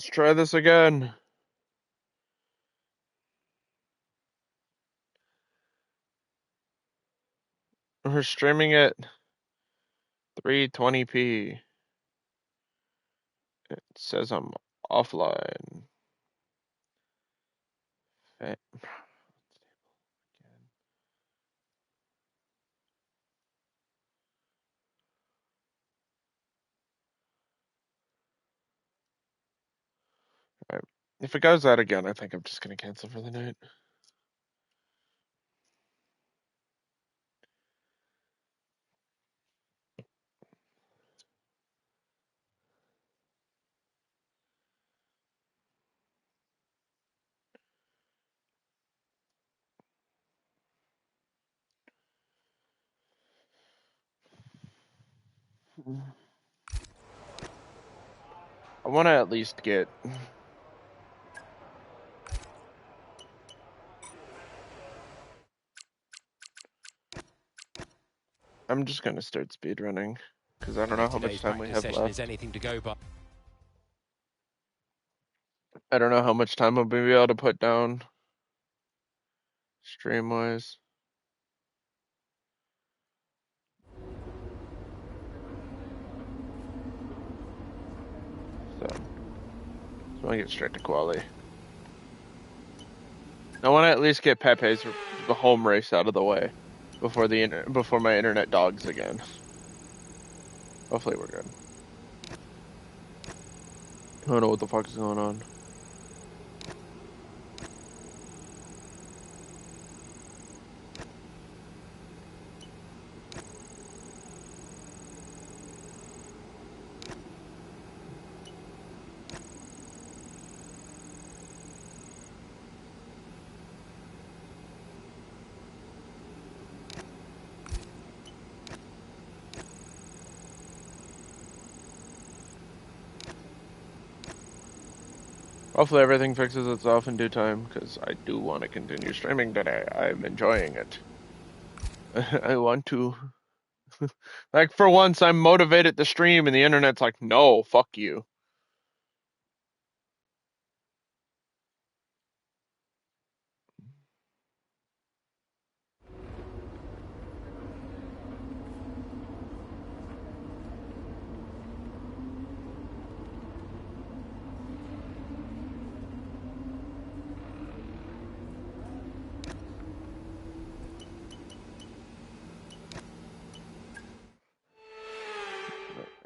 Let's try this again. We're streaming at 320p. It says I'm offline. Okay. Right. If it goes out again, I think I'm just gonna cancel for the night. I want to at least get. I'm just gonna start speedrunning because I don't know how much time we have left. Is anything to go by. I don't know how much time I'll be able to put down stream wise. So I want to get straight to quali. I want to at least get Pepe's home race out of the way before my internet dogs again. Hopefully we're good. I don't know what the fuck is going on. Hopefully everything fixes itself in due time, because I do want to continue streaming today. I'm enjoying it. I want to. Like, for once, I'm motivated to stream, and the internet's like, no, fuck you.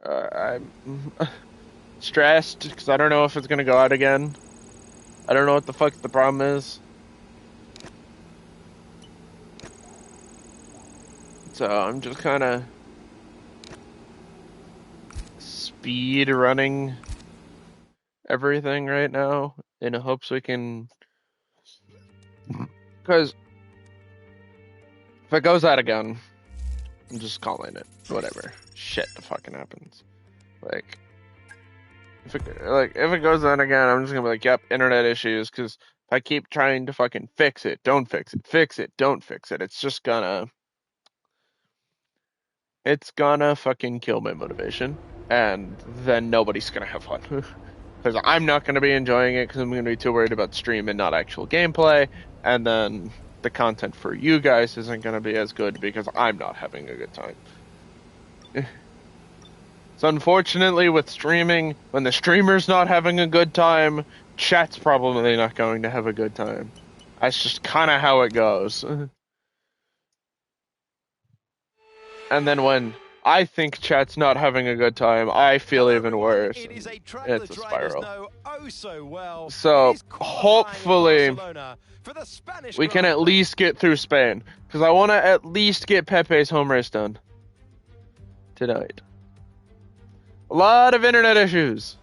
I'm stressed because I don't know if it's gonna go out again. I don't know what the fuck the problem is. So I'm just kind of speed running everything right now in hopes we can. Because if it goes out again, I'm just calling it. Whatever. Shit fucking happens. Like, if it goes on again, I'm just gonna be like, yep, internet issues, because if I keep trying to fucking fix it, don't fix it, fix it, don't fix it, it's gonna fucking kill my motivation, and then nobody's gonna have fun. Because I'm not gonna be enjoying it, because I'm gonna be too worried about stream and not actual gameplay, and then the content for you guys isn't gonna be as good because I'm not having a good time. So unfortunately, with streaming, when the streamer's not having a good time, chat's probably not going to have a good time. That's just kind of how it goes. And then when I think chat's not having a good time, I feel even worse. It's a spiral. So hopefully we can at least get through Spain, because I want to at least get Pepe's home race done tonight. A lot of internet issues.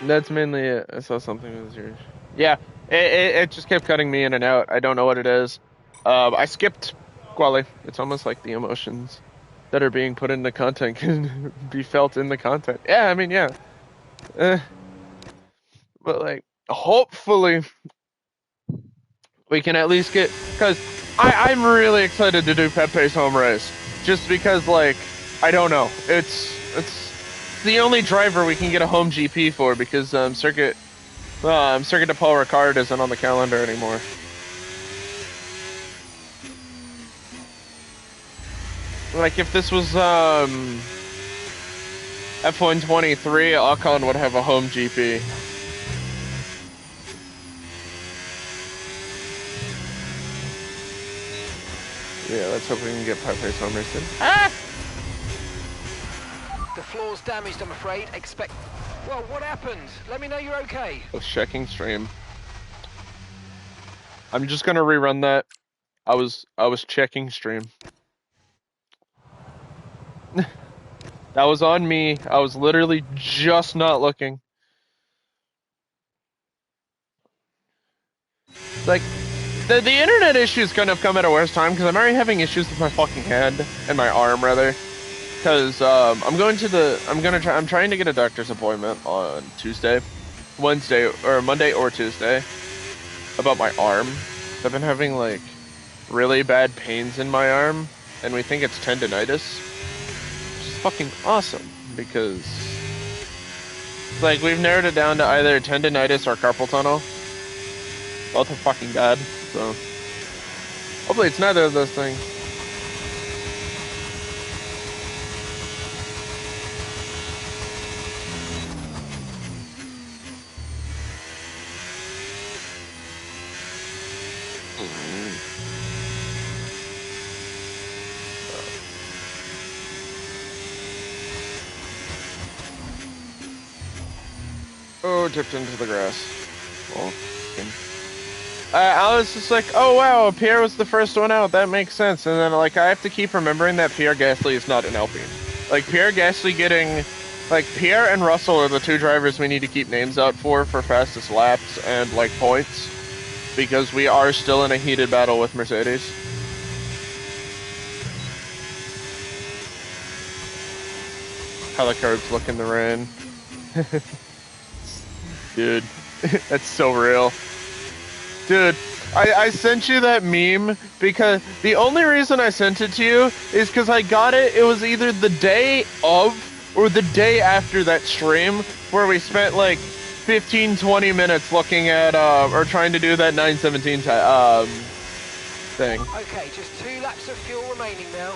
That's mainly it. I saw something with yours. Yeah, it just kept cutting me in and out. I don't know what it is. I skipped quali. It's almost like the emotions that are being put in the content can be felt in the content. Yeah, I mean, yeah. But like, hopefully we can at least get, because I'm really excited to do Pepe's home race. just because, like, I don't know. It's the only driver we can get a home GP for because Circuit de Paul Ricard isn't on the calendar anymore. Like, if this was F123, Ocon would have a home GP. Yeah, let's hope we can get PEPE'S Home Race in. Ah! The floor's damaged, I'm afraid. Well, what happened? Let me know you're okay. I was checking stream. I'm just gonna rerun that. I was checking stream. That was on me. I was literally just not looking. Like, the internet issues kind of come at a worse time because I'm already having issues with my fucking head and my arm rather. Because I'm trying to get a doctor's appointment on Monday or Tuesday about my arm. I've been having like really bad pains in my arm, and we think it's tendonitis, which is fucking awesome because like we've narrowed it down to either tendonitis or carpal tunnel. Both are fucking bad, so hopefully it's neither of those things. Oh, dipped into the grass. Well, I was just like, oh wow, Pierre was the first one out. That makes sense. And then like I have to keep remembering that Pierre Gasly is not an Alpine. Like Pierre Gasly Pierre and Russell are the two drivers we need to keep names out for fastest laps and like points, because we are still in a heated battle with Mercedes. How the curbs look in the rain. Dude, that's so real. Dude, I sent you that meme because the only reason I sent it to you is because I got it. It was either the day of or the day after that stream where we spent like 15-20 minutes looking at or trying to do that 917 thing. Okay, just 2 laps of fuel remaining now.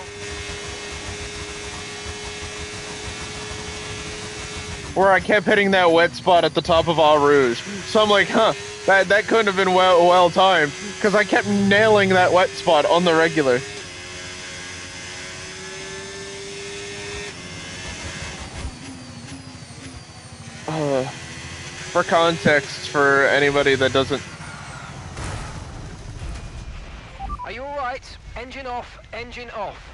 Where I kept hitting that wet spot at the top of Eau Rouge. So I'm like, huh, that couldn't have been well timed, because I kept nailing that wet spot on the regular. For context, for anybody that doesn't... Are you alright? Engine off, engine off.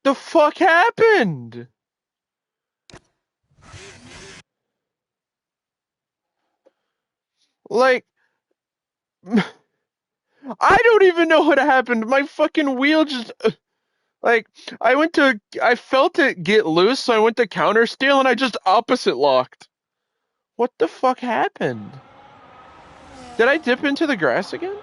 The fuck happened? Like, I don't even know what happened. My fucking wheel just, like, I felt it get loose, so I went to counter steal and I just opposite locked. What the fuck happened? Did I dip into the grass again?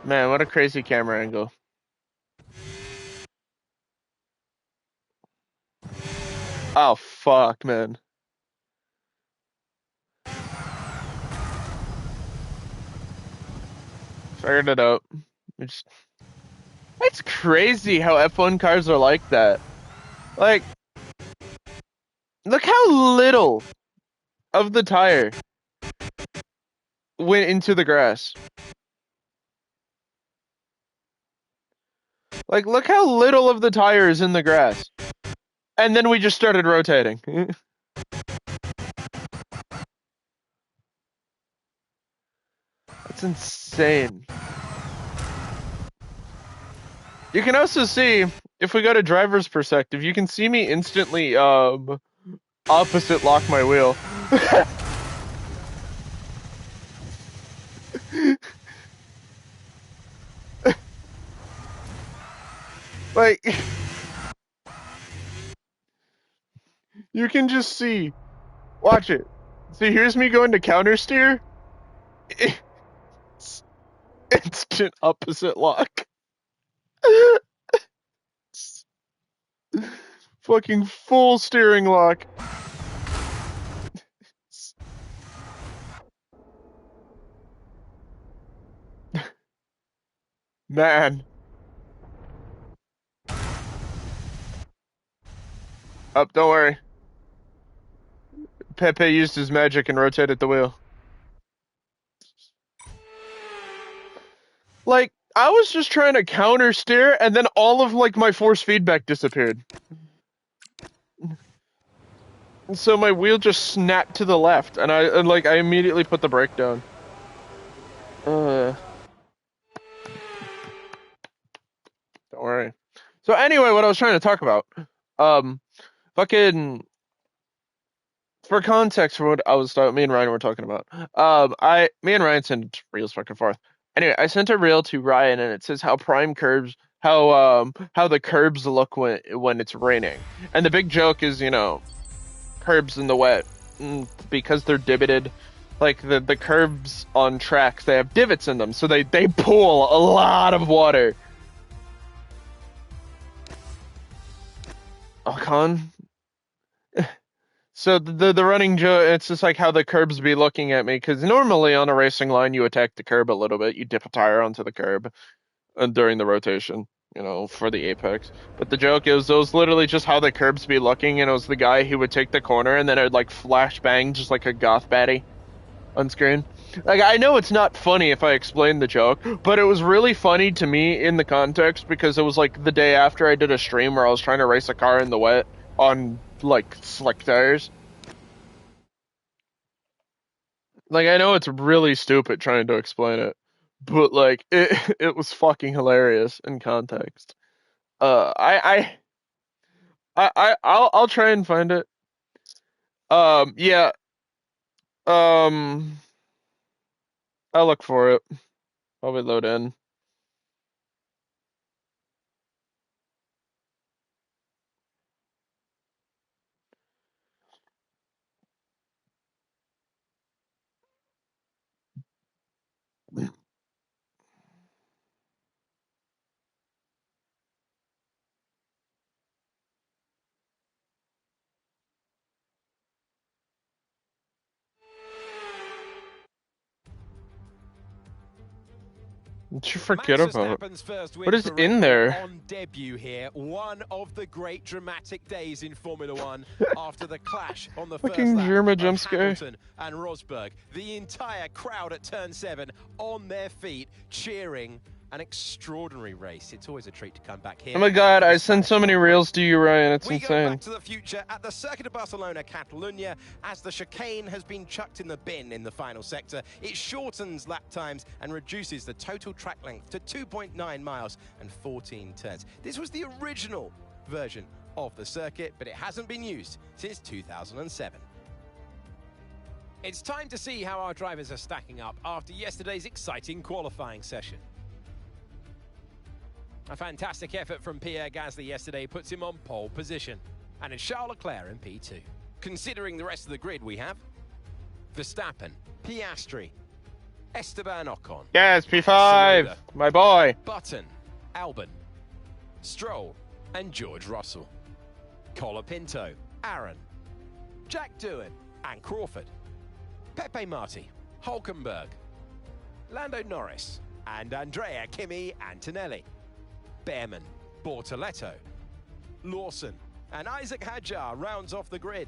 Man, what a crazy camera angle. Oh, fuck, man. Figured it out. It's crazy how F1 cars are like that. Like, look how little of the tire went into the grass. Like, look how little of the tire is in the grass. And then we just started rotating. That's insane. You can also see if we go to driver's perspective, you can see me instantly opposite lock my wheel. Like, you can just see. Watch it. See, here's me going to counter steer. It's instant opposite lock. Fucking full steering lock. Man. Up, don't worry. Pepe used his magic and rotated the wheel. Like, I was just trying to counter steer, and then all of, like, my force feedback disappeared. And so my wheel just snapped to the left, and I immediately put the brake down. Don't worry. So anyway, what I was trying to talk about, fucking, for context for what I was me and Ryan were talking about, me and Ryan sent reels back and forth. Anyway, I sent a reel to Ryan, and it says how how the curbs look when it's raining, and the big joke is, you know, curbs in the wet, because they're divoted. Like the curbs on tracks, they have divots in them, so they pull a lot of water. Oh, Con. So the running joke, it's just like how the curbs be looking at me, because normally on a racing line you attack the curb a little bit, you dip a tire onto the curb during the rotation, you know, for the apex. But the joke is, it was literally just how the curbs be looking, and it was the guy who would take the corner and then it would like flash bang just like a goth baddie on screen. Like, I know it's not funny if I explain the joke, but it was really funny to me in the context, because it was like the day after I did a stream where I was trying to race a car in the wet on like slick tires. Like, I know it's really stupid trying to explain it, but like it was fucking hilarious in context. I'll try and find it. Yeah. Um, I'll look for it. I'll load in. Did you forget about? What is in there? On debut here, one of the great dramatic days in Formula One after the clash on the first lap German jump scare. Hamilton and Rosberg. The entire crowd at turn 7 on their feet, cheering. An extraordinary race. It's always a treat to come back here. Oh my god, I send so many reels to you, Ryan. It's insane. We go back to the future at the Circuit of Barcelona, Catalunya, as the chicane has been chucked in the bin in the final sector. It shortens lap times and reduces the total track length to 2.9 miles and 14 turns. This was the original version of the circuit, but it hasn't been used since 2007. It's time to see how our drivers are stacking up after yesterday's exciting qualifying session. A fantastic effort from Pierre Gasly yesterday puts him on pole position. And it's Charles Leclerc in P2. Considering the rest of the grid we have, Verstappen, Piastri, Esteban Ocon. Yes, P5, Tsunoda, my boy. Button, Albon, Stroll, and George Russell. Colapinto, Aaron, Jack Doohan, and Crawford. Pepe Marti, Hulkenberg, Lando Norris, and Andrea Kimi Antonelli. Behrman, Bortoletto, Lawson, and Isaac Hadjar rounds off the grid.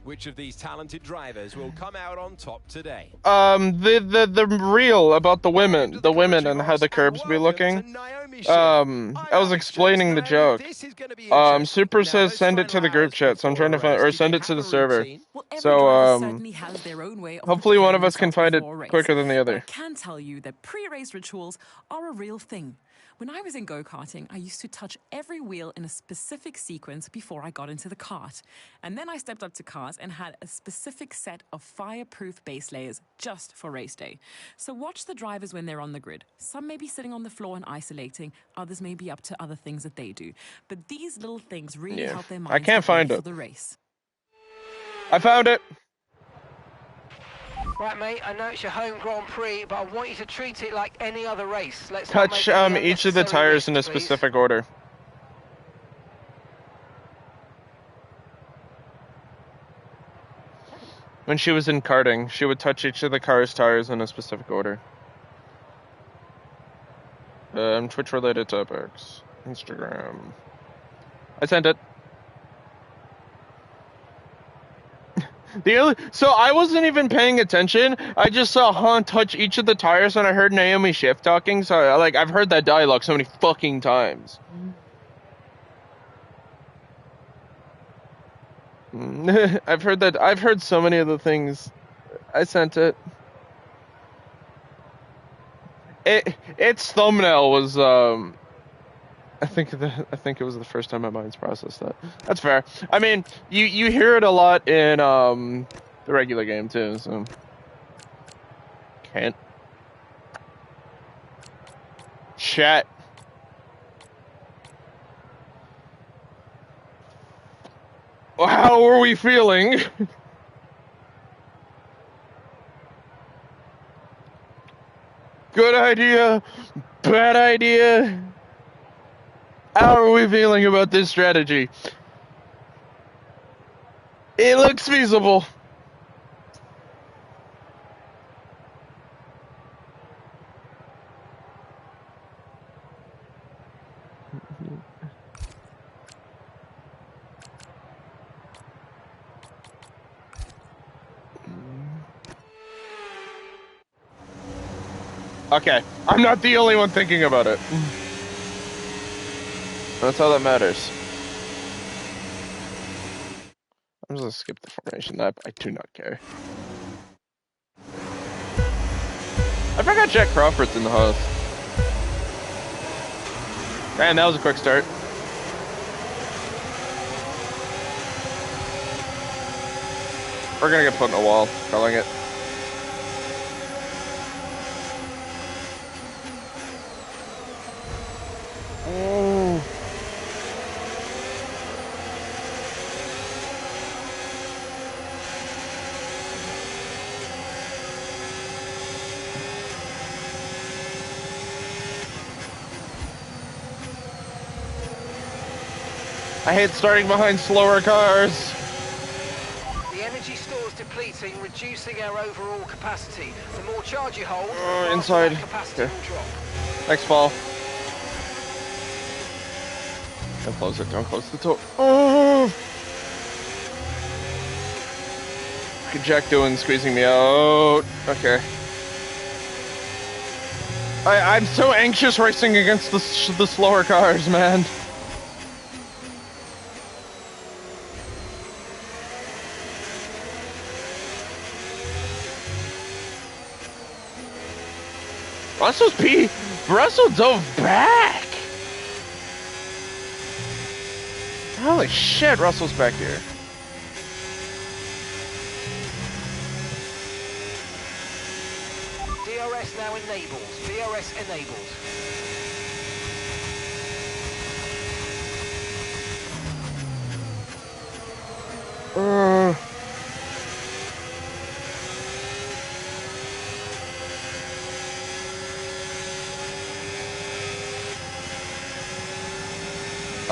Which of these talented drivers will come out on top today? The reel about the women and how the curbs be looking. I was explaining the joke. Super says send it to the group chat, so I'm trying to find, or send it to the server. So hopefully one of us can find it quicker than the other. I can tell you that pre-race rituals are a real thing. When I was in go-karting, I used to touch every wheel in a specific sequence before I got into the kart. And then I stepped up to cars and had a specific set of fireproof base layers just for race day. So watch the drivers when they're on the grid. Some may be sitting on the floor and isolating, others may be up to other things that they do. But these little things really help their minds I can't find it for the race. I found it. Right, mate, I know it's your home Grand Prix, but I want you to treat it like any other race. Let's touch each of the tires in a specific order. When she was in karting, she would touch each of the car's tires in a specific order. Twitch-related topics. Instagram. I sent it. So I wasn't even paying attention. I just saw Han touch each of the tires, and I heard Naomi Schiff talking. So I've heard that dialogue so many fucking times. I've heard so many of the things. I sent it. Its thumbnail was I think it was the first time my mind's processed that. That's fair. I mean, you hear it a lot in the regular game too, so can't. Chat. How are we feeling? Good idea, bad idea. How are we feeling about this strategy? It looks feasible. Okay, I'm not the only one thinking about it. That's all that matters. I'm just gonna skip the formation. I do not care. I forgot Jack Crawford's in the house. Man, that was a quick start. We're gonna get put in a wall, calling it. I hate starting behind slower cars. The energy store's depleting, reducing our overall capacity. The more charge you hold, the inside. Capacity will drop. Next fall. Don't close it. Don't close the door. Oh! Jack doing squeezing me out. Okay. I'm so anxious racing against the slower cars, man. Russell dove back. Holy shit, Russell's back here. DRS now enabled. DRS enabled.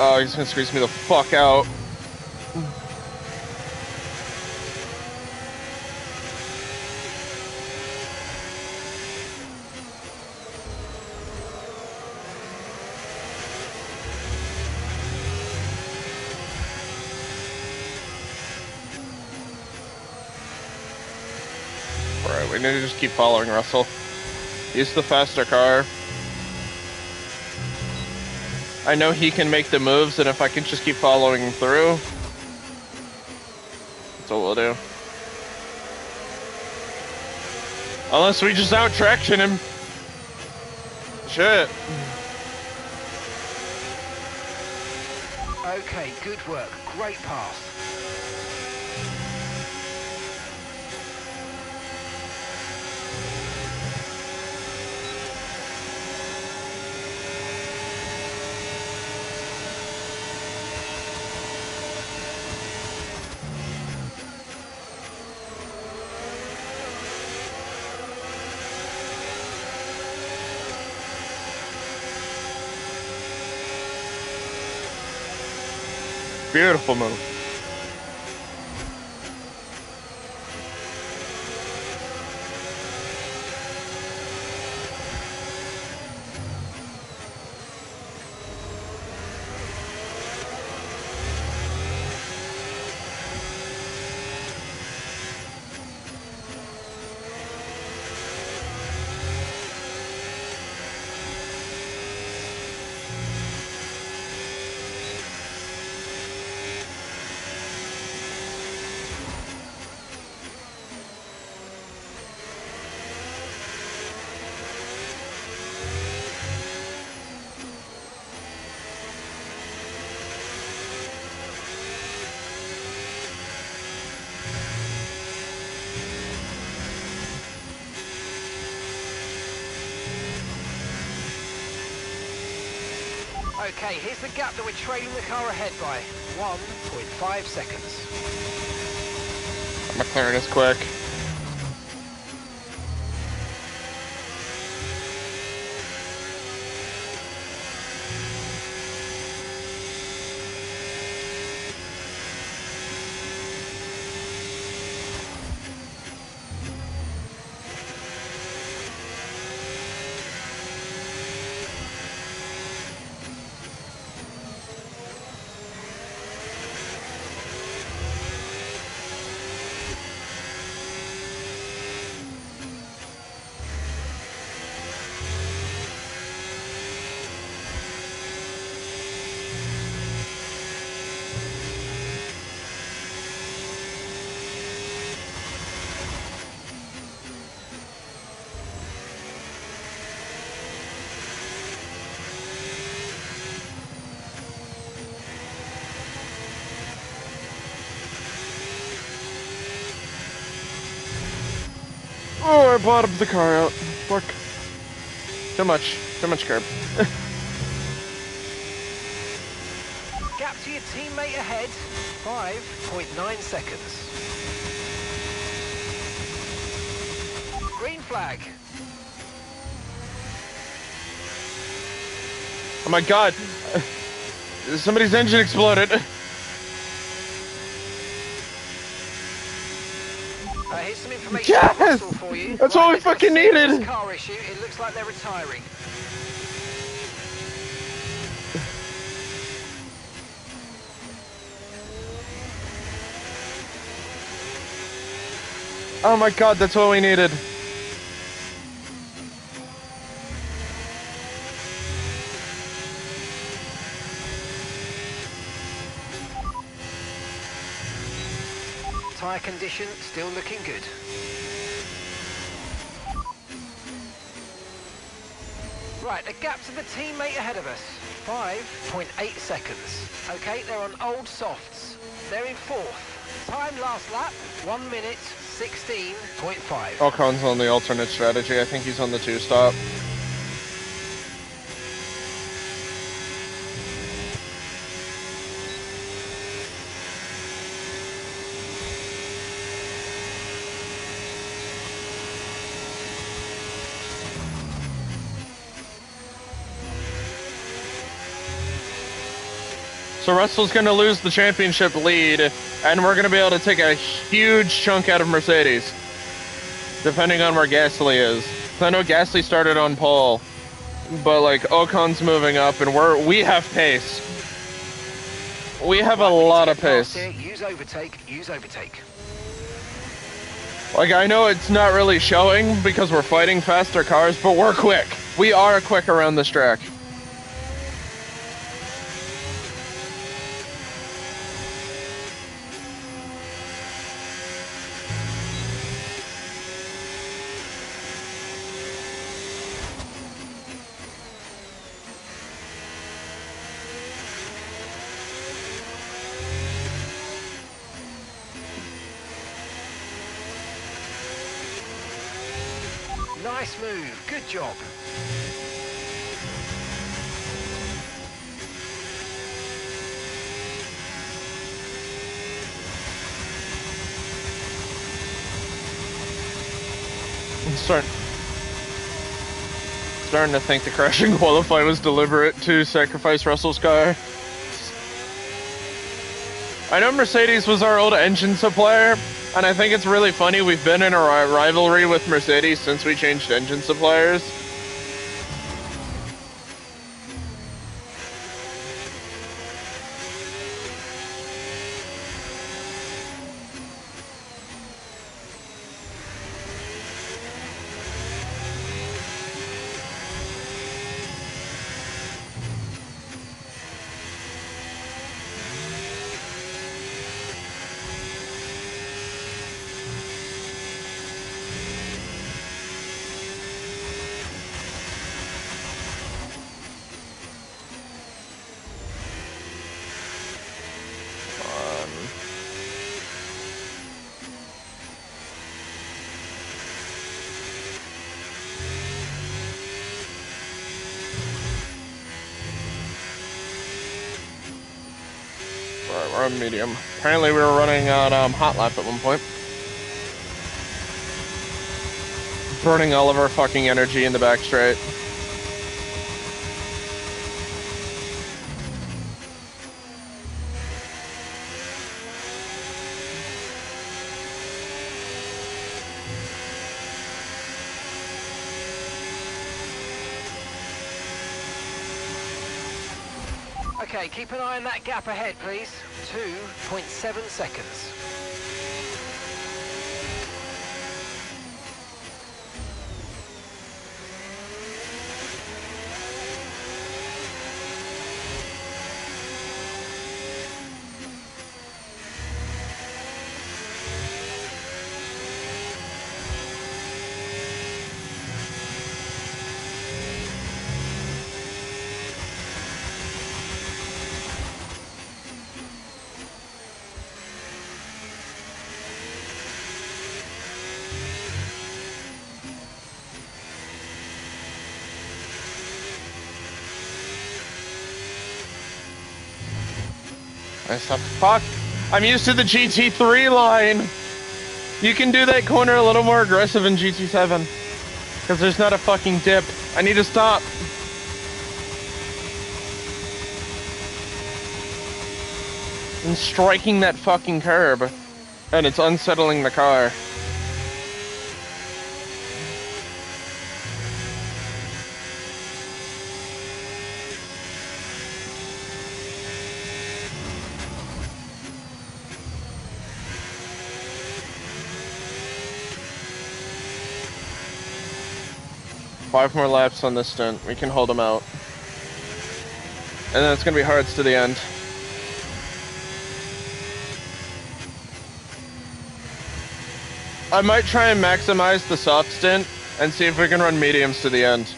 Oh, he's gonna squeeze me the fuck out. Alright, we need to just keep following Russell. He's the faster car. I know he can make the moves, and if I can just keep following him through, that's what we'll do. Unless we just out-traction him. Shit. Okay, good work. Great pass. Beautiful move. Okay, here's the gap that we're trailing the car ahead by. 1.5 seconds. McLaren is quick. Oh, I bottomed the car out. Fuck. Too much curb. Gap to your teammate ahead, 5.9 seconds. Green flag. Oh my god. Somebody's engine exploded. Here's some information on Russell for you. That's all we fucking needed. Car issue. It looks like they're retiring. Oh my god, that's all we needed. Tyre condition still looking good. Right, a gap to the teammate ahead of us. 5.8 seconds. Okay, they're on old softs. They're in fourth. Time last lap, 1 minute, 16.5. Ocon's on the alternate strategy. I think he's on the 2-stop. So Russell's going to lose the championship lead, and we're going to be able to take a huge chunk out of Mercedes, depending on where Gasly is. So I know Gasly started on pole, but like Ocon's moving up, and we have pace. We have a lot of pace. Use overtake, use overtake. Like, I know it's not really showing because we're fighting faster cars, but we're quick. We are quick around this track. Nice move. Good job. Starting to think the crashing qualify was deliberate to sacrifice Russell's car. I know Mercedes was our old engine supplier, and I think it's really funny we've been in a rivalry with Mercedes since we changed engine suppliers. We're on medium. Apparently we were running on hot lap at one point. Burning all of our fucking energy in the back straight. Okay, keep an eye on that gap ahead, please. 2.7 seconds. Fuck. I'm used to the GT3 line. You can do that corner a little more aggressive in GT7. Because there's not a fucking dip. I need to stop. I'm striking that fucking curb. And it's unsettling the car. Five more laps on this stint. We can hold them out. And then it's going to be hards to the end. I might try and maximize the soft stint and see if we can run mediums to the end.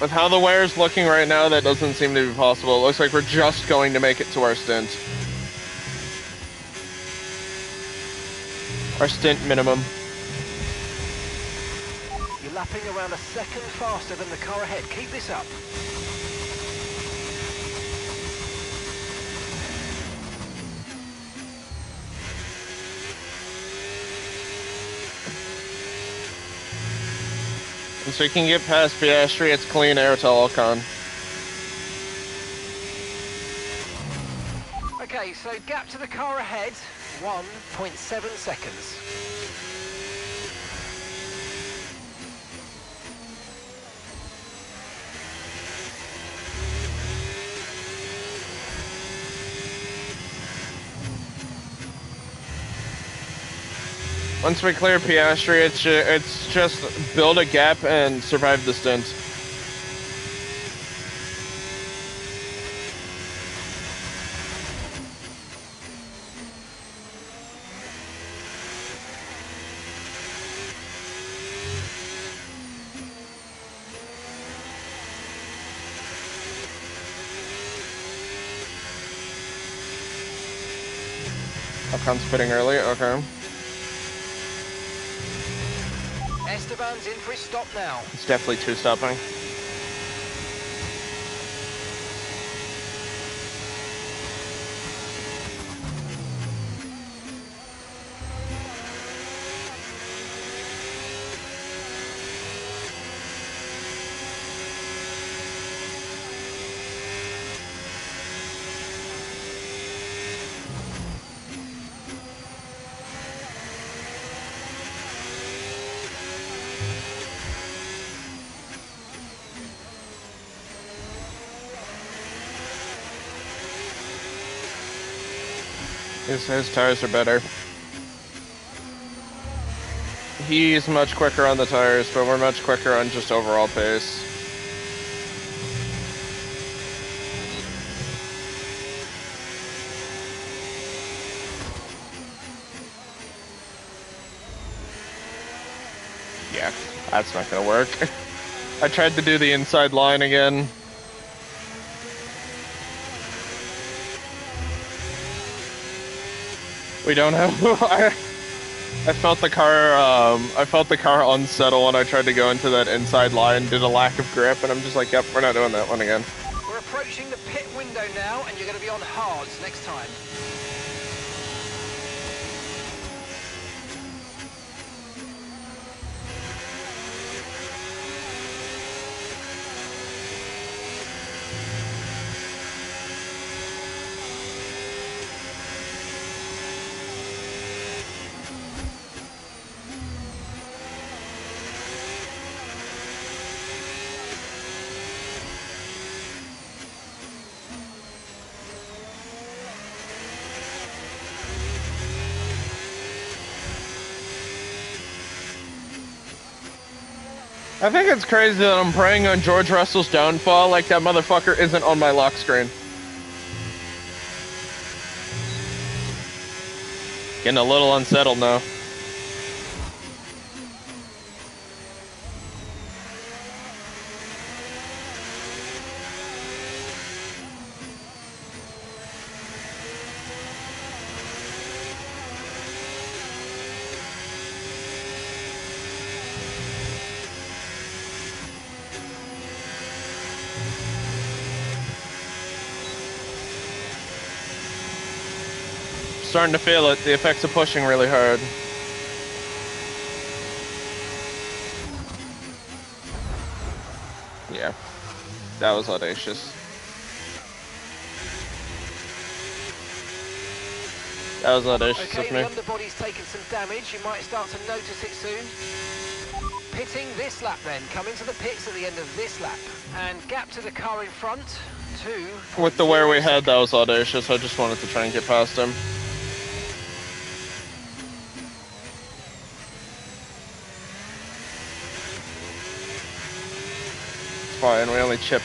With how the wear's looking right now, that doesn't seem to be possible. It looks like we're just going to make it to our stint. Our stint minimum. You're lapping around a second faster than the car ahead. Keep this up. And so we can get past Piastri, it's clean air to Ocon. Okay, so gap to the car ahead, 1.7 seconds. Once we clear Piastri, it's just build a gap and survive the stint. Ocon's pitting early, okay. Esteban's in for his stop now. It's definitely two-stopping. His tires are better. He's much quicker on the tires, but we're much quicker on just overall pace. Yeah, that's not gonna work. I tried to do the inside line again. We don't have. I felt the car unsettle when I tried to go into that inside line, did a lack of grip, and I'm just like, yep, we're not doing that one again. We're approaching the pit window now, and you're going to be on hards next time. I think it's crazy that I'm praying on George Russell's downfall like that motherfucker isn't on my lock screen. Getting a little unsettled now. Starting to feel it, the effects of pushing really hard. Yeah, that was audacious. That was audacious of me. Okay, the underbody's taken some damage. You might start to notice it soon. Pitting this lap then, coming to the pits at the end of this lap. And gap to the car in front, 2. With the wear we had, that was audacious. I just wanted to try and get past him. Fine, we only chipped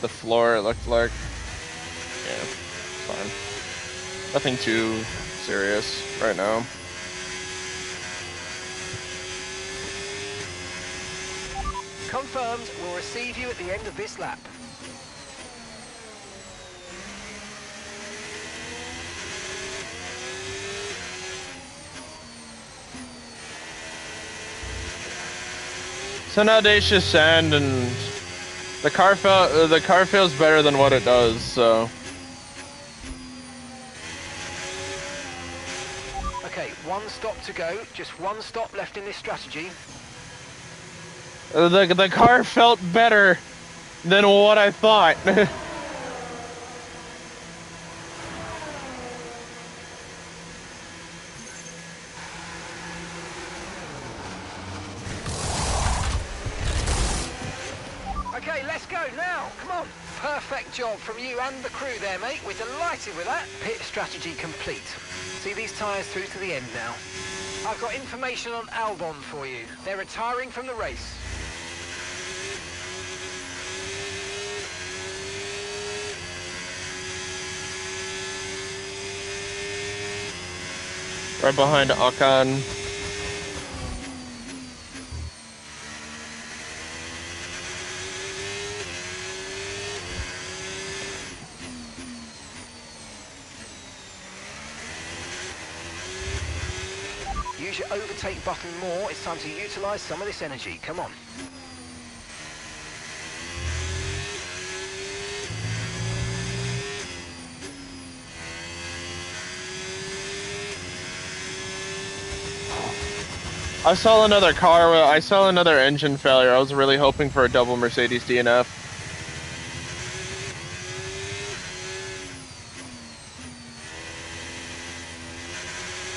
the floor, it looked like. Yeah, fine. Nothing too serious right now. Confirmed, we'll receive you at the end of this lap. It's an audacious sand, and the car feels better than what it does. So. Okay, one stop to go. Just one stop left in this strategy. The car felt better than what I thought. Okay, let's go now. Come on. Perfect job from you and the crew there, mate. We're delighted with that. Pit strategy complete. See these tyres through to the end now. I've got information on Albon for you. They're retiring from the race. Right behind Ocon. use your overtake button more, it's time to utilise some of this energy. Come on. I saw another car. I saw another engine failure. I was really hoping for a double Mercedes DNF.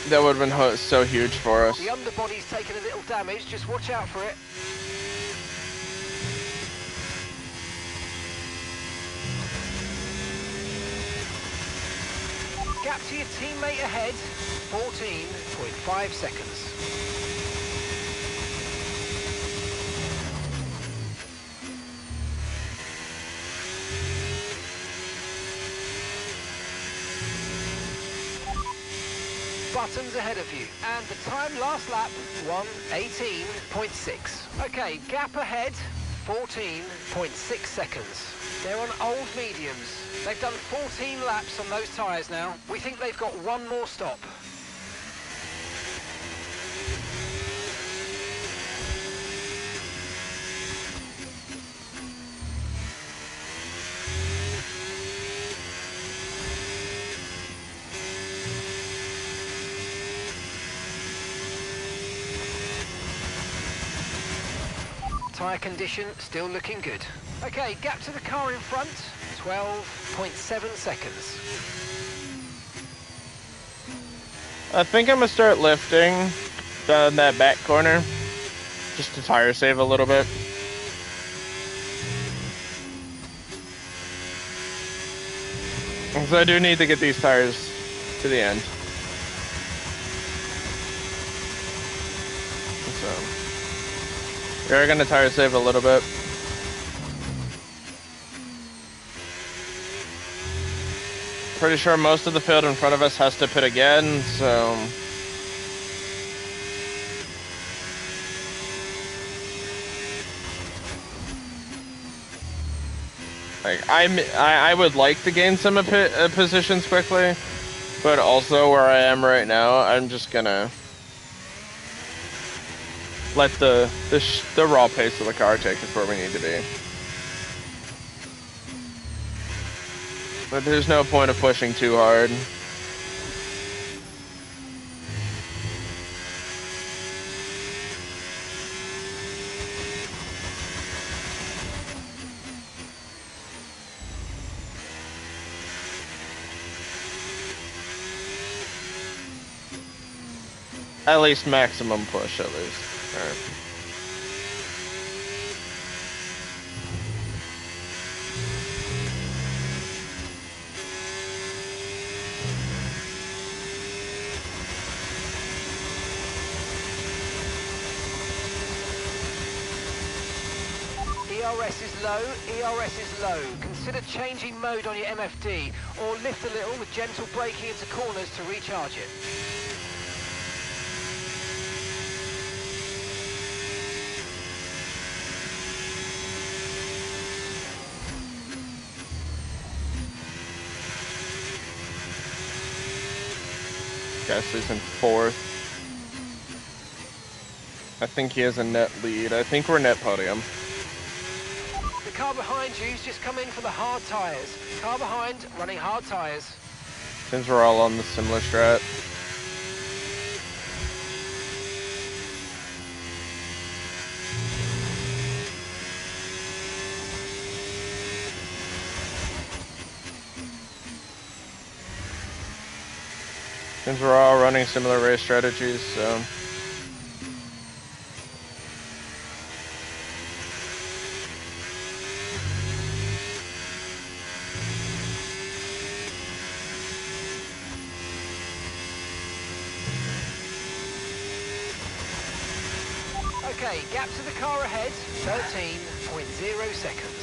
That would have been so huge for us. The underbody's taken a little damage. Just watch out for it. Gap to your teammate ahead, 14.5 seconds. Buttons ahead of you, and the time last lap, 1:18.6. Okay, gap ahead, 14.6 seconds. They're on old mediums. They've done 14 laps on those tyres now. We think they've got one more stop. Tyre condition still looking good. Okay, gap to the car in front, 12.7 seconds. I think I'm gonna start lifting down that back corner, just to tire save a little bit. So I do need to get these tires to the end. So we are gonna tire save a little bit. Pretty sure most of the field in front of us has to pit again, so like I would like to gain some positions quickly, but also where I am right now, I'm just gonna let the raw pace of the car take us where we need to be. But there's no point of pushing too hard. At least maximum push, at least. All right. ERS is low, ERS is low. Consider changing mode on your MFD, or lift a little with gentle braking into corners to recharge it. Gasly's in fourth. I think he has a net lead. I think we're net podium. The car behind you's just come in for the hard tyres. Car behind, running hard tyres. Since we're all on the similar strat. Since we're all running similar race strategies, so. Okay, gap to the car ahead, 13.0 seconds.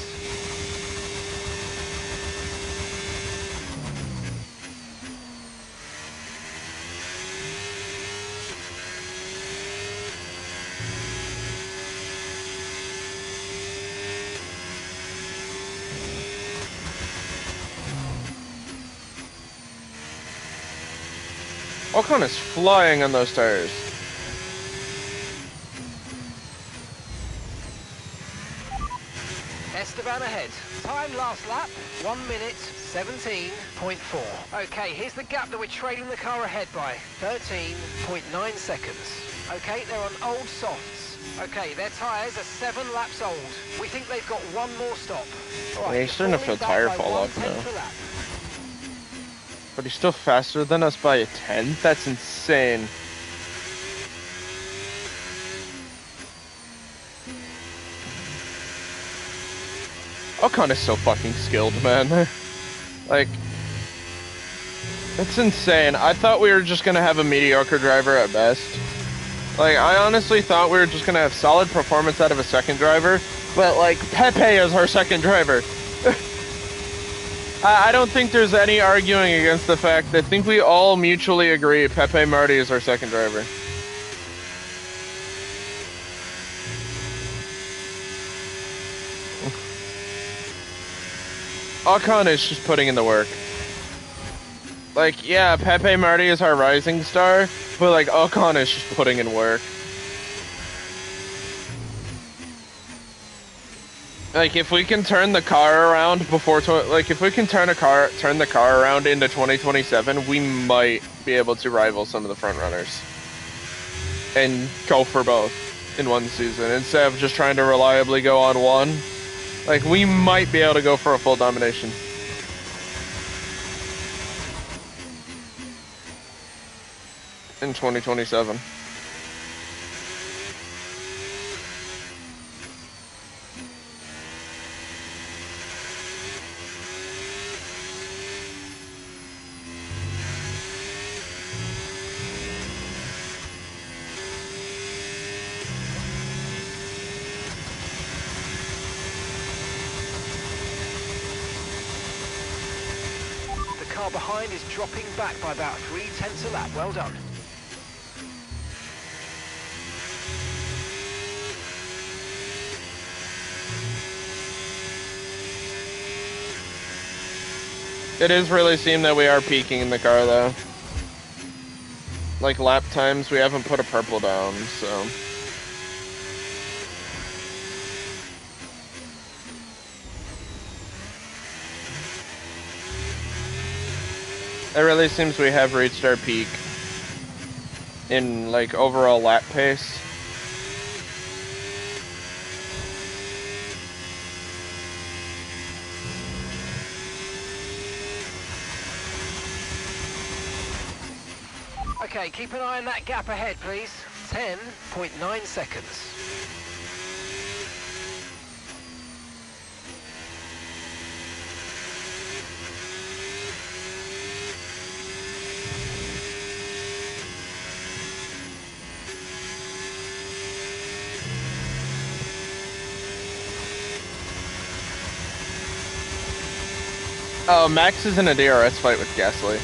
Ocon is flying on those tires. Esteban ahead. Time last lap, 1 minute, 17.4. Okay, here's the gap that we're trailing the car ahead by, 13.9 seconds. Okay, they're on old softs. Okay, their tyres are 7 laps old. We think they've got one more stop. Right, yeah, he's starting to feel tire fall off now. But he's still faster than us by a tenth? That's insane. Ocon is so fucking skilled, man. Like, it's insane. I thought we were just gonna have a mediocre driver at best. Like, I honestly thought we were just gonna have solid performance out of a second driver, but like, Pepe is our second driver. I don't think there's any arguing against the fact that I think we all mutually agree Pepe Marty is our second driver. Ocon is just putting in the work. Like, yeah, Pepe Marty is our rising star, but like, Ocon is just putting in work. Like, if we can turn the car around before, if we can turn the car around into 2027, we might be able to rival some of the front runners and go for both in one season instead of just trying to reliably go on one. Like, we might be able to go for a full domination. In 2027. The car behind is dropping back by about 0.3 a lap. Well done. It is really seem that we are peaking in the car, though. Like, lap times, we haven't put a purple down, so... It really seems we have reached our peak in, like, overall lap pace. Okay, keep an eye on that gap ahead, please. 10.9 seconds. Oh, Max is in a DRS fight with Gasly.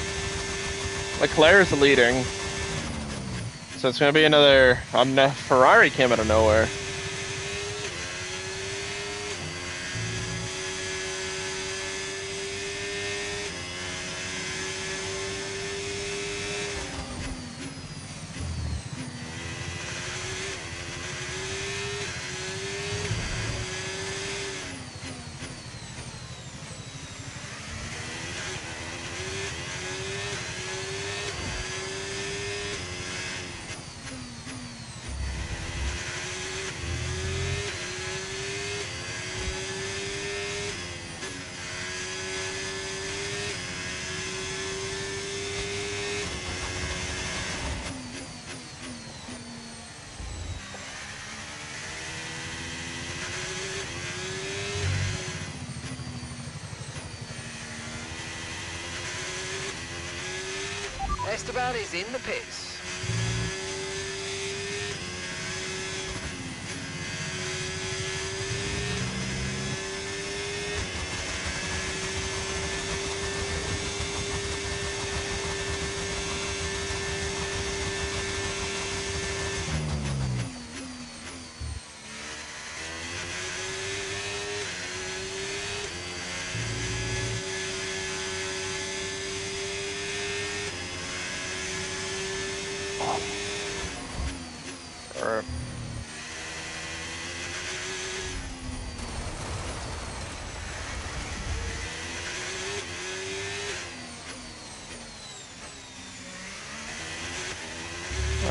Leclerc is leading. So it's going to be another... Ferrari came out of nowhere. Esteban is in the pits.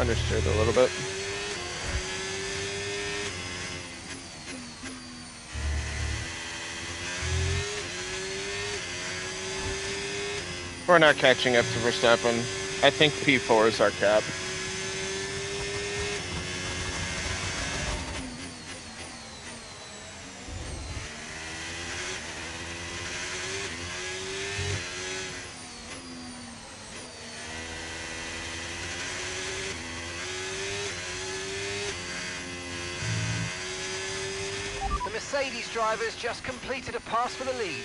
understeered a little bit. We're not catching up to Verstappen. I think P4 is our cap. The Mercedes drivers just completed a pass for the lead.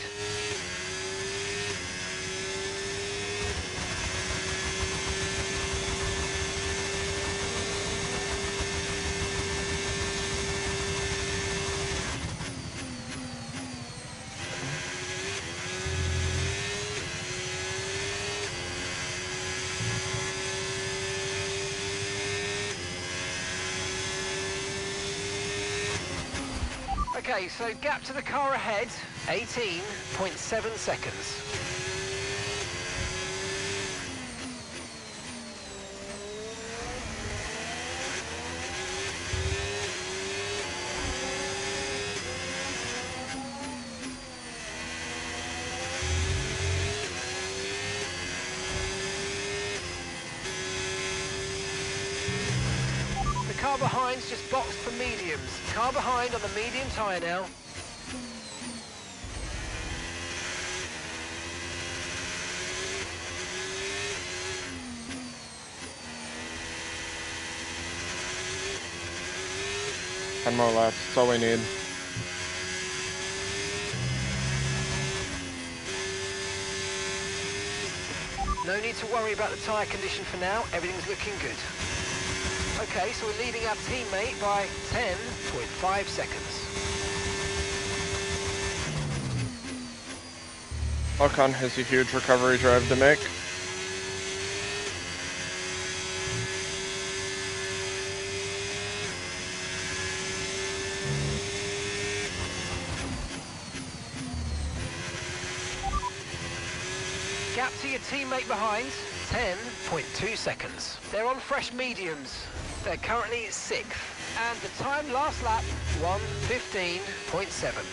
Okay, so gap to the car ahead, 18.7 seconds. The car behind's just boxed for mediums. Car behind on the medium tyre now. Ten more laps, that's all we need. No need to worry about the tyre condition for now, everything's looking good. Okay, so we're leading our teammate by 10.5 seconds. Ocon has a huge recovery drive to make. Gap to your teammate behind, 10.2 seconds. They're on fresh mediums. They're currently 6th. And the time last lap, 1:15.7.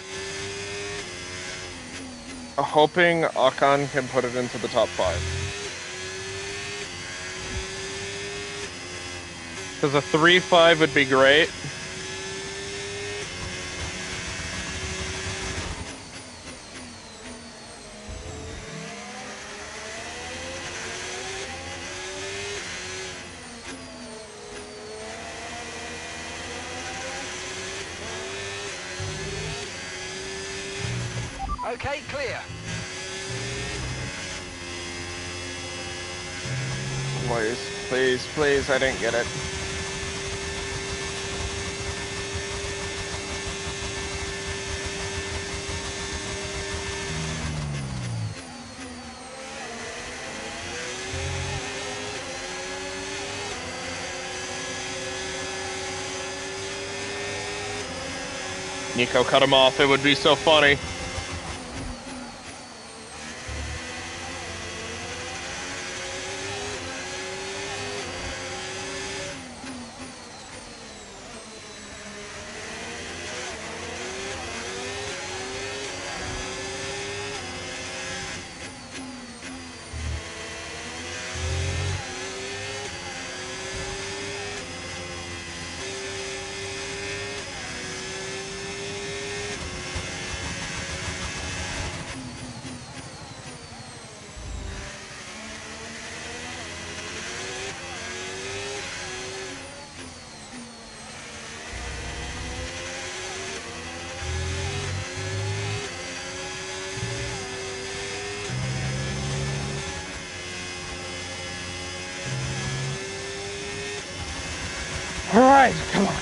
Hoping Ocon can put it into the top 5. Because a 3.5 would be great. Okay, clear. Please, please, please, I didn't get it. Nico cut him off, it would be so funny. All right, come on.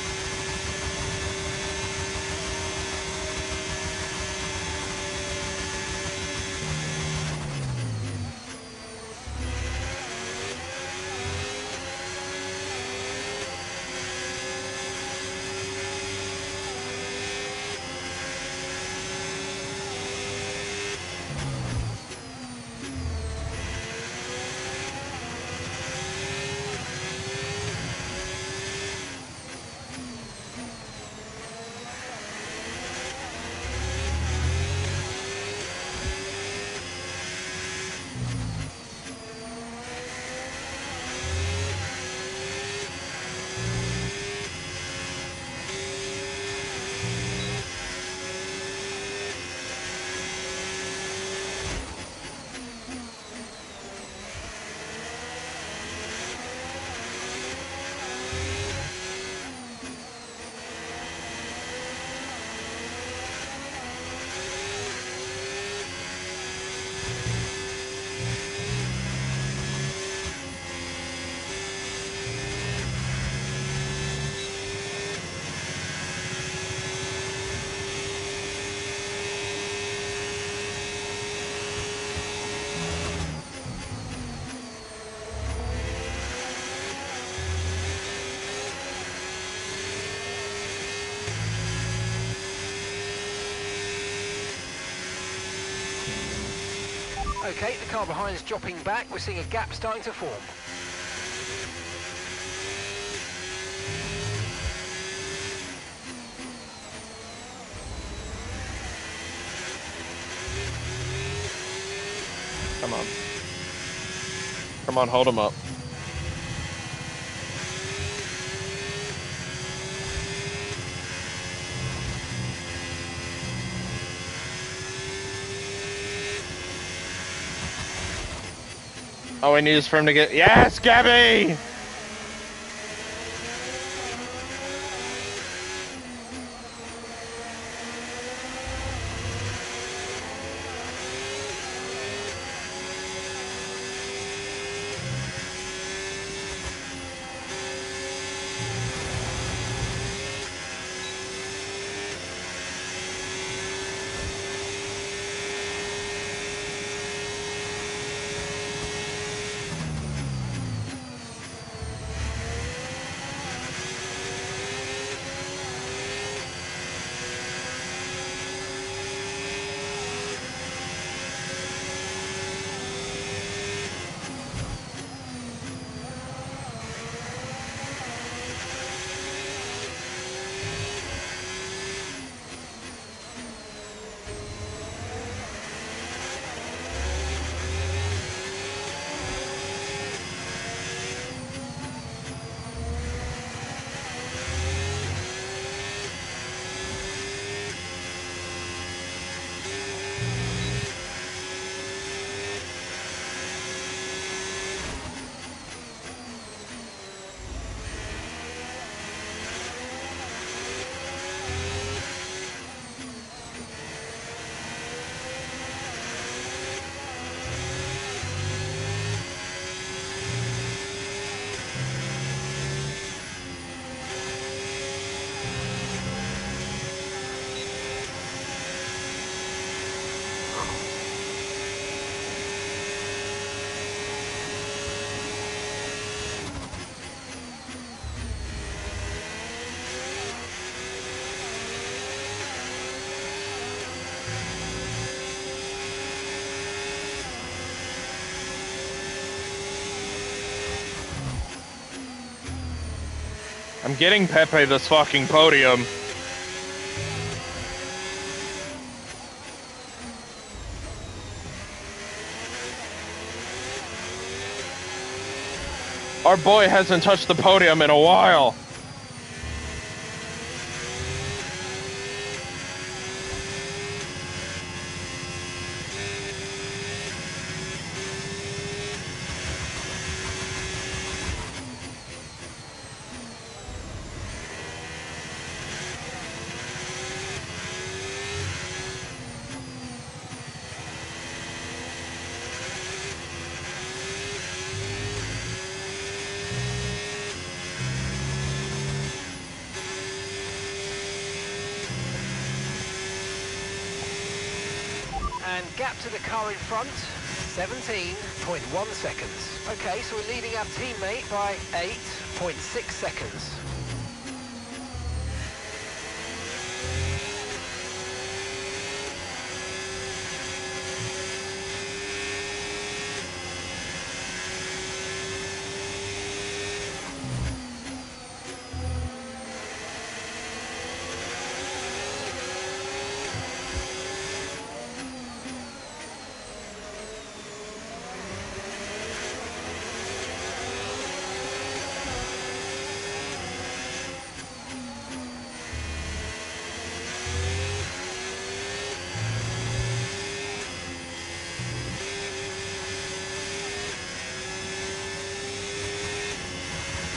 Okay, the car behind is dropping back. We're seeing a gap starting to form. Come on. Come on, hold him up. All we need is for him to get... Yes, Gabby! I'm getting Pepe this fucking podium. Our boy hasn't touched the podium in a while. And gap to the car in front, 17.1 seconds. Okay, so we're leading our teammate by 8.6 seconds.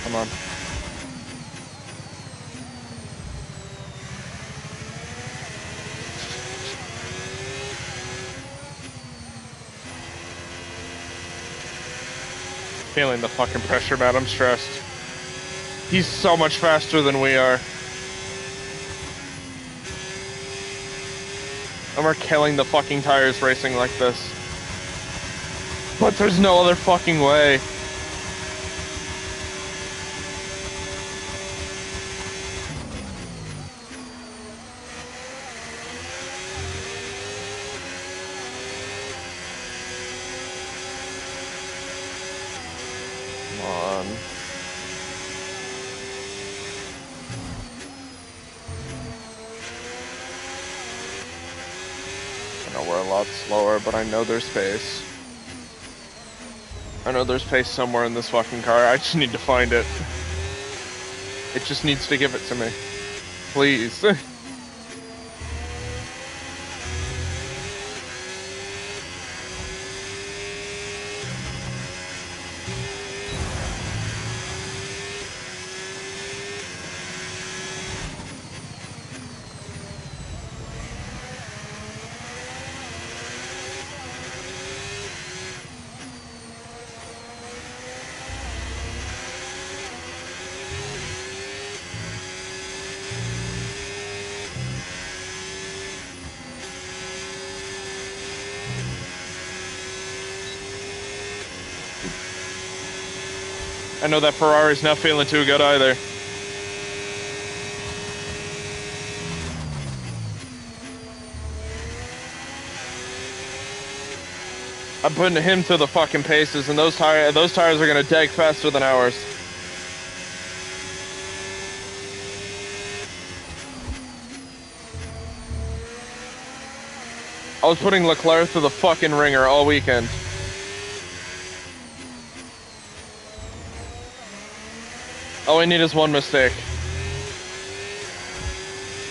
Come on. Feeling the fucking pressure, man. I'm stressed. He's so much faster than we are. And we're killing the fucking tires racing like this. But there's no other fucking way. Come on. I know we're a lot slower, but I know there's pace. I know there's pace somewhere in this fucking car. I just need to find it. It just needs to give it to me. Please. I know that Ferrari's not feeling too good either. I'm putting him through the fucking paces, and those tires are gonna dig faster than ours. I was putting Leclerc through the fucking ringer all weekend. All I need is one mistake.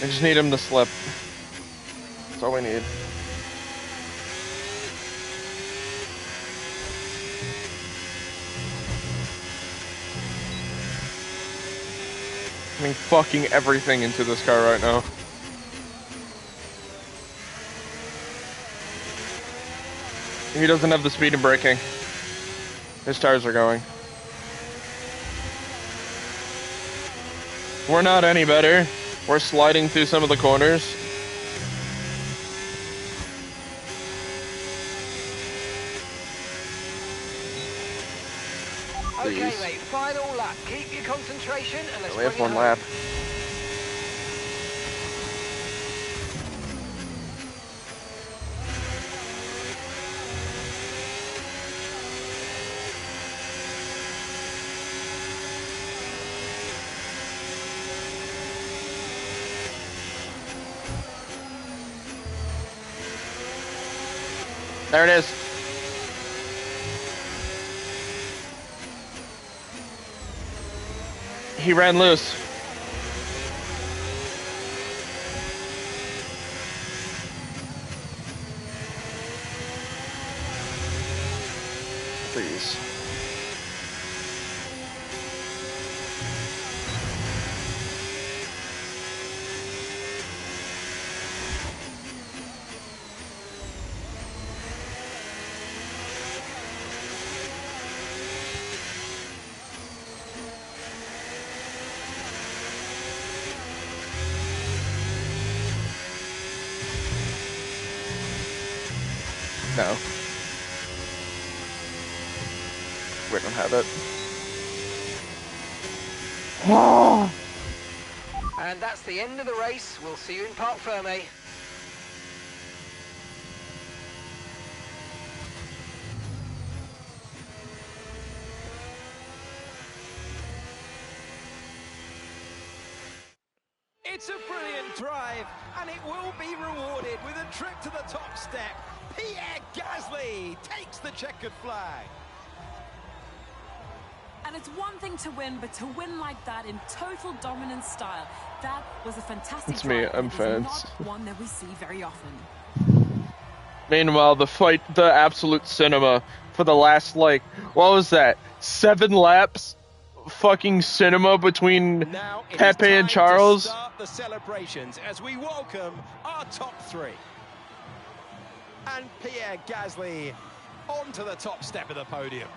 I just need him to slip. That's all we need. I'm fucking everything into this car right now. He doesn't have the speed and braking. His tires are going. We're not any better. We're sliding through some of the corners. Okay, mate, final lap. Keep your concentration and let's we have one lap. There it is. He ran loose. Please. No. We don't have it. And that's the end of the race. We'll see you in Parc Ferme. It's a brilliant drive, and it will be rewarded with a trip to the top step. Pierre Gasly takes the checkered flag. And it's one thing to win, but to win like that in total dominant style, that was a fantastic It's me, I'm fans. Not one that we see very often. Meanwhile, the absolute cinema for the last, like, what was that? 7 laps? Fucking cinema between Pepe and Charles. Start the celebrations as we welcome our top 3. And Pierre Gasly onto the top step of the podium.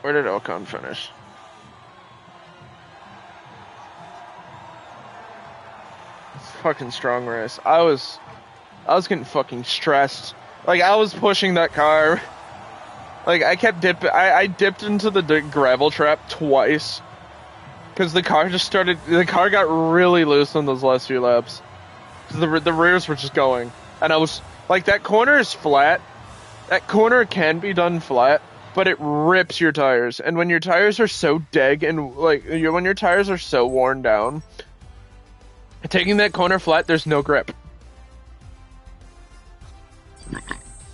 Where did Ocon finish? It's a fucking strong race. I was getting fucking stressed. Like, I was pushing that car. Like, I kept dipping. I dipped into the gravel trap twice. Because the car got really loose on those last few laps. The rears were just going. And I was, like, that corner is flat. That corner can be done flat, but it rips your tires. And when your tires are so dead and like when your tires are so worn down, taking that corner flat, there's no grip.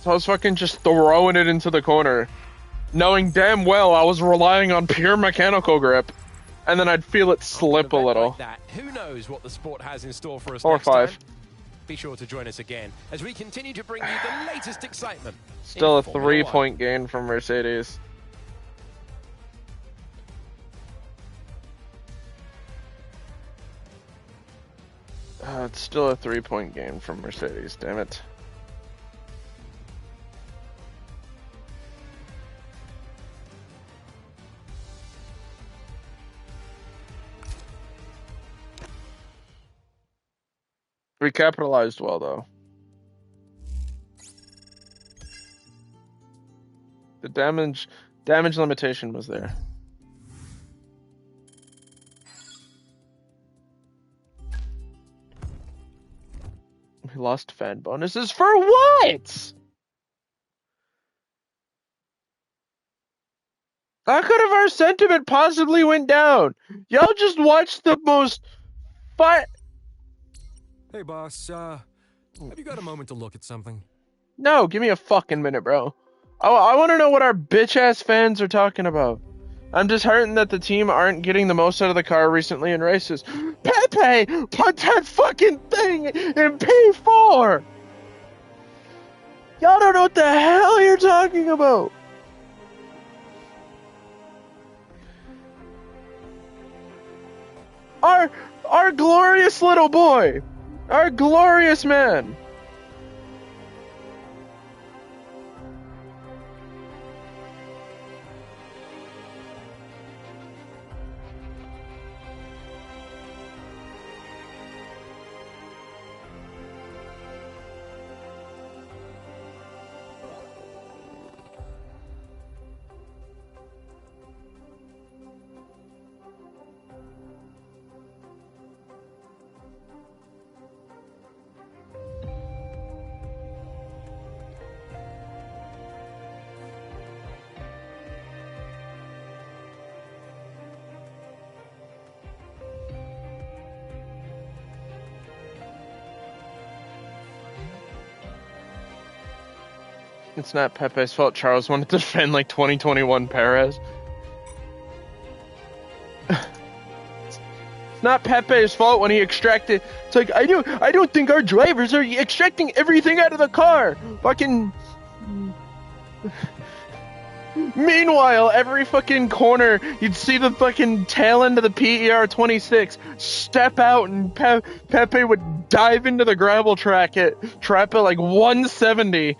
So I was fucking just throwing it into the corner, knowing damn well I was relying on pure mechanical grip, and then I'd feel it slip a little. Like that, who knows what the sport has in store for us Or next 5. time? Be sure to join us again as we continue to bring you the latest excitement. Still a 3-point gain from Mercedes. It's still a 3-point gain from Mercedes, damn it. We capitalized well, though. The damage limitation was there. We lost fan bonuses for what? How could have our sentiment possibly went down? Y'all just watched the most fun. Hey, boss, have you got a moment to look at something? No, give me a fucking minute, bro. I want to know what our bitch-ass fans are talking about. I'm disheartened that the team aren't getting the most out of the car recently in races. Pepe, put that fucking thing in P4! Y'all don't know what the hell you're talking about. Our glorious little boy. Our glorious man. It's not Pepe's fault Charles wanted to defend like 2021 Perez. It's not Pepe's fault when he extracted. It's like I don't think our drivers are extracting everything out of the car. Fucking. Meanwhile, every fucking corner, you'd see the fucking tail end of the PER 26 step out, and Pepe would dive into the gravel track at like 170.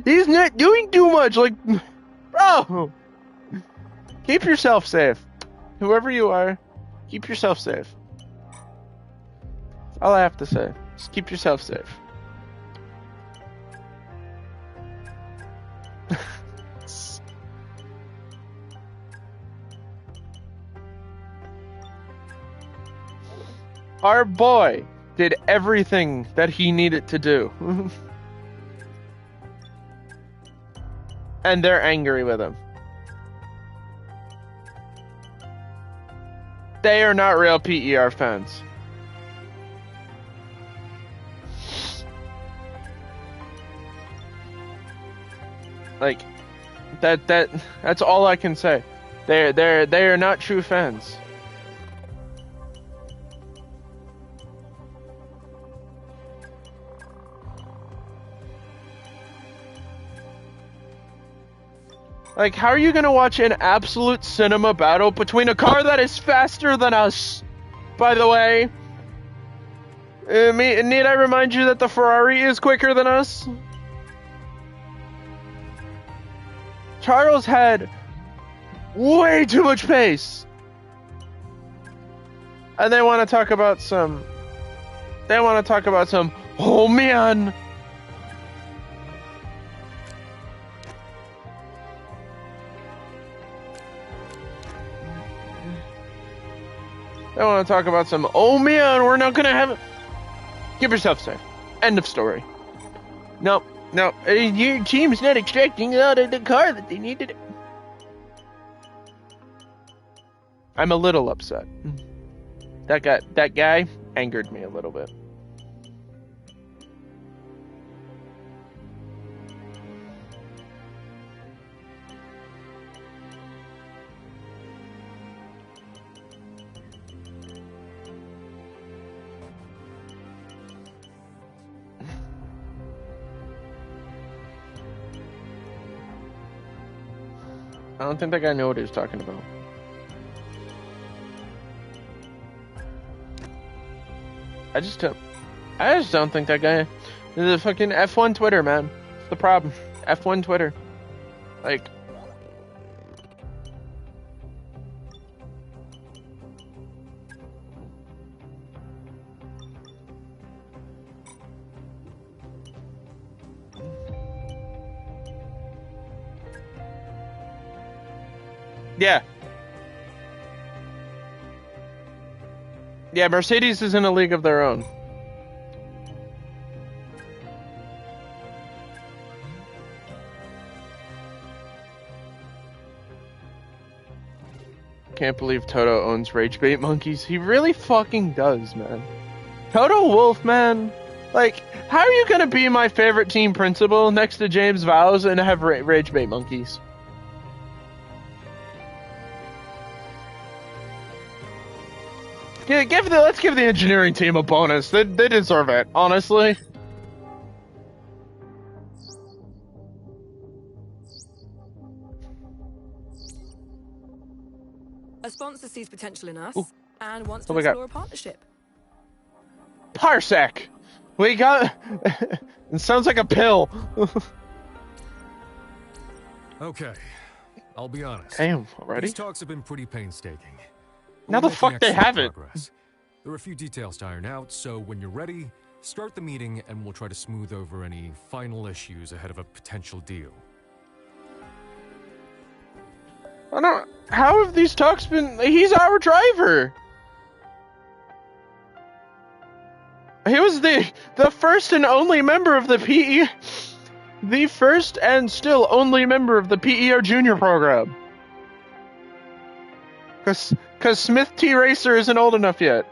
He's not doing too much, like, bro. Keep yourself safe. Whoever you are, keep yourself safe. That's all I have to say. Just keep yourself safe. Our boy did everything that he needed to do. And they're angry with him. They are not real PER fans. Like, that's all I can say. They are not true fans. Like, how are you gonna watch an absolute cinema battle between a car that is faster than us? By the way, need I remind you that the Ferrari is quicker than us? Charles had way too much pace. And they want to talk about some... Oh man! They want to talk about some, oh man, we're not gonna have it. Keep yourself safe. End of story. Nope. No, your team's not extracting out of the car that they needed. I'm a little upset. That guy angered me a little bit. I don't think that guy knew what he was talking about. I just don't think that guy. The fucking F1 Twitter, man. It's the problem. F1 Twitter. Like. Yeah. Yeah, Mercedes is in a league of their own. Can't believe Toto owns Rage Bait Monkeys. He really fucking does, man. Toto Wolff, man. Like, how are you gonna be my favorite team principal next to James Vowes and have Rage Bait Monkeys? Yeah, let's give the engineering team a bonus. They deserve it, honestly. A sponsor sees potential in us and wants to explore a partnership. Parsec! We got... It sounds like a pill. Okay, I'll be honest. Damn, already? These talks have been pretty painstaking. Now the fuck they haven't. There are a few details to iron out, so when you're ready, start the meeting and we'll try to smooth over any final issues ahead of a potential deal. I don't... How have these talks been... He's our driver! He was the first and only member of the PE... The first and still only member of the PER Junior program. Because Smith T. Racer isn't old enough yet.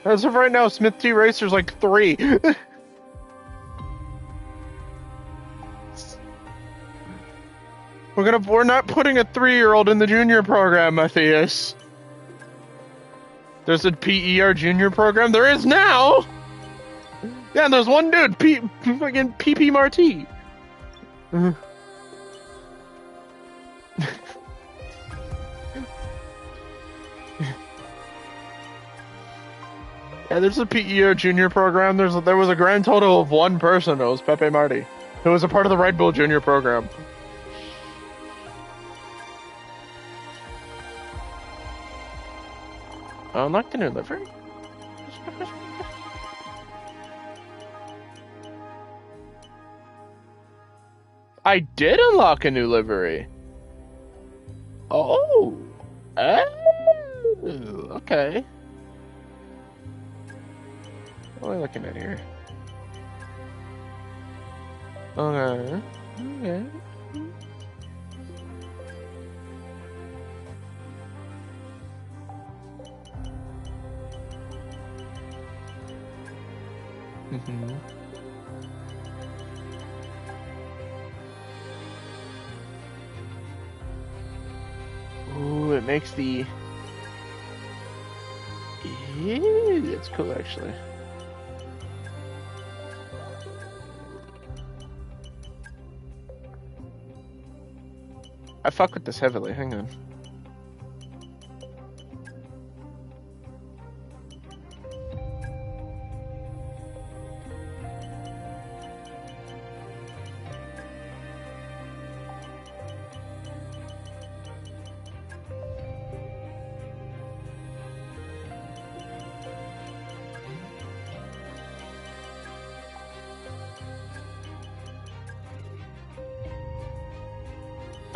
As of right now, Smith T. Racer's like 3. We're not putting a 3-year-old in the junior program, Matthias. There's a PER Junior program. There is now. Yeah, and there's one dude, fucking PP Marty. Yeah, there's a PER Junior program. There was a grand total of 1 person. It was Pepe Marty, who was a part of the Red Bull Junior program. Unlock the new livery? I did unlock a new livery. Oh. Okay. What am I looking at here? Okay. Okay. Mm-hmm. Ooh, it makes the... Yeah, that's cool, actually. I fuck with this heavily, hang on.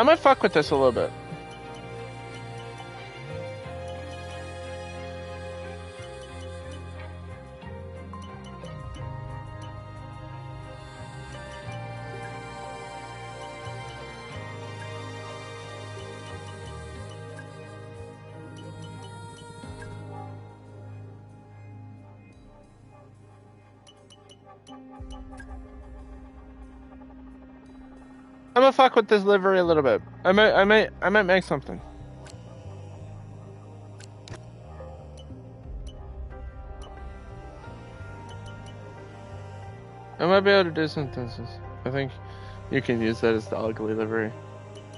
I might fuck with this a little bit. gonna fuck with this livery a little bit. I might make something. I might be able to do some things. I think you can use that as the ugly livery.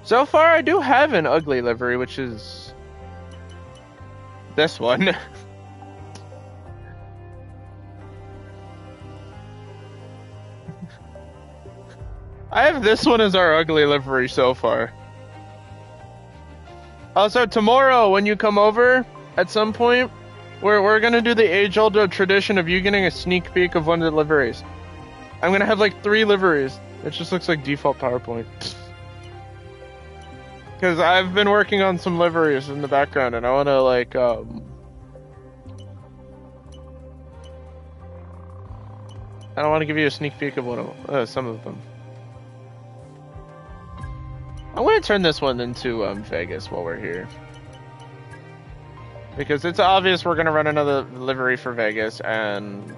So far, I do have an ugly livery, which is this one. I have this one as our ugly livery so far. Also, tomorrow when you come over, at some point, we're gonna do the age-old tradition of you getting a sneak peek of one of the liveries. I'm gonna have like 3 liveries. It just looks like default PowerPoint. Because I've been working on some liveries in the background, and I want to like I don't want to give you a sneak peek of some of them. I'm going to turn this one into Vegas while we're here. Because it's obvious we're going to run another livery for Vegas, and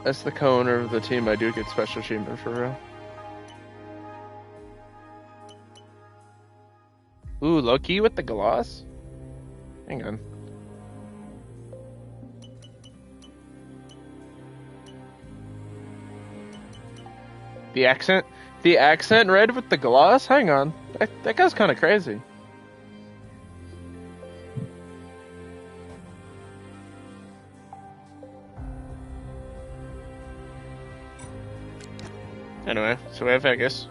as the co-owner of the team, I do get special treatment for real. Ooh, low-key with the gloss? Hang on. The accent red with the gloss? Hang on. That guy's kind of crazy. Anyway, so we have Vegas.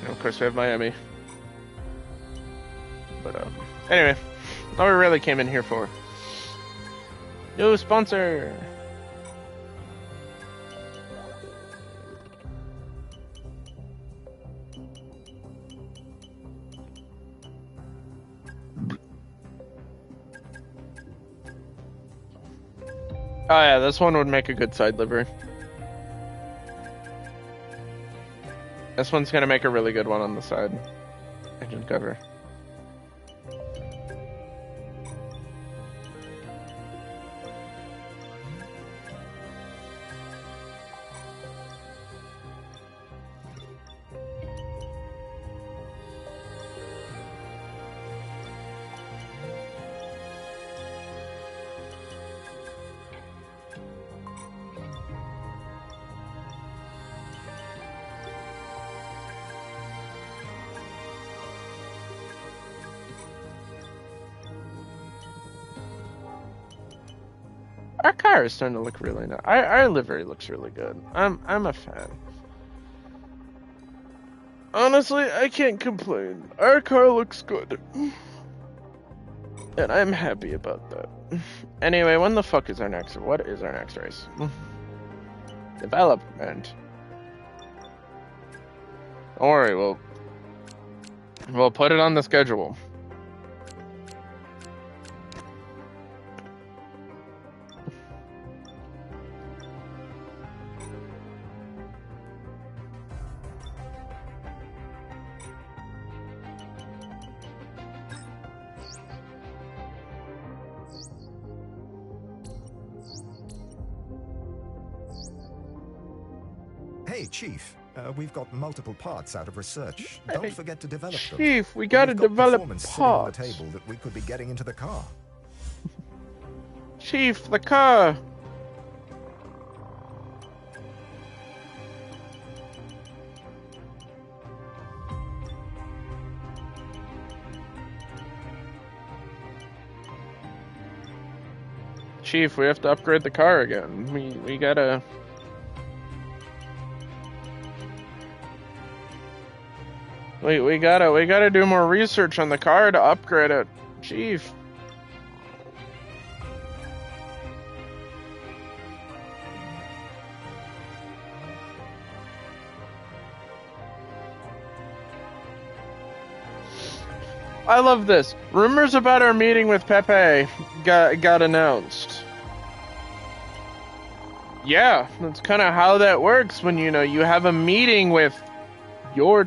And of course we have Miami. But anyway, all we really came in here for. New sponsor! Oh yeah, this one would make a good side livery. This one's gonna make a really good one on the side. Engine cover. Our car is starting to look really nice. Our livery looks really good. I'm a fan. Honestly, I can't complain. Our car looks good. And I'm happy about that. Anyway, when the fuck is our next... What is our next race? Development. Don't worry, we'll put it on the schedule. Hey, Chief. We've got multiple parts out of research. Don't forget to develop them. Chief, we gotta develop parts. On the table that we could be getting into the car. Chief, the car. Chief, we have to upgrade the car again. We gotta... We gotta do more research on the car to upgrade it, Chief. I love this. Rumors about our meeting with Pepe got announced. Yeah, that's kind of how that works when, you know, you have a meeting with your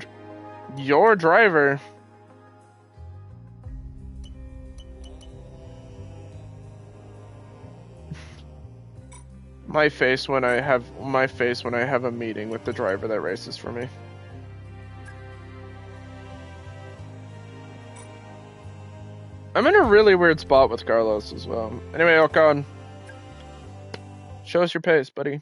driver. My face when I have a meeting with the driver that races for me. I'm in a really weird spot with Carlos as well. Anyway, Ocon, show us your pace, buddy.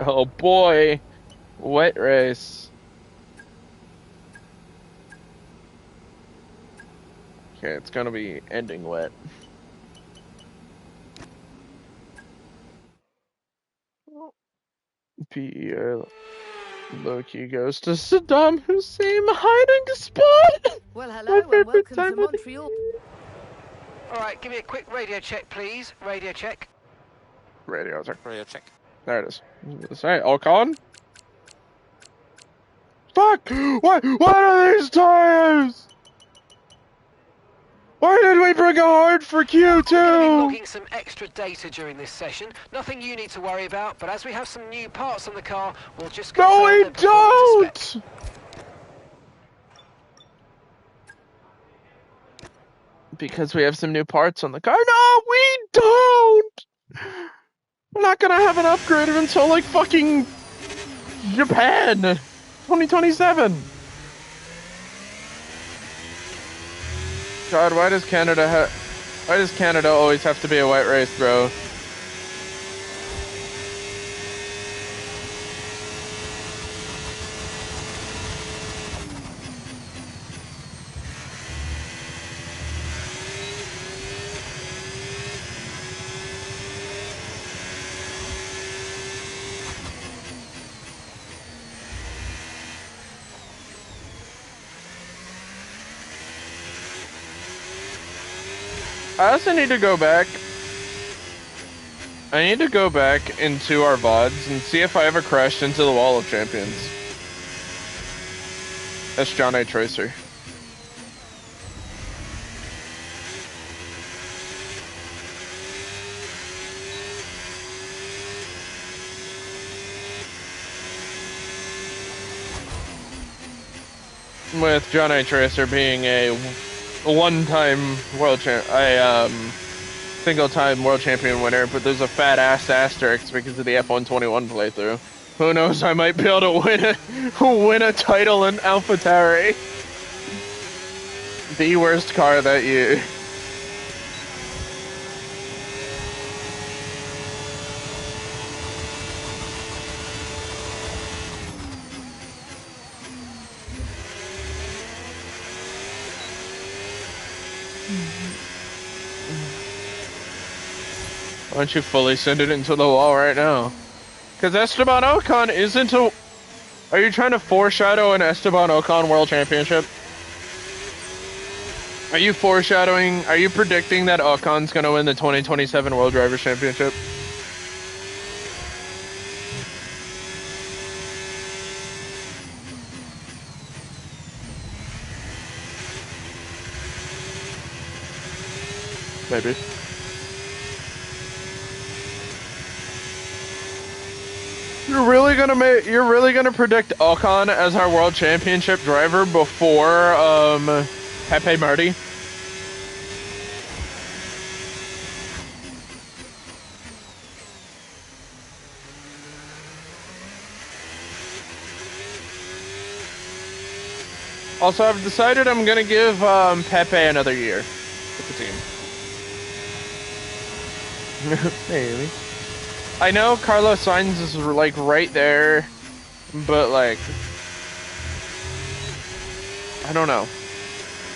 Oh boy, wet race. Okay, it's gonna be ending wet. PER Loki goes to Saddam Hussein hiding spot. Well, hello and welcome to Montreal. All right, give me a quick radio check, please. Radio check. Radio check. Radio check. There it is. Say, Ocon? Fuck! What are these tires? Why did we bring a hard for Q2? We're going to be logging some extra data during this session. Nothing you need to worry about, but as we have some new parts on the car, we'll just confirm. No, we don't! Because we have some new parts on the car. No, we don't! We're not gonna have an upgrade until like fucking Japan 2027. God, why does Canada always have to be a white race, bro? I also need to go back. I need to go back into our VODs and see if I ever crashed into the wall of champions. That's John A. Tracer. With John A. Tracer being a one-time world single-time world champion winner, but there's a fat-ass asterisk because of the F125 playthrough. Who knows, I might be able to win a title in AlphaTauri. The worst car that year. Why don't you fully send it into the wall right now? Because Esteban Ocon isn't a... Are you trying to foreshadow an Esteban Ocon World Championship? Are you foreshadowing... Are you predicting that Ocon's going to win the 2027 World Drivers' Championship? Maybe. You're really gonna predict Ocon as our world championship driver before Pepe Marty? Also, I've decided I'm gonna give Pepe another year with the team. Maybe. I know Carlos Sainz is like right there, but like, I don't know.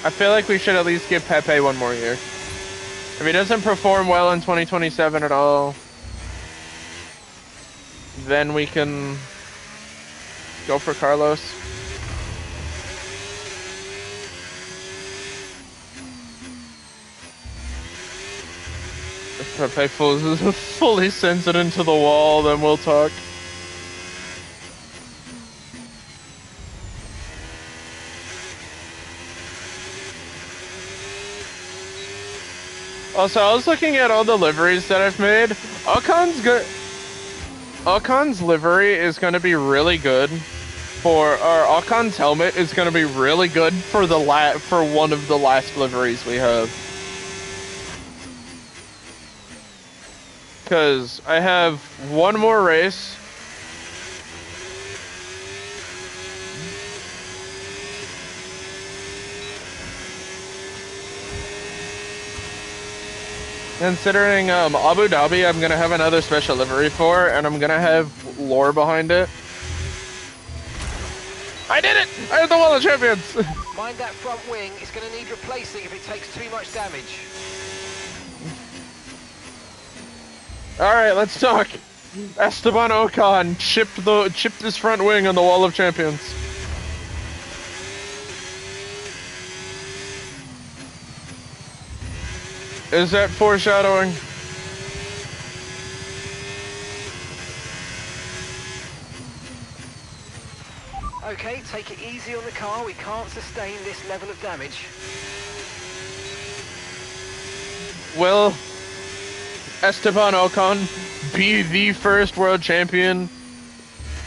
I feel like we should at least give Pepe one more year. If he doesn't perform well in 2027 at all, then we can go for Carlos. If Pepe fully sends it into the wall, then we'll talk. Also, I was looking at all the liveries that I've made. Ocon's livery is going to be really good for, or Ocon's helmet is going to be really good for for one of the last liveries we have. Because I have one more race. Considering Abu Dhabi, I'm going to have another special livery for, and I'm going to have lore behind it. I did it! I have the Wall of Champions! Mind that front wing, it's going to need replacing if it takes too much damage. Alright, let's talk. Esteban Ocon chipped his front wing on the Wall of Champions. Is that foreshadowing? Okay, take it easy on the car. We can't sustain this level of damage. Will Esteban Ocon be the first world champion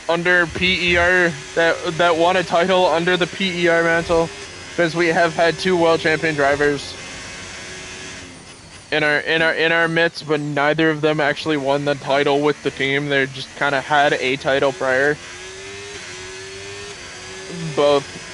under PER that won a title under the PER mantle? Because we have had 2 world champion drivers in our midst, but neither of them actually won the title with the team. They just kind of had a title prior. Both.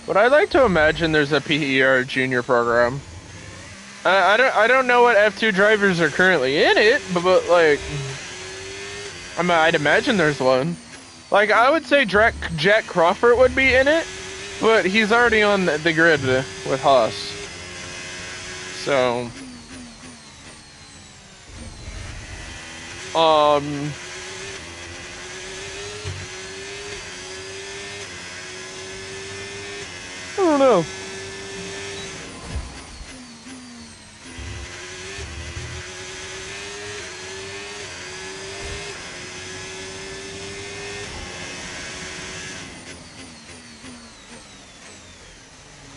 But I'd like to imagine there's a PER junior program. I don't know what F2 drivers are currently in it, but like, I'd imagine there's one. Like, I would say Jack Crawford would be in it, but he's already on the grid with Haas. So, I don't know.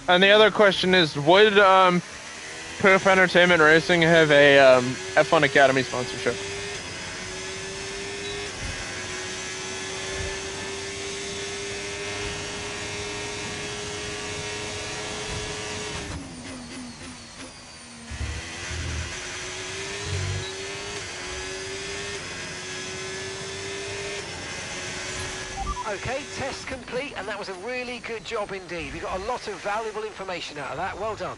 And the other question is, would Proof Entertainment Racing have a F1 Academy sponsorship? Okay, test complete, and that was a really good job indeed. We got a lot of valuable information out of that. Well done.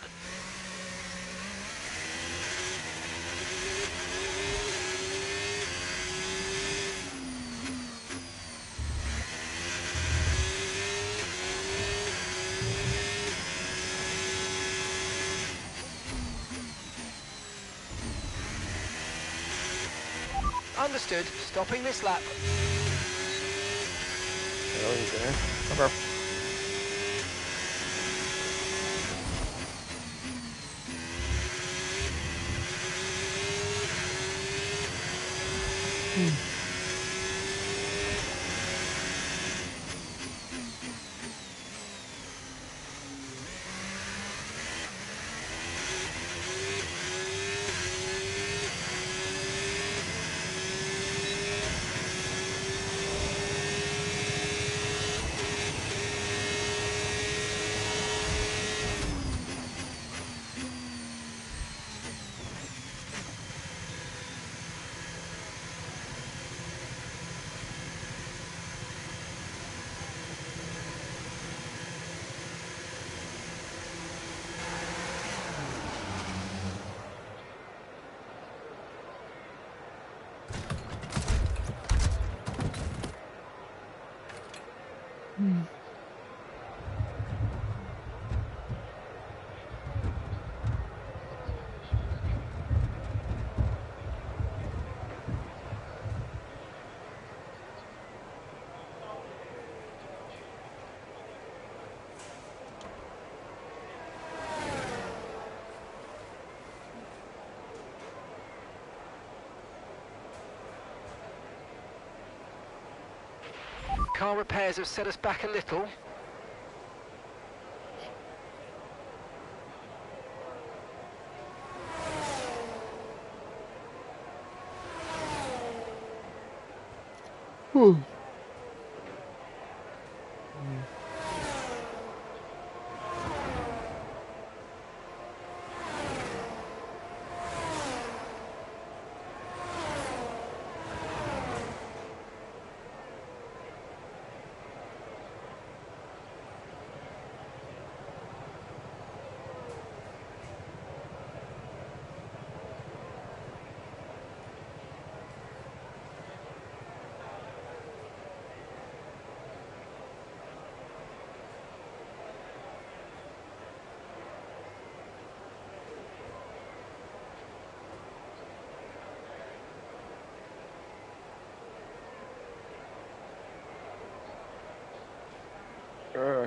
Understood. Stopping this lap. Okay. Car repairs have set us back a little.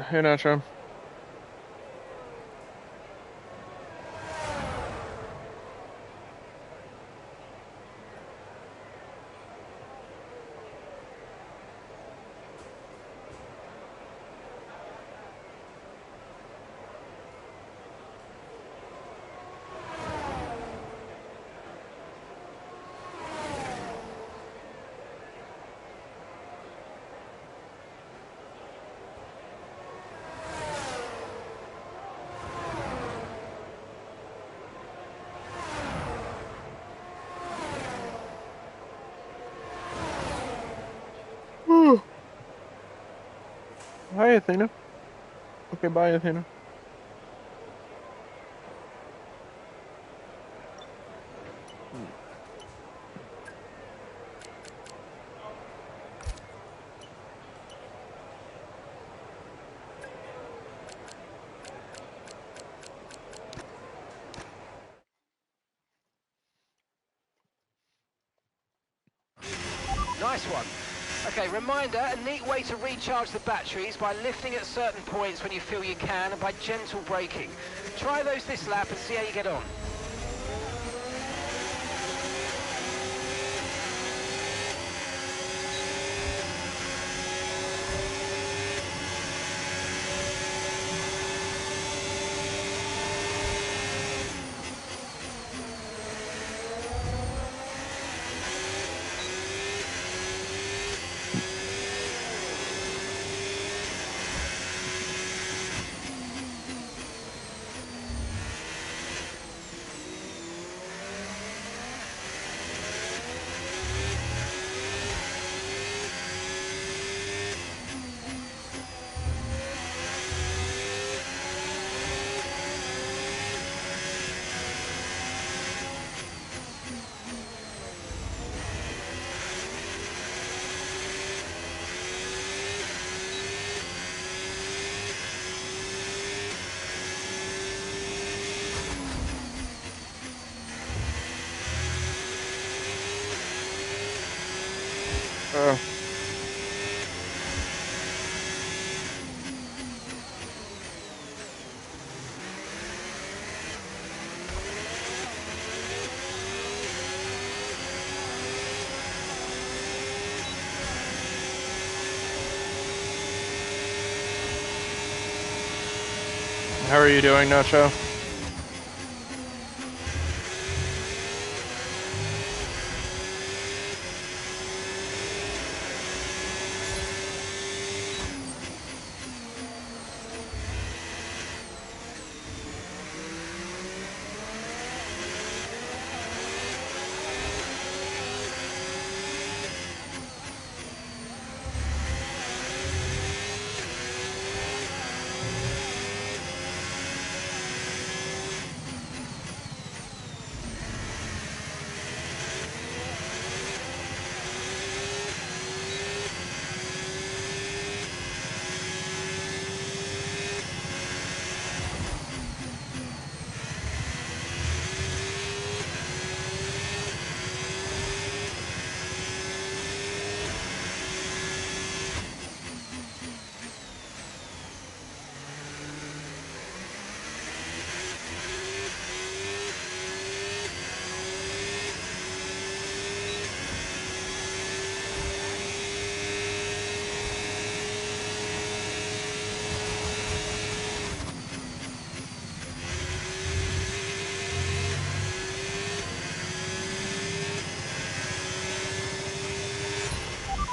Hey, Nacho. Hi, Athena. Okay, bye, Athena. Nice one. Okay, reminder, a neat way to recharge the batteries by lifting at certain points when you feel you can and by gentle braking. Try those this lap and see how you get on. How are you doing, Nacho?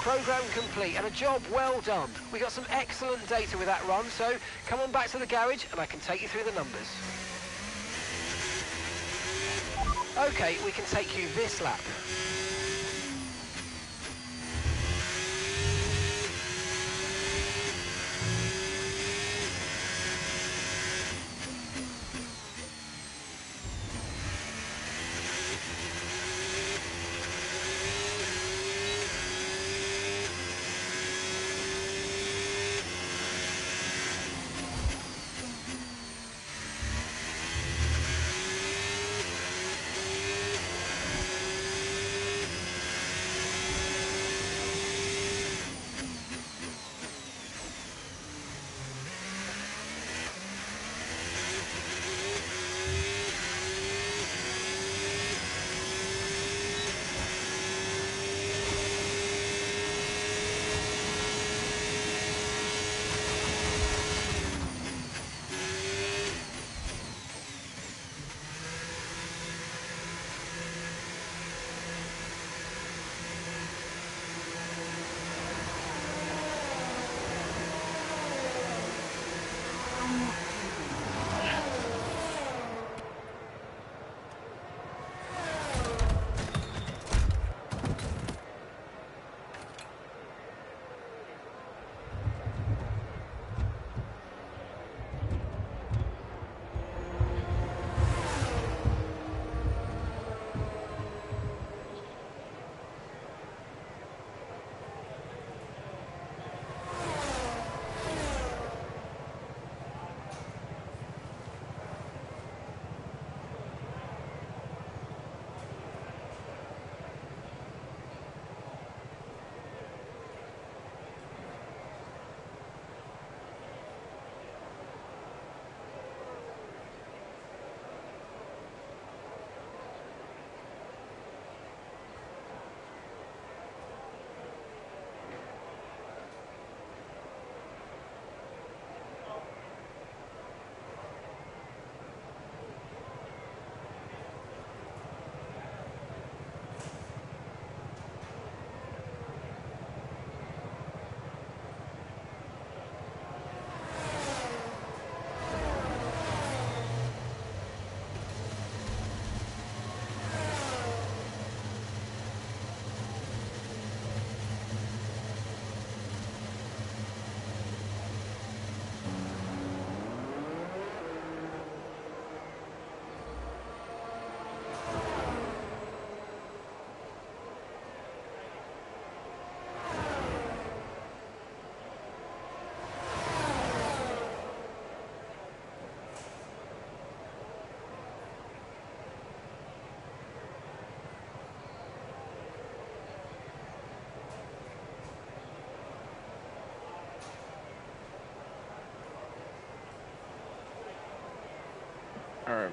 Program complete and a job well done. We got some excellent data with that run, so come on back to the garage and I can take you through the numbers. Okay, we can take you this lap. All right.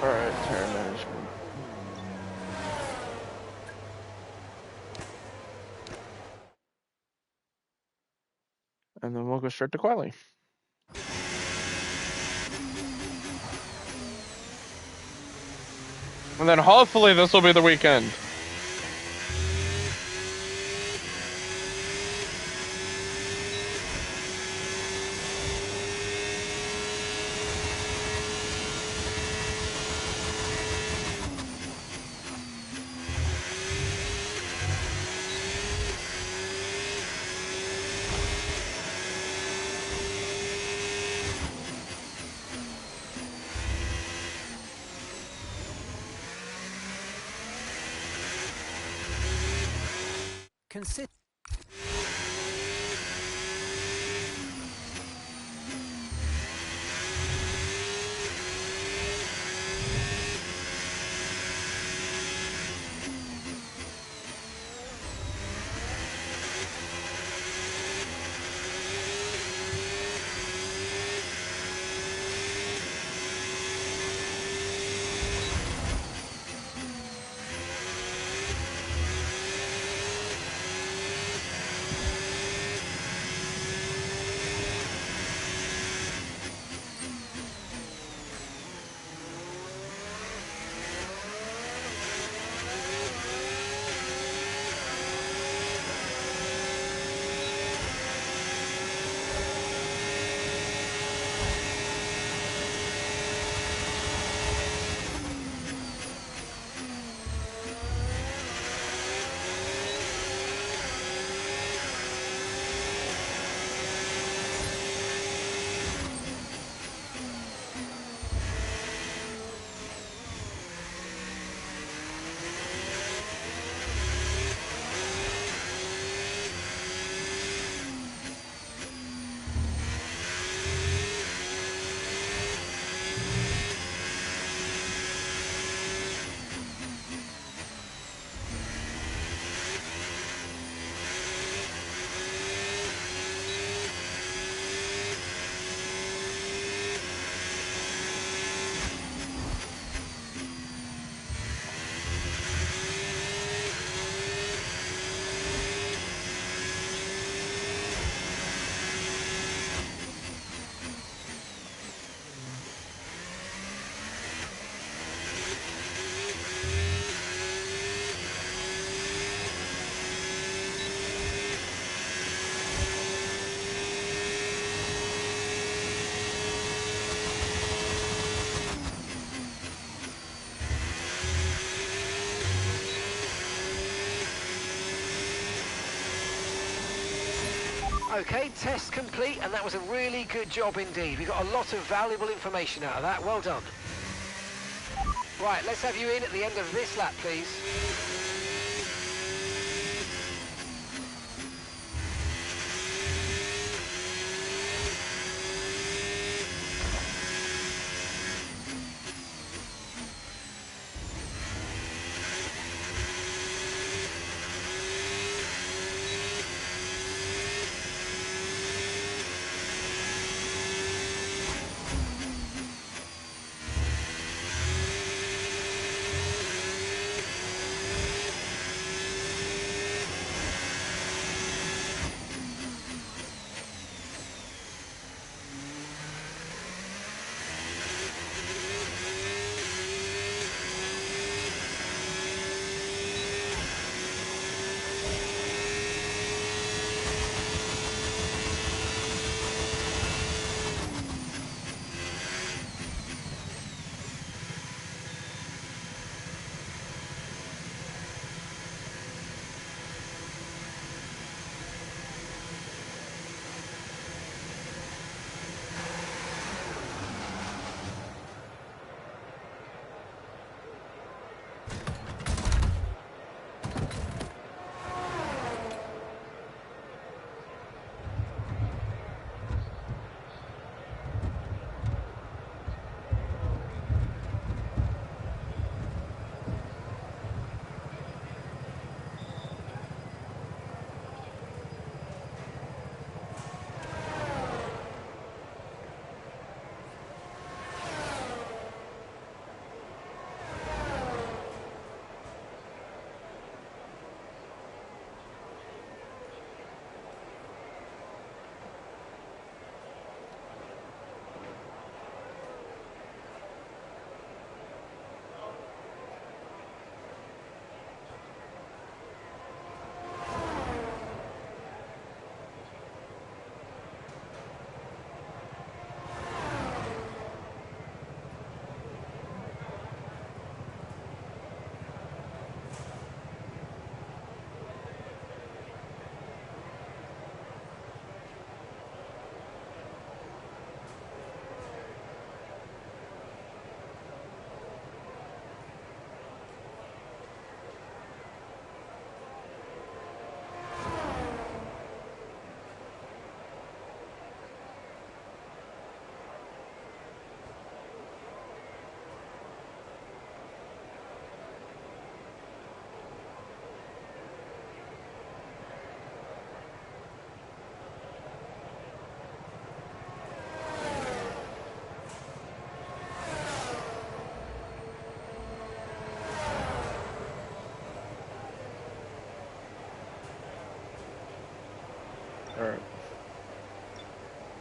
All right, tire management. And then we'll go straight to quali. And then hopefully this will be the weekend. Consider. Okay, test complete, and that was a really good job indeed. We got a lot of valuable information out of that. Well done. Right, let's have you in at the end of this lap, please.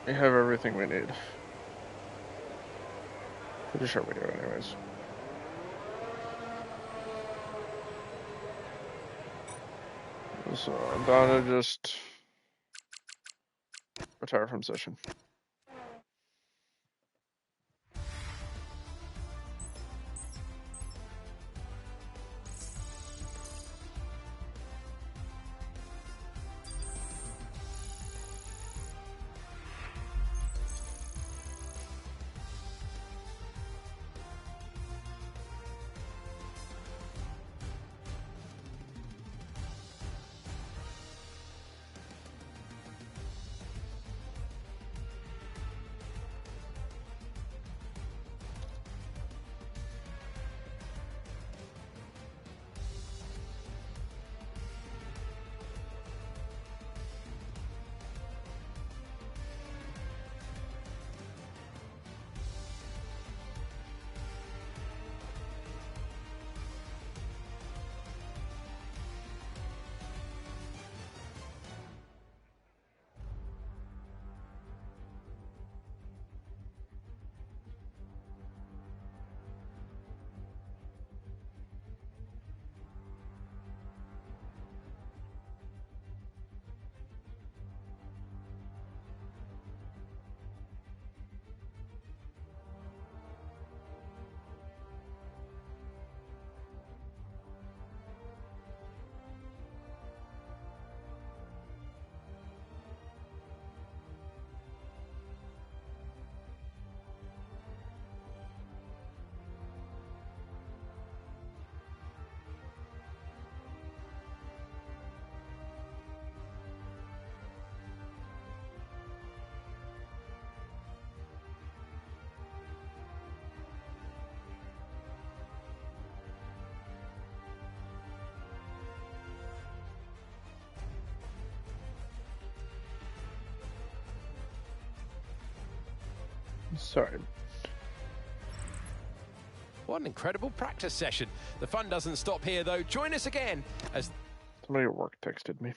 We have everything we need. Pretty sure we do, anyways. So I'm gonna just retire from session. Sorry. What an incredible practice session. The fun doesn't stop here, though. Join us again as Somebody at work texted me.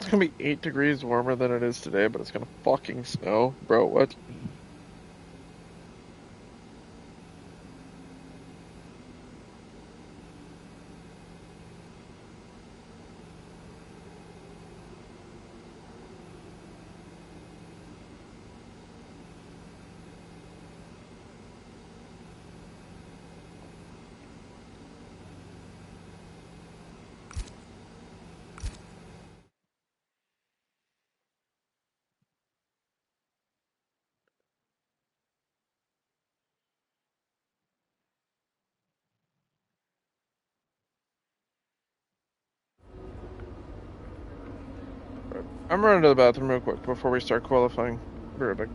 It's gonna be 8 degrees warmer than it is today, but it's gonna fucking snow. Bro, what? I'm running to the bathroom real quick before we start qualifying. Be right back.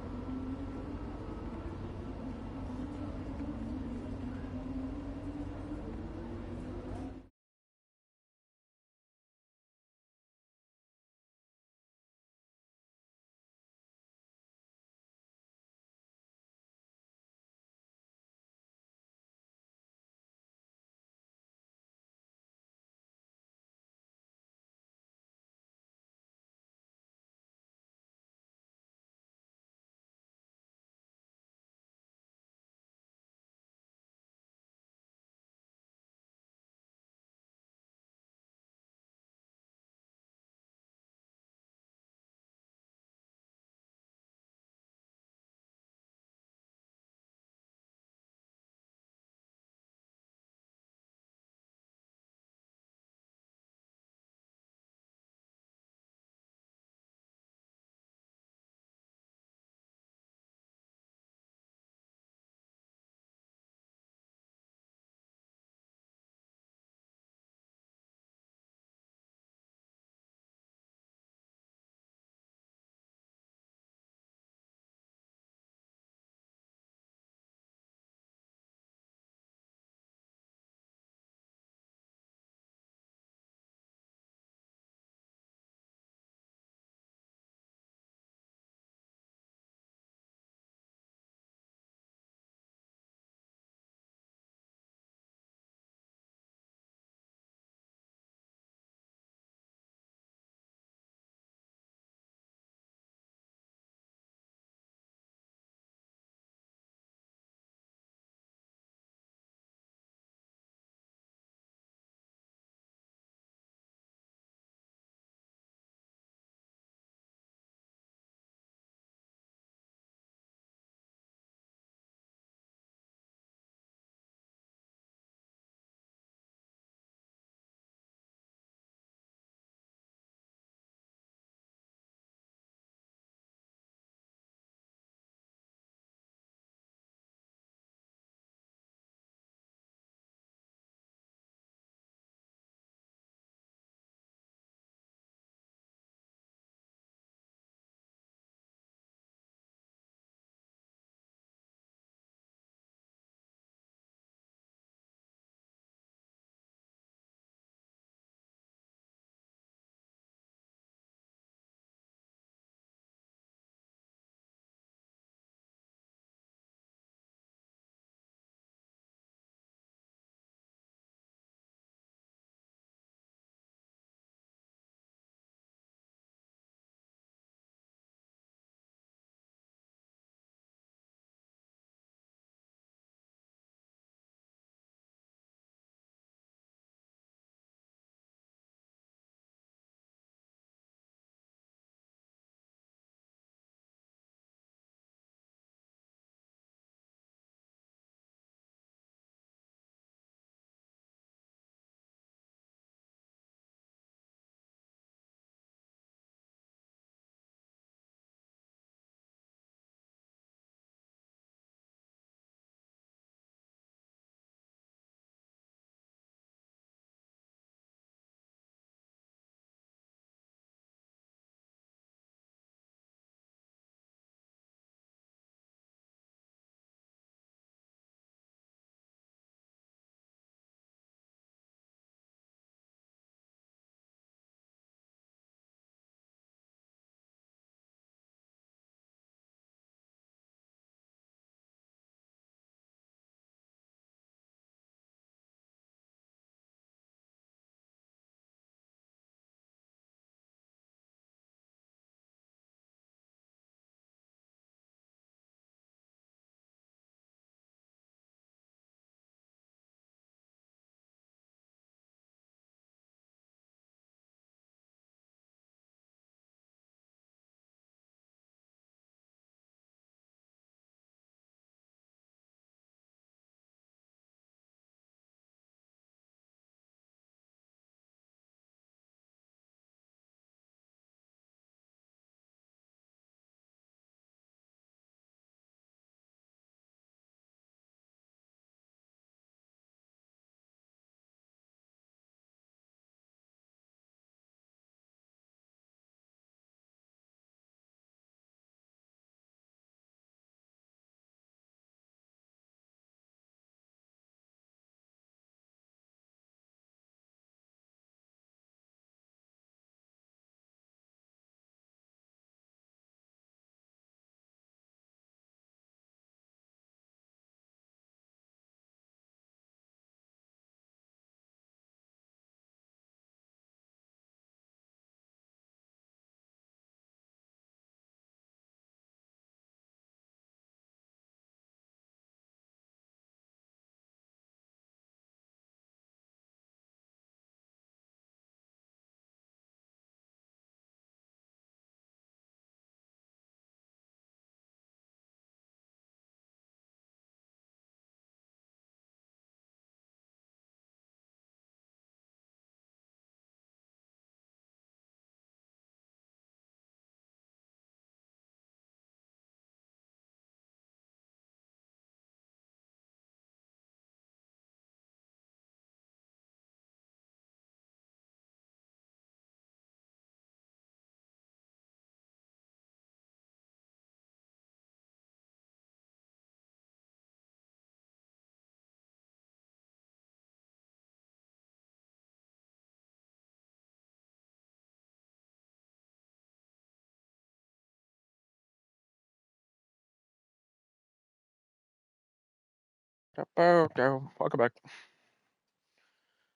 Welcome back.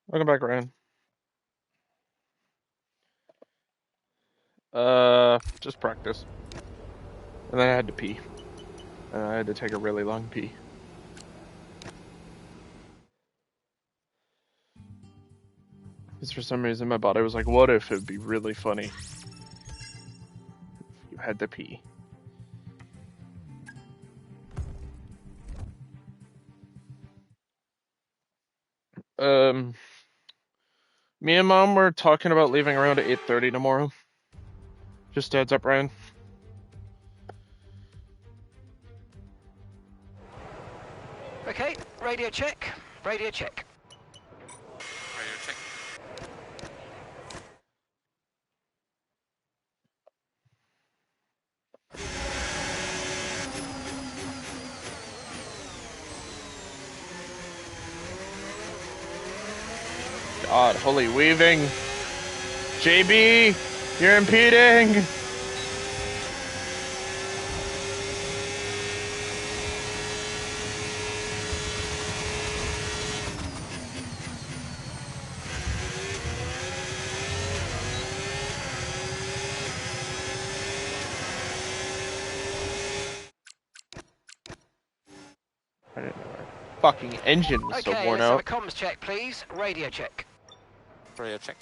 Welcome back, Ryan. Just practice. And then I had to pee. And I had to take a really long pee. Because for some reason my body was like, what if it'd be really funny if you had to pee? Me and Mom were talking about leaving around 8:30 tomorrow. Just heads up, Ryan. Okay, radio check. Radio check. Radio check. God, holy weaving. JB, you're impeding. I didn't know our fucking engine was so worn out. Okay, let's have a comms check, please. Radio check. Radio check.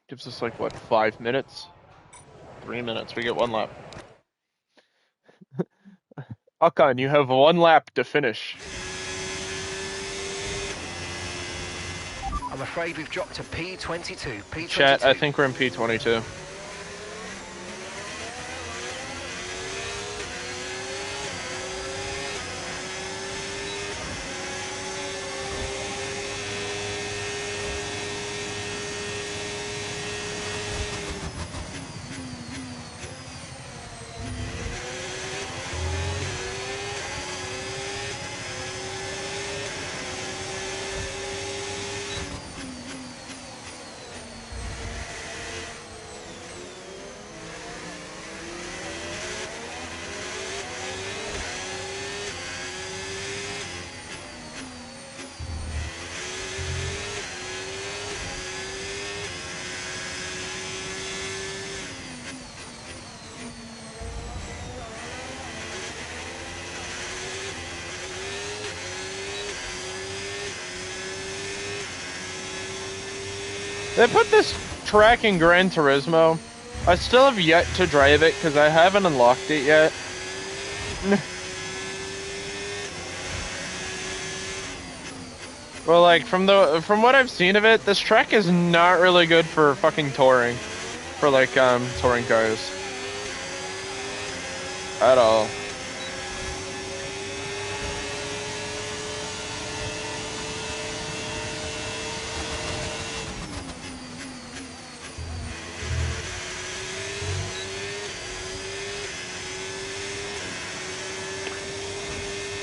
Gives us like, what, 5 minutes? 3 minutes, we get 1 lap. Hakan, you have 1 lap to finish. I'm afraid we've dropped to P22. P22. Chat, I think we're in P22. They put this track in Gran Turismo. I still have yet to drive it because I haven't unlocked it yet. Well, like from what I've seen of it, this track is not really good for fucking touring, for like touring cars at all.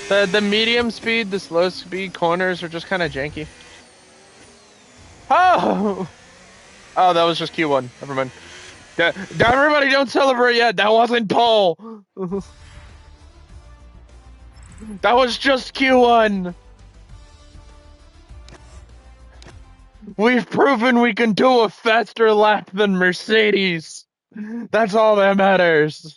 The medium speed, the slow speed corners are just kind of janky. Oh! Oh, that was just Q1. Never mind. Everybody don't celebrate yet. That wasn't pole. That was just Q1. We've proven we can do a faster lap than Mercedes. That's all that matters.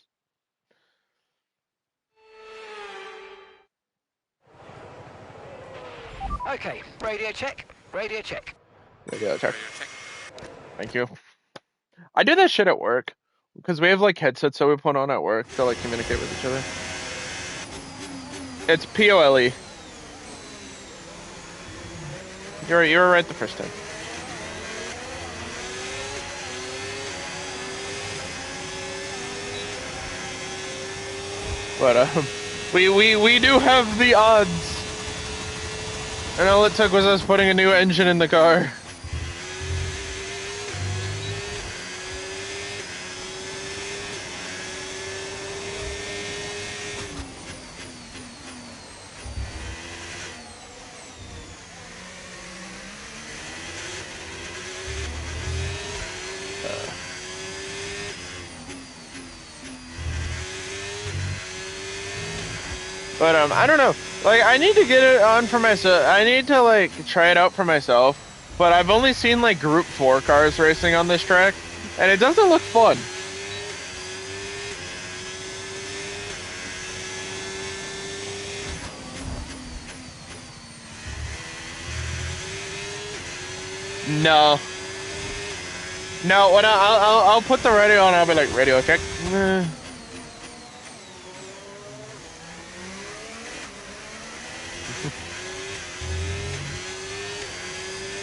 Okay, radio check. Radio check. Radio check. Thank you. I do that shit at work because we have like headsets that we put on at work to like communicate with each other. It's POLE. You were right the first time. But we do have the odds. And all it took was us putting a new engine in the car. But I don't know. Like, I need to get it on for myself. I need to like try it out for myself. But I've only seen like Group 4 cars racing on this track, and it doesn't look fun. No. No, when I'll put the radio on, I'll be like, radio check.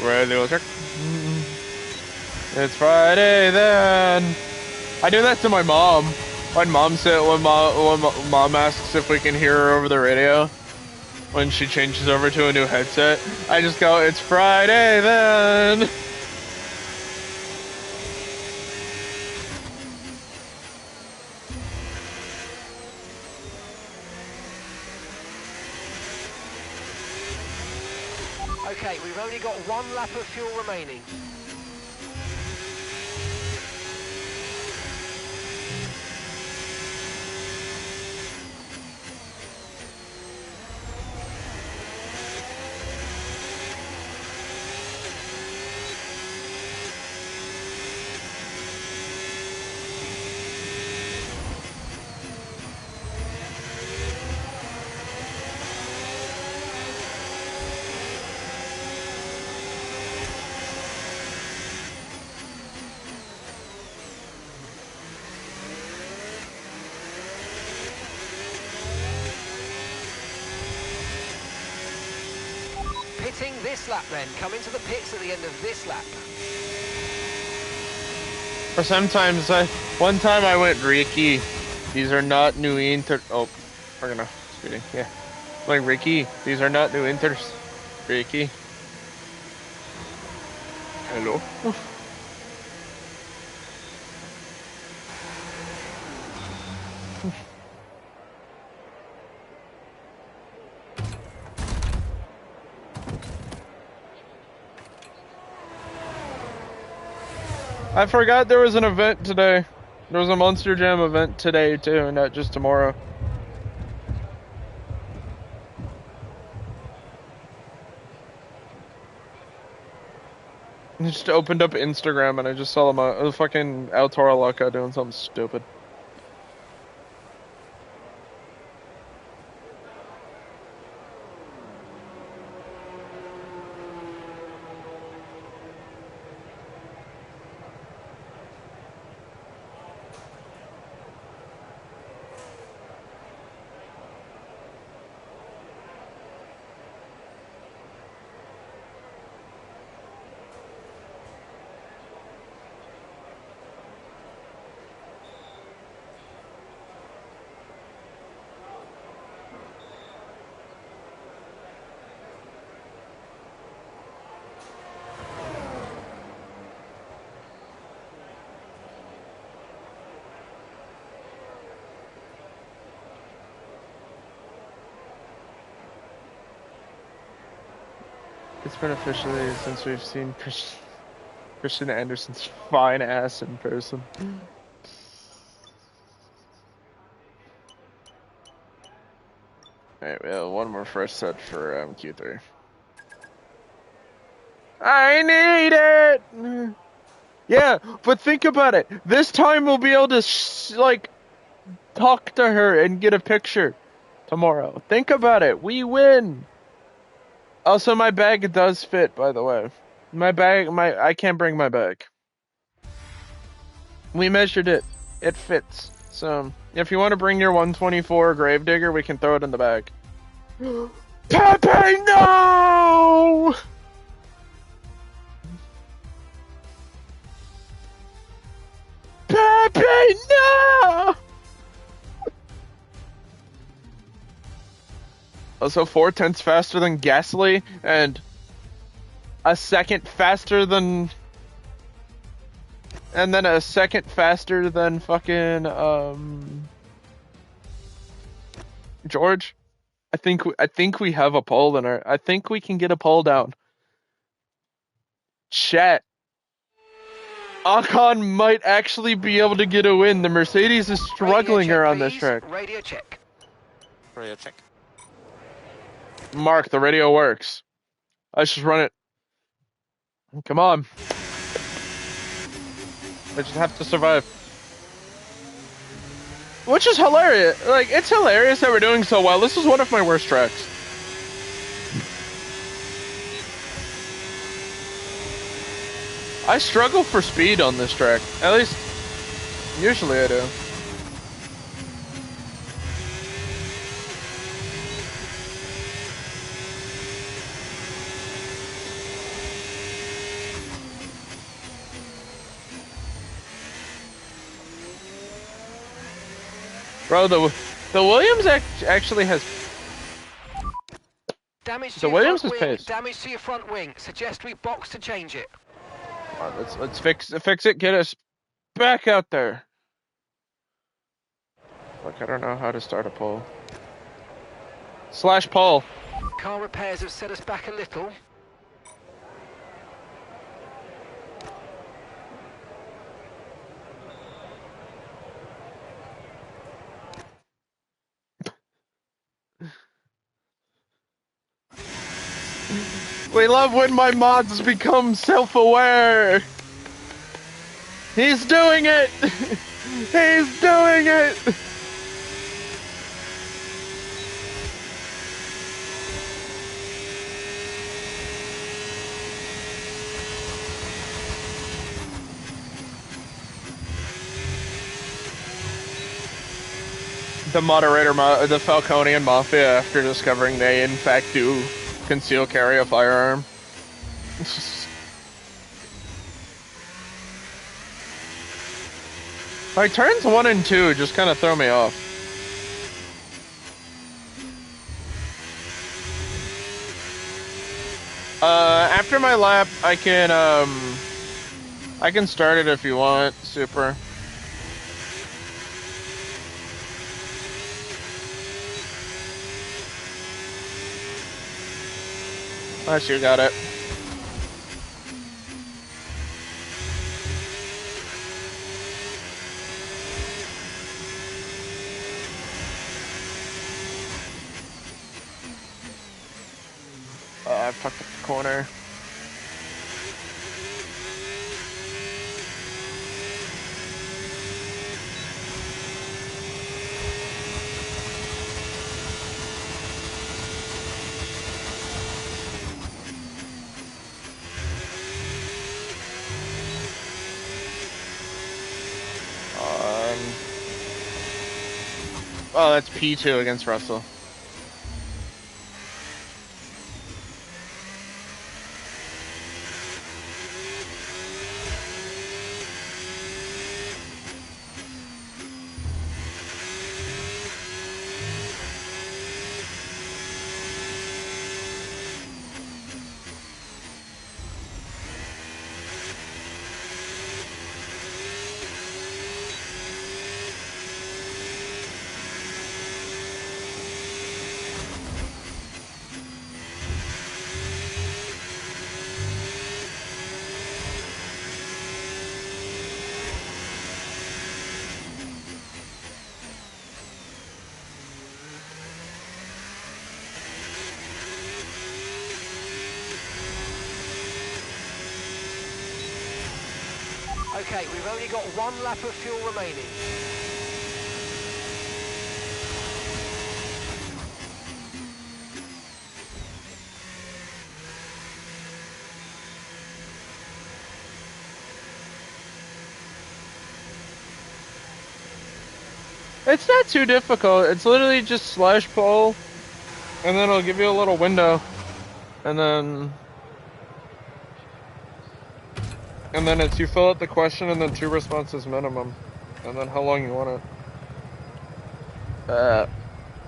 Radio check. It's Friday then. I do that to my mom. When mom asks if we can hear her over the radio, when she changes over to a new headset, I just go, it's Friday then. Okay, we've only got 1 lap of fuel remaining. Pitting this lap then, coming to the pits at the end of this lap. Or sometimes, one time I went Ricky. These are not new inter. Oh, we're gonna speeding. Yeah, like Ricky. These are not new inters. Ricky. Hello. I forgot there was an event today. There was a Monster Jam event today too, not just tomorrow. I just opened up Instagram and I just saw a fucking El Toro Loca doing something stupid. It's been officially since we've seen Christian Anderson's fine ass in person. Alright, we have one more first set for Q3. I need it! Yeah, but think about it. This time we'll be able to, like, talk to her and get a picture tomorrow. Think about it. We win! Also, my bag does fit, by the way. I can't bring my bag. We measured it. It fits. So, if you want to bring your 124 Gravedigger, we can throw it in the bag. Pepe, no! Pepe, no! Also, 4/10 faster than Gasly, and a second faster than... And then a second faster than fucking, George? I think we have a pole in our... I think we can get a pole down. Chat. Ocon might actually be able to get a win. The Mercedes is struggling around this track. Radio check. Radio check. Mark, the radio works. Let's just run it. Come on. I just have to survive. Which is hilarious. Like, it's hilarious that we're doing so well. This is one of my worst tracks. I struggle for speed on this track. At least, usually I do. Bro, the Williams actually has... Damage to the Williams has pace. Damage to your front wing. Suggest we box to change it. Come on, let's fix it. Get us back out there. Fuck, I don't know how to start a pole. Slash pole. Car repairs have set us back a little. We love when my mods become self-aware. He's doing it. He's doing it. The moderator, the Falconian Mafia, after discovering they in fact do conceal carry a firearm. Like, turns 1 and 2 just kind of throw me off. After my lap, I can start it if you want, Super. Unless you got it. I fucked up the corner. Oh, that's P2 against Russell. Okay, we've only got 1 lap of fuel remaining. It's not too difficult. It's literally just slash pole, and then it'll give you a little window, and then it's you fill out the question and then 2 responses minimum, and then how long you want it.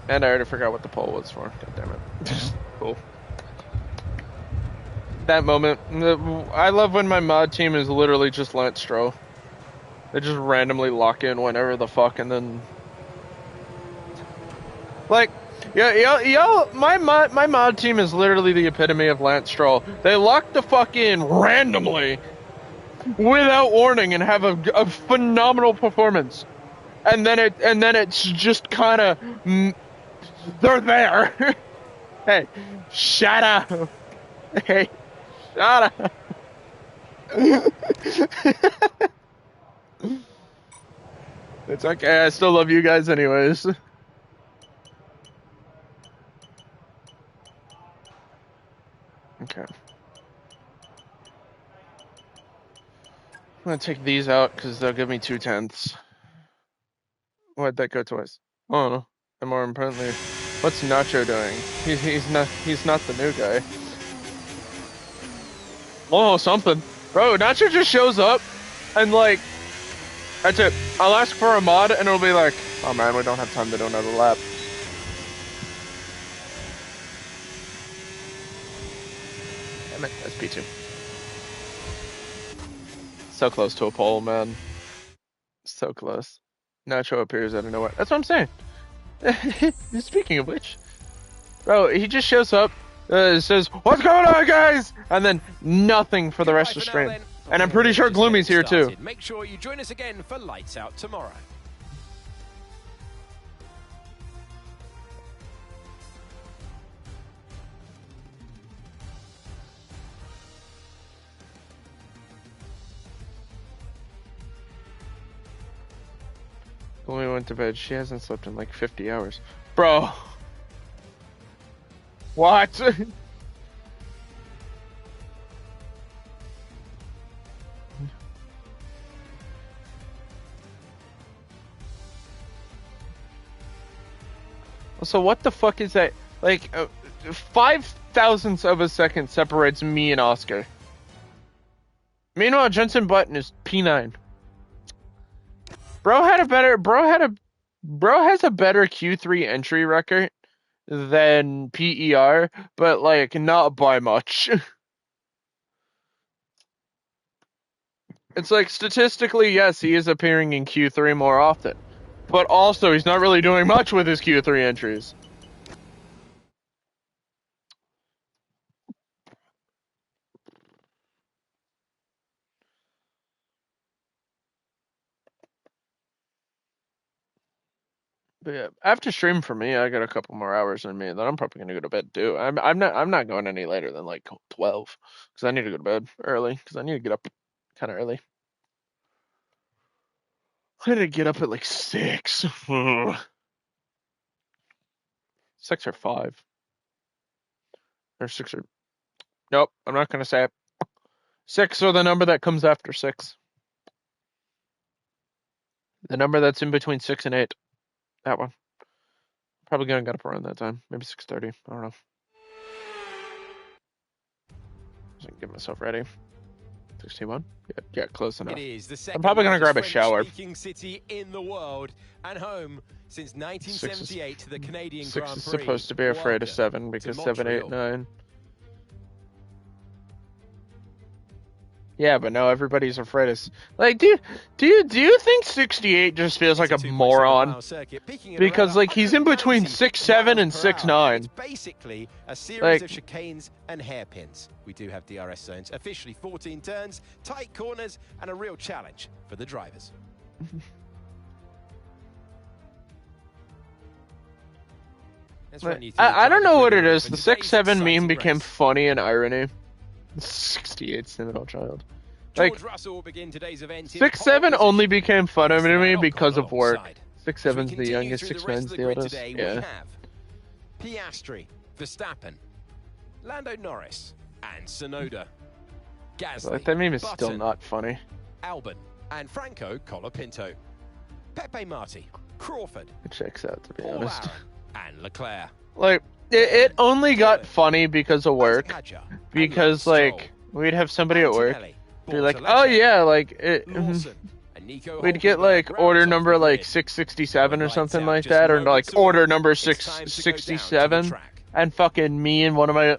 And I already forgot what the poll was for. God damn it. Cool. That moment, I love when my mod team is literally just Lance Stroll. They just randomly lock in whenever the fuck, and then like, yo, my mod team is literally the epitome of Lance Stroll. They lock the fuck in randomly, without warning, and have a phenomenal performance, and then it's just kind of they're there. Hey, shut up. Hey, shut up. It's okay. I still love you guys anyways. Okay. I'm gonna take these out because they'll give me 2/10. Why'd that go twice? Oh no. And more importantly, what's Nacho doing? He's not the new guy. Oh, something. Bro, Nacho just shows up and like that's it. I'll ask for a mod and it'll be like, oh man, we don't have time to do another lap. Damn it, that's P2. So close to a pole, man. So close. Nacho appears out of nowhere. That's what I'm saying. Speaking of which, bro, he just shows up, says, "What's going on, guys?" and then nothing for the rest of the stream. And I'm pretty sure Gloomy's here too. Make sure you join us again for Lights Out tomorrow. Gloomy went to bed. She hasn't slept in like 50 hours. Bro. What? So what the fuck is that? Like, 5,000ths of a second separates me and Oscar. Meanwhile, Jensen Button is P9. Bro has a better Q3 entry record than PER, but like not by much. It's like statistically, yes, he is appearing in Q3 more often, but also he's not really doing much with his Q3 entries. But yeah, after stream for me, I got a couple more hours in me. Then I'm probably gonna go to bed too. I'm not going any later than like 12 because I need to go to bed early because I need to get up kind of early. I need to get up at like 6. 6 or 5 or 6 or nope. I'm not gonna say it. 6 or the number that comes after 6. The number that's in between 6 and 8. That one. Probably gonna get up around that time. Maybe 6:30. I don't know. Just get myself ready. 61. Yeah, close enough. It is the I'm probably gonna grab a shower. City in the world and home since 1978 to the Canadian Grand Prix. 6 is supposed to be afraid of 7 because 7, 8, 9. Yeah, but no, everybody's afraid of. Like, do you think 68 just feels like a moron? Because like he's in between 6'7" and 6'9". It's basically a series of chicanes and hairpins. We do have DRS zones, officially 14 turns, tight corners, and a real challenge for the drivers. I don't know what it is. The 6'7" meme became funny and irony. 68's the middle child. Like, 6'7" only became funny to me because of work. 6'7's the youngest, 6'9's the oldest. Yeah. Piastri, Verstappen, Lando Norris, and Tsunoda. Gasly, like, that meme is Button, still not funny. Albon, and Franco Colapinto. Pepe Marti, Crawford. It checks out, to be Paul honest. Aaron, and Leclerc. Like, it only got funny because of work. Because, like, we'd have somebody at work be like, oh yeah, like, we'd get, like, order number, like, 667 or something like that, or, like, order number 667. And fucking me and one of my,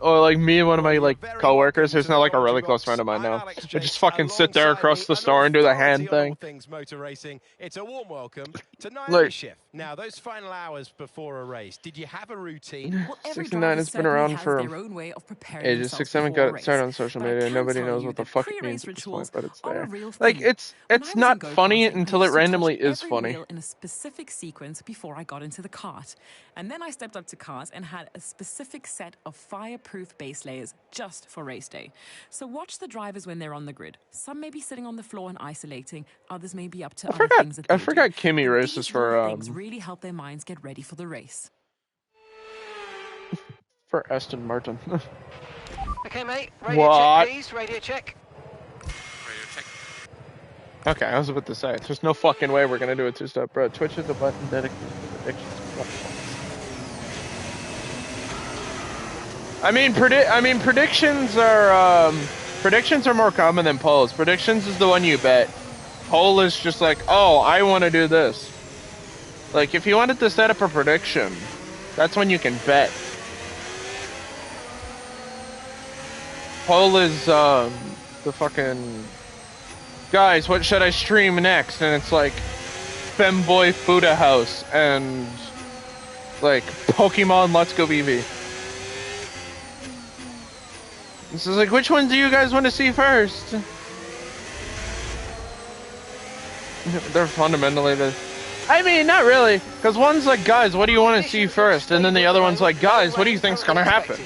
like, coworkers, who's now, like, a really close friend of mine now, would just fucking sit there across the store and do the hand thing. It's a warm welcome to Naomi Schiff. Now, those final hours before a race, did you have a routine? Well, 69 has been around for ages. 6'7" got started on social media. Nobody knows what the fuck it means at this point, but it's there. Like, it's not funny until it randomly is funny. In a specific sequence before I got into the cart. And then I stepped up to cars and had a specific set of fireproof base layers just for race day. So watch the drivers when they're on the grid. Some may be sitting on the floor and isolating, others may be up to other things that they I forgot Kimmy do. races These for things really help their minds get ready for the race. For Aston Martin. Okay, mate. Radio check, please. Radio check. Radio check. Okay, I was about to say, there's no fucking way we're gonna do a two-step, bro. Twitch is a button dedicated to predictions. I mean, predictions are more common than polls. Predictions is the one you bet. Poll is just like, oh, I want to do this. Like, if you wanted to set up a prediction, that's when you can bet. Poll is, the fucking... Guys, what should I stream next? And it's like, Femboy Fuda House and, like, Pokemon Let's Go Eevee. This is like, which ones do you guys want to see first? They're fundamentally the... I mean, not really. Because one's like, guys, what do you want to see first? And then the other one's like, guys, what do you think's gonna happen?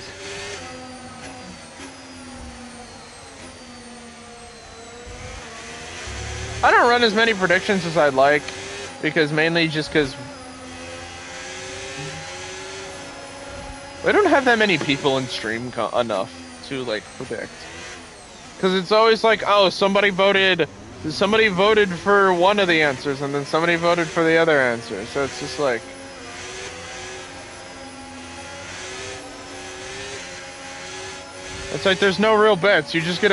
I don't run as many predictions as I'd like. Because mainly just because... we don't have that many people in stream enough to like predict, because it's always like, oh, somebody voted for one of the answers and then somebody voted for the other answer, so it's just like, it's like there's no real bets. You just get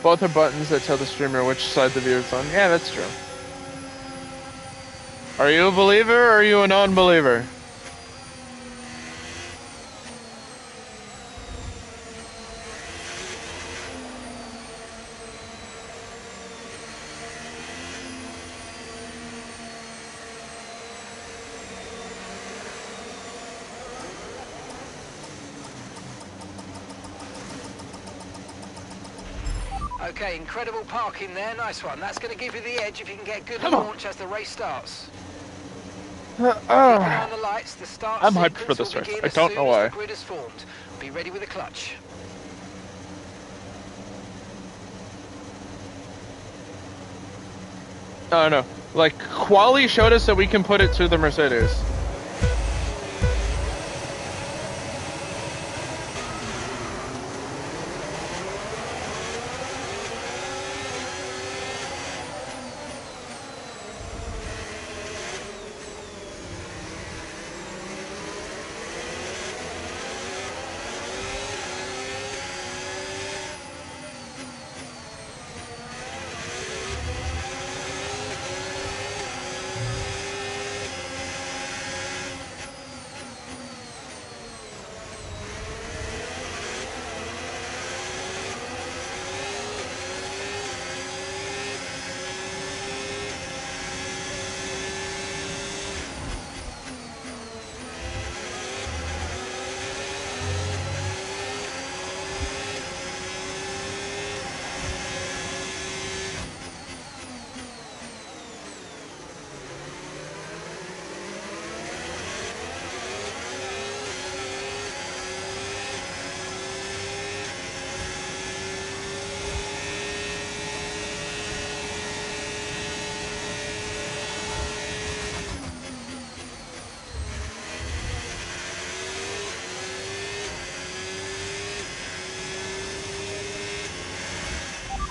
both are buttons that tell the streamer which side the viewer's on. Yeah, that's true. Are you a believer or are you a non-believer? Okay, incredible parking there. Nice one. That's going to give you the edge if you can get good launch as the race starts. Keep an eye on the lights. The start I'm hyped for this race. I don't know why. The grid is formed. Be ready with the clutch. I don't know. Like, Quali showed us that we can put it to the Mercedes.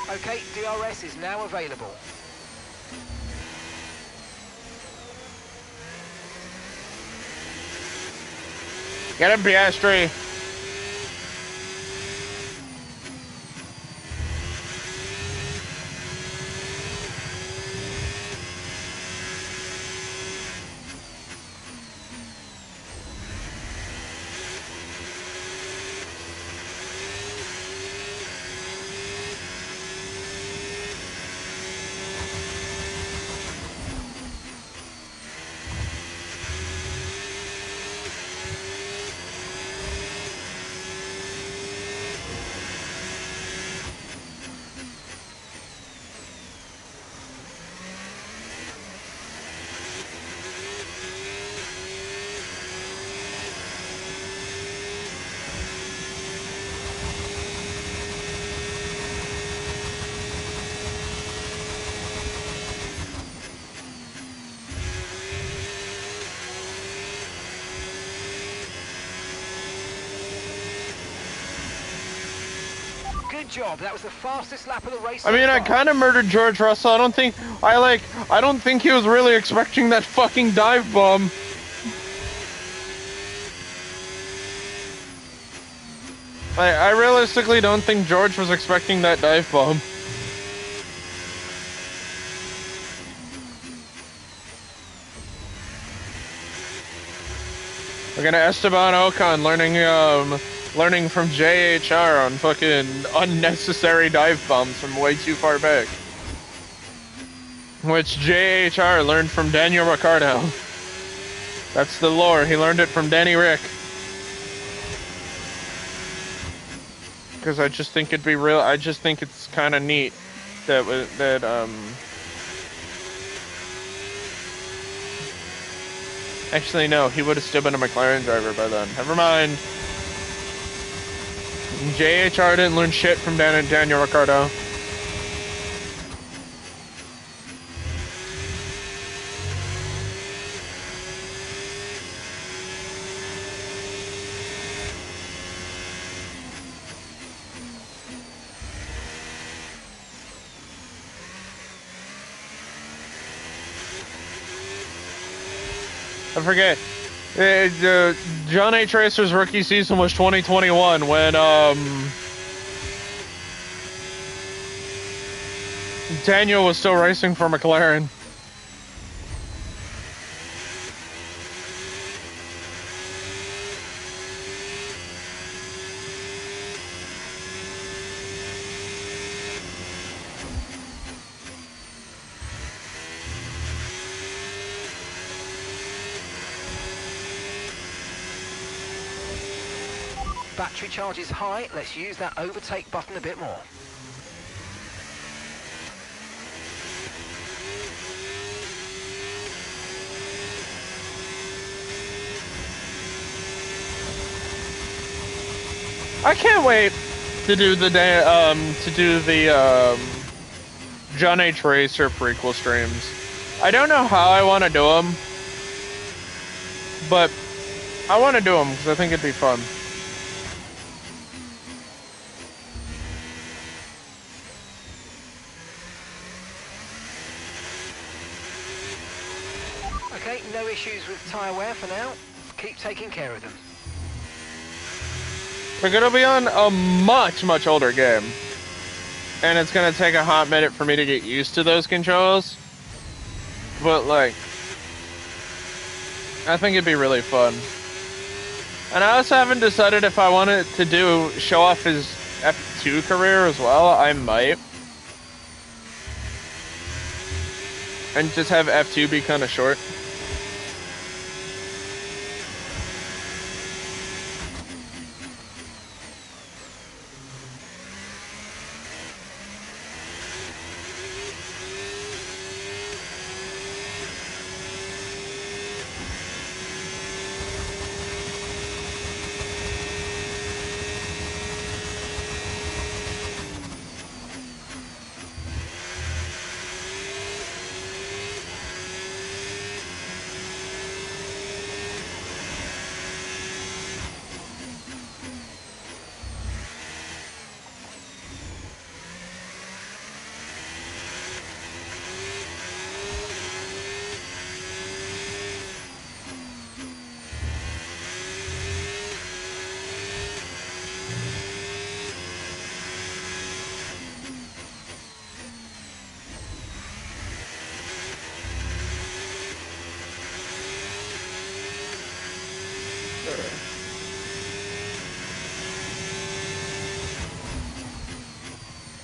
Okay, DRS is now available. Get him, Piastri. Good job. That was the fastest lap of the race. I mean, I kind of murdered George Russell. I don't think he was really expecting that fucking dive bomb. I realistically don't think George was expecting that dive bomb. We're gonna Esteban Ocon learning from JHR on fucking unnecessary dive bombs from way too far back. Which JHR learned from Daniel Ricciardo. That's the lore. He learned it from Danny Rick. Because I just think it'd be real. I just think it's kind of neat that Actually, no. He would have still been a McLaren driver by then. Never mind. JHR didn't learn shit from Daniel Ricciardo. I forget. John H. Racer's rookie season was 2021 when Daniel was still racing for McLaren. Battery charge is high. Let's use that overtake button a bit more. I can't wait to do the John H. Racer prequel streams. I don't know how I want to do them, but I want to do them because I think it'd be fun. Okay, no issues with tyre wear for now. Keep taking care of them. We're gonna be on a much older game, and it's gonna take a hot minute for me to get used to those controls. But like, I think it'd be really fun. And I also haven't decided if I wanted to show off his F2 career as well. I might, and just have F2 be kind of short.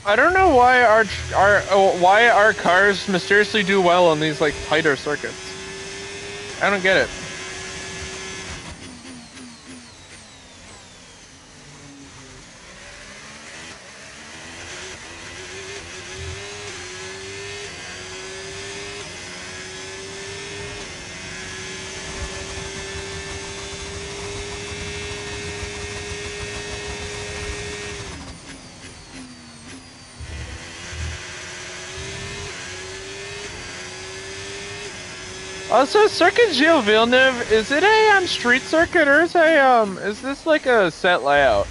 I don't know why our cars mysteriously do well on these like tighter circuits. I don't get it. Also, Circuit Gilles Villeneuve, is it a street circuit or is this like a set layout?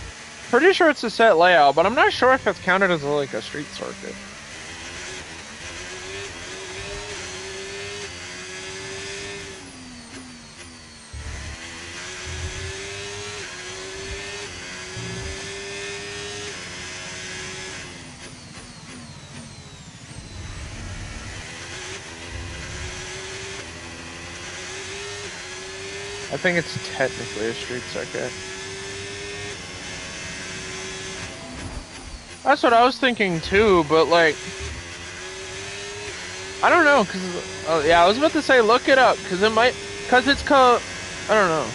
pretty sure it's a set layout, but I'm not sure if it's counted as like a street circuit. I think it's technically a street circuit. That's what I was thinking too, but like, I don't know, cause, oh yeah, I was about to say look it up, cause it might, cause it's called, I don't know.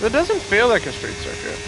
It doesn't feel like a street circuit.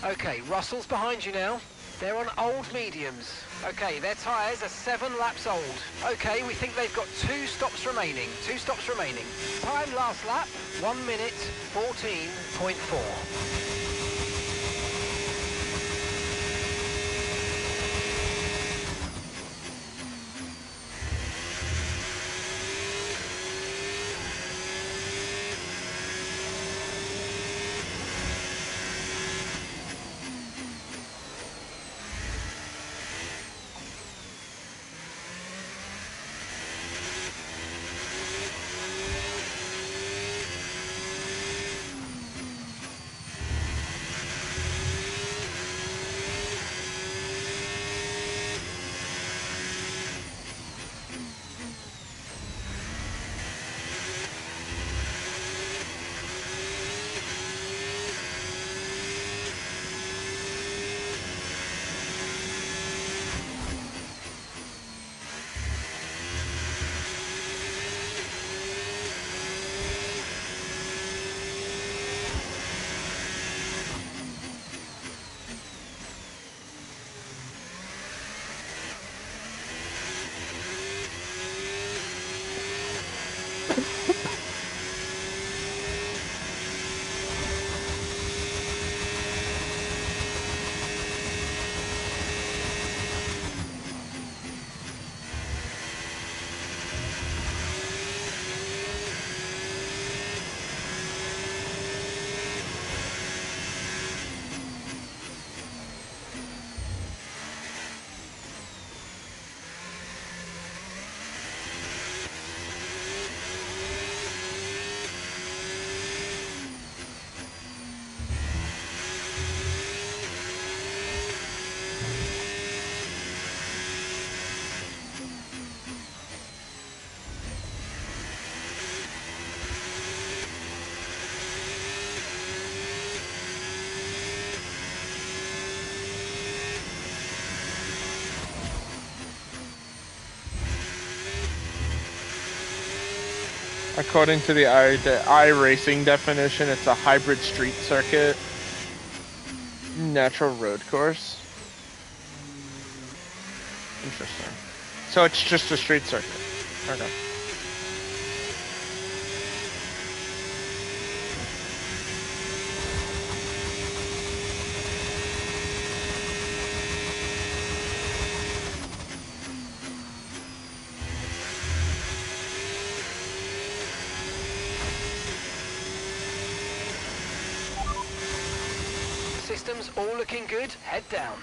Okay, Russell's behind you now. They're on old mediums. Okay, their tyres are 7 laps old. Okay, we think they've got 2 stops remaining. 2 stops remaining. Time last lap, 1 minute, 14.4. According to the iRacing definition, it's a hybrid street circuit. Natural road course. Interesting. So it's just a street circuit. Okay. Systems all looking good. Head down.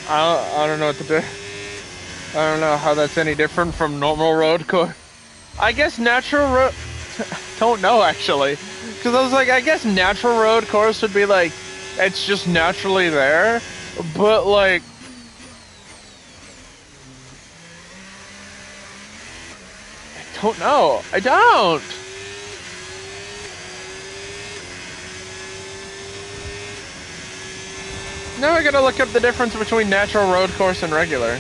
I don't know what to do. I don't know how that's any different from normal road course. I guess natural road. Don't know actually, because I was like, I guess natural road course would be like, it's just naturally there, but like, I don't know. I don't. Now I gotta look up the difference between natural road course and regular.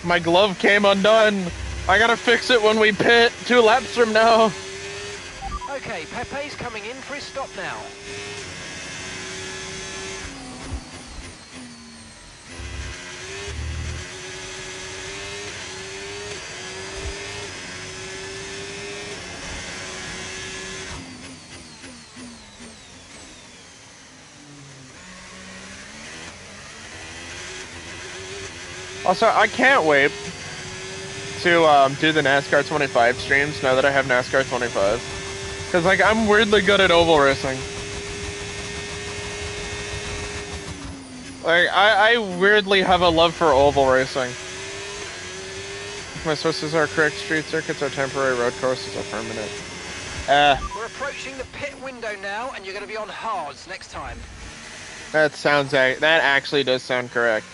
My glove came undone. I gotta fix it when we pit 2 laps from now. Okay, Pepe's coming in for his stop now. Also, I can't wait to do the NASCAR 25 streams now that I have NASCAR 25. Because, like, I'm weirdly good at oval racing. Like, I weirdly have a love for oval racing. If my sources are correct, street circuits are temporary, road courses are permanent. We're approaching the pit window now, and you're going to be on hards next time. That actually does sound correct.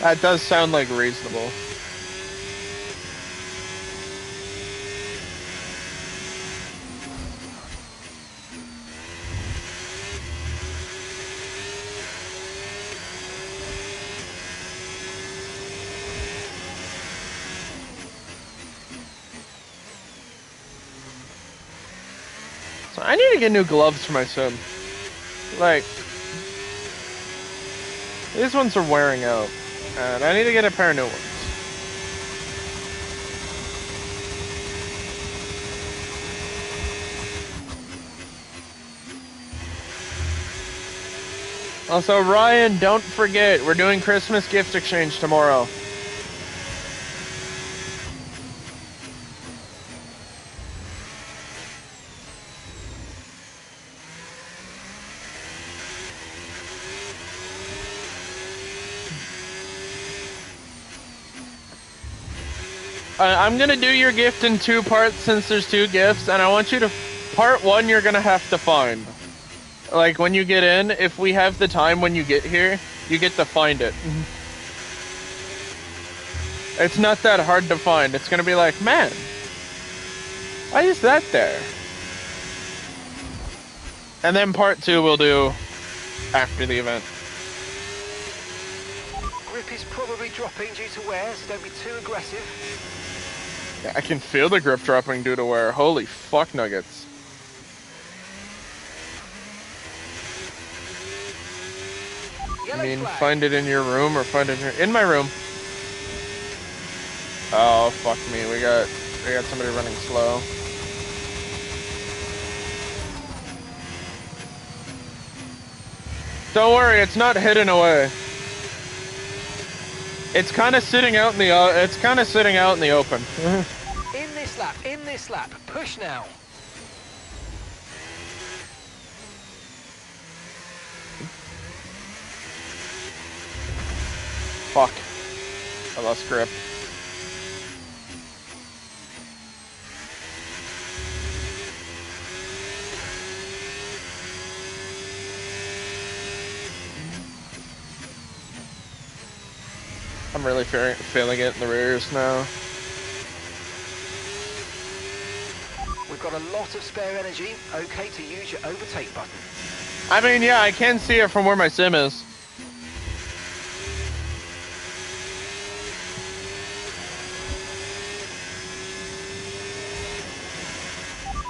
That does sound like reasonable. So I need to get new gloves for my sim. Like, these ones are wearing out. And I need to get a pair of new ones. Also, Ryan, don't forget, we're doing Christmas gift exchange tomorrow. I'm gonna do your gift in 2 parts since there's 2 gifts, and I want you to... Part 1 you're gonna have to find. Like, when you get in, if we have the time when you get here, you get to find it. It's not that hard to find. It's gonna be like, man, why is that there? And then part 2 we'll do after the event. Grip is probably dropping due to wear, so don't be too aggressive. Yeah, I can feel the grip dropping due to wear. Holy fuck nuggets. Yellow I mean, flag. find it in your room or find it in my room. Oh, fuck me. We got somebody running slow. Don't worry, it's not hidden away. It's kind of sitting out in the open. In this lap, push now. Fuck. I lost grip. I'm really feeling it in the rears now. got a lot of spare energy. Okay to use your overtake button. I mean, yeah, I can see it from where my sim is.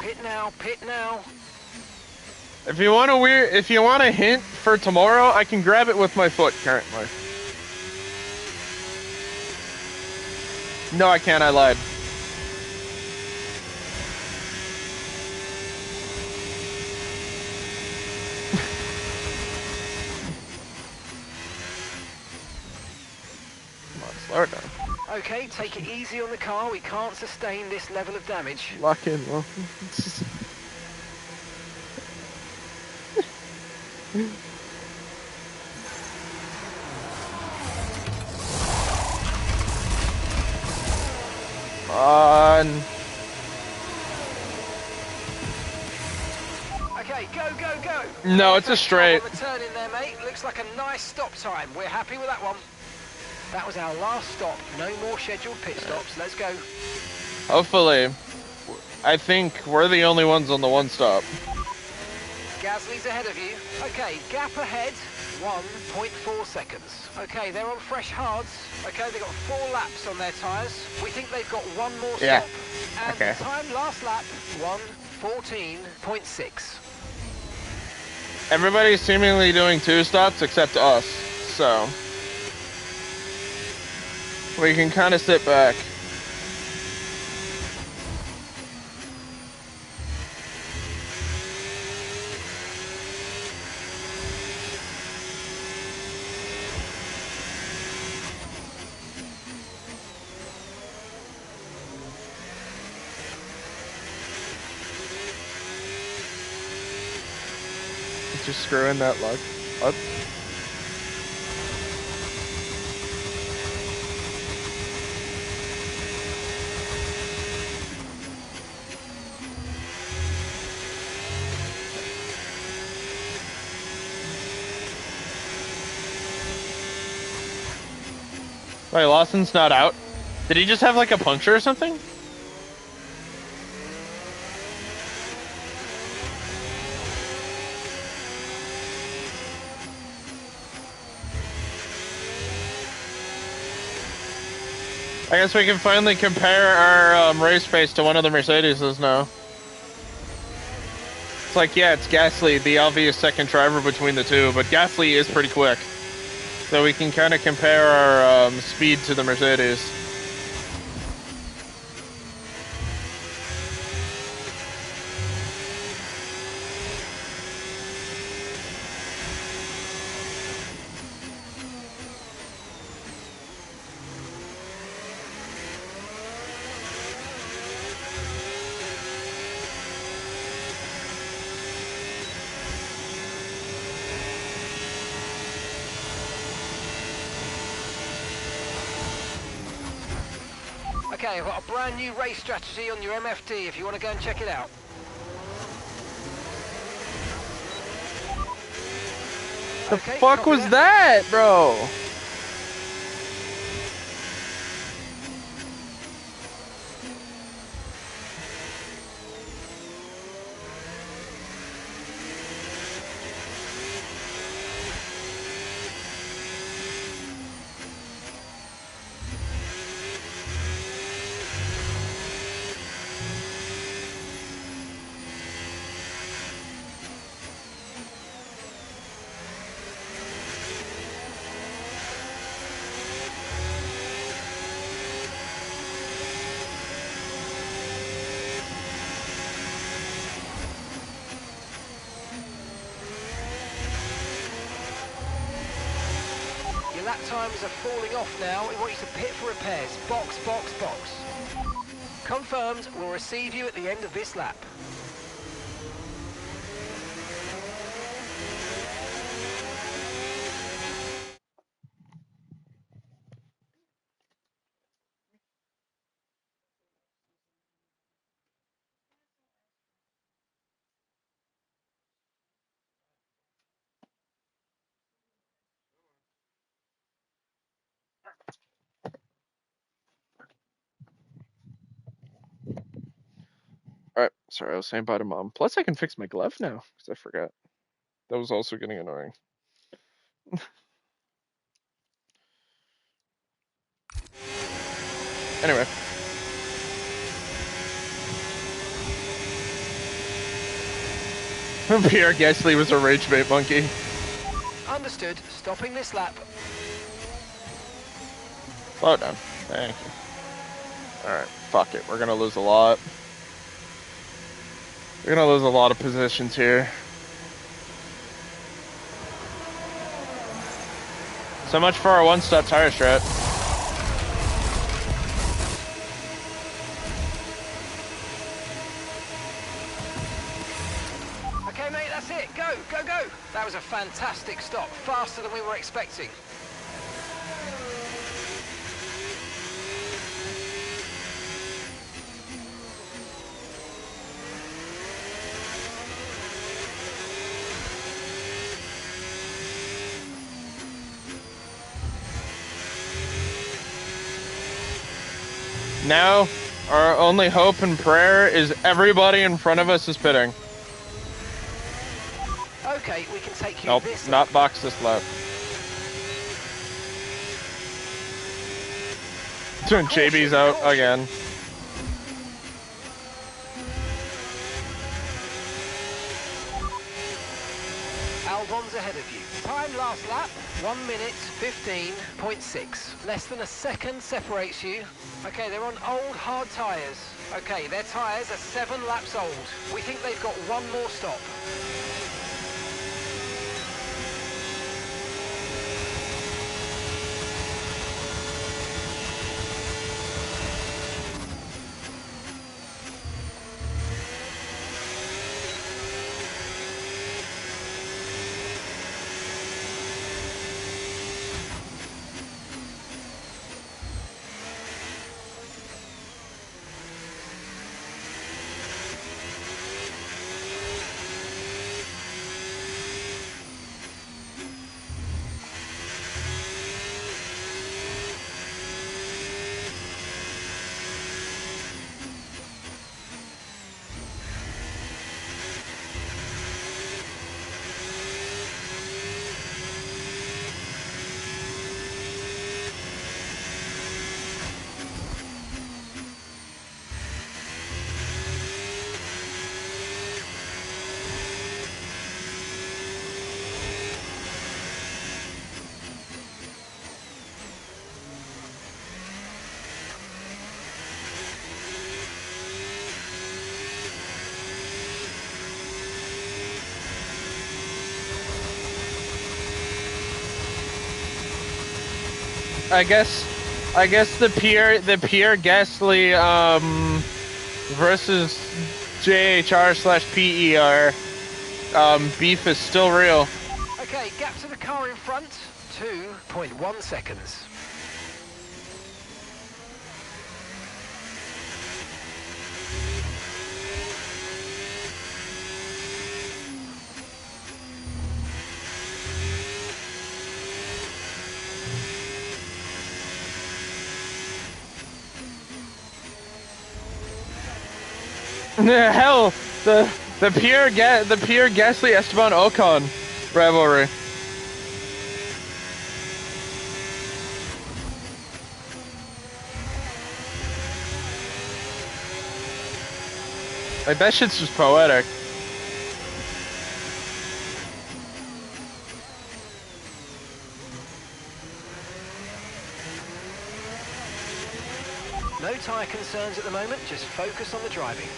Pit now, pit now. If you want a hint for tomorrow, I can grab it with my foot currently. No, I can't. I lied. Come on, slow it down. Okay, take it easy on the car. We can't sustain this level of damage. Lock in, well. On. Okay, go, go, go. No, it's a straight. On the turn in there, mate. Looks like a nice stop time. We're happy with that one. That was our last stop. No more scheduled pit stops. Let's go. Hopefully. I think we're the only ones on the one stop. Gasly's ahead of you. Okay, gap ahead, 1.4 seconds. Okay, they're on fresh hards. Okay, they've got 4 laps on their tyres. We think they've got one more stop. And okay. time last lap, 1:14.6. Everybody's seemingly doing 2 stops except us, so we can kind of sit back. Just screwing that lug up. Wait, Lawson's not out? Did he just have like a puncture or something? I guess we can finally compare our race pace to one of the Mercedeses now. It's like, yeah, it's Gasly, the obvious second driver between the two, but Gasly is pretty quick. So we can kind of compare our speed to the Mercedes. Okay, I've got a brand new race strategy on your MFD if you want to go and check it out. The fuck was that, bro? Lap times are falling off now. We want you to pit for repairs. Box, box, box. Confirmed. We'll receive you at the end of this lap. Alright, sorry, I was saying bye to Mom. Plus, I can fix my glove now, because I forgot. That was also getting annoying. Anyway. Pierre Gasly was a rage bait monkey. Understood. Stopping this lap. Slow down. Thank you. Alright, fuck it. We're gonna lose a lot. We're gonna lose a lot of positions here. So much for our one-step tire strat. Okay, mate, that's it. Go, go, go. That was a fantastic stop. Faster than we were expecting. Now, our only hope and prayer is everybody in front of us is pitting. Okay, we can take you Nope, this not lap. box this lap. JB's out again. Albon's ahead of you. Time last lap, 1 minute 15.6. Less than a second separates you. Okay, they're on old hard tyres. Okay, their tyres are 7 laps old. We think they've got one more stop. I guess the Pierre Gasly versus JHR/PER beef is still real. Okay, gap to the car in front, 2.1 seconds. Hell, the Pierre Gasly Esteban Ocon rivalry. Like, that shit's just poetic. No tyre concerns at the moment, just focus on the driving.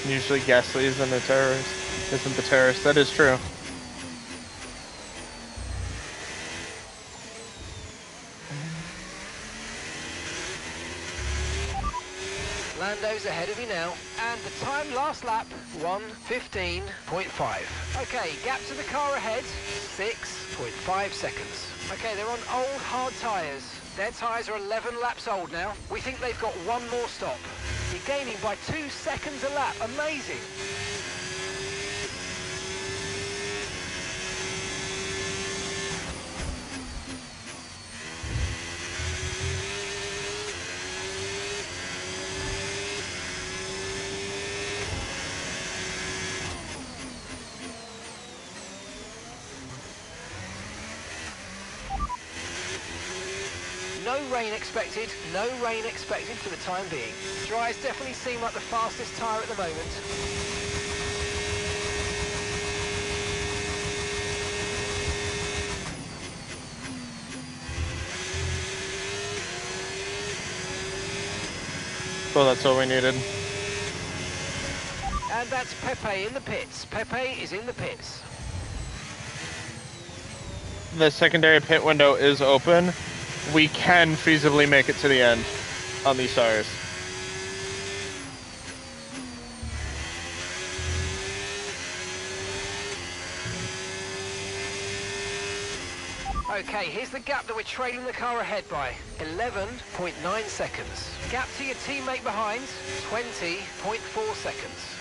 Usually Gasly isn't the terrorist. That is true. Lando's ahead of you now, and the time last lap, 1:15.5. Okay, gap to the car ahead, 6.5 seconds. Okay, they're on old hard tyres. Their tyres are 11 laps old now. We think they've got one more stop. You're gaining by 2 seconds a lap. Amazing. No rain expected, no rain expected for the time being. Dries definitely seem like the fastest tyre at the moment. Well, that's all we needed. And that's Pepe in the pits. Pepe is in the pits. The secondary pit window is open. We can feasibly make it to the end on these tires. Okay, here's the gap that we're trailing the car ahead by. 11.9 seconds. Gap to your teammate behind, 20.4 seconds.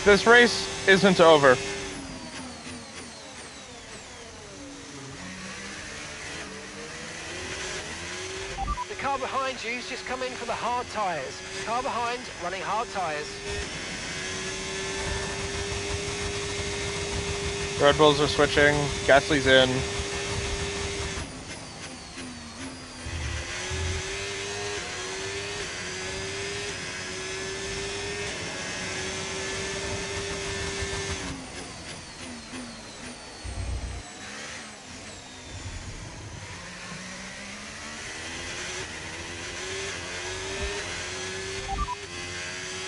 This race isn't over. The car behind you's just come in for the hard tyres. Car behind running hard tyres. Red Bulls are switching. Gasly's in.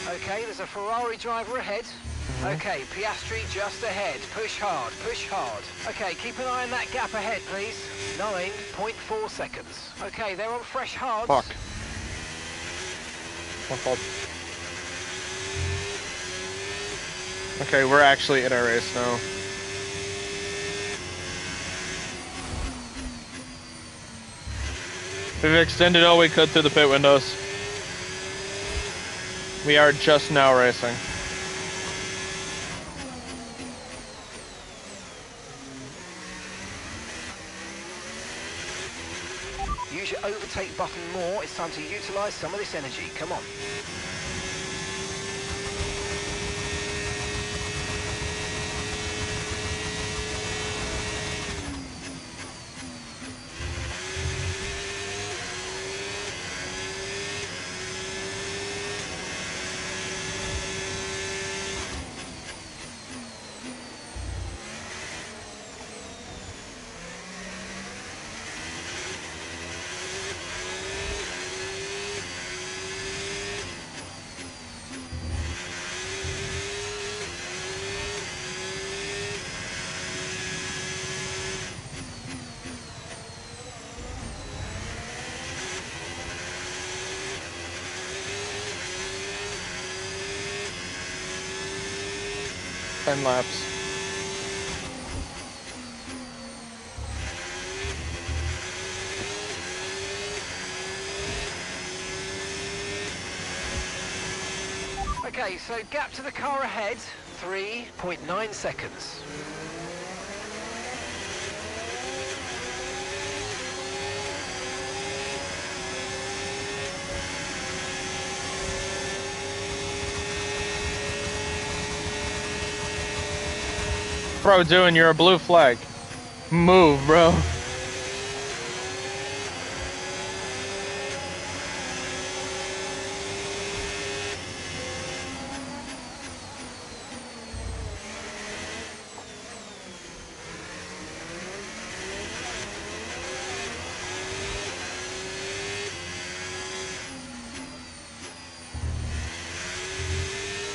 Okay, there's a Ferrari driver ahead. Okay, Piastri just ahead. Push hard, push hard. Okay, keep an eye on that gap ahead, please. 9.4 seconds. Okay, they're on fresh hards. Fuck. My fault. Okay, we're actually in a race now. We've extended all we could through the pit windows. We are just now racing. Use your overtake button more. It's time to utilise some of this energy. Come on. Ten laps. Okay, so gap to the car ahead, 3.9 seconds. Bro, doing you're a blue flag. Move, bro.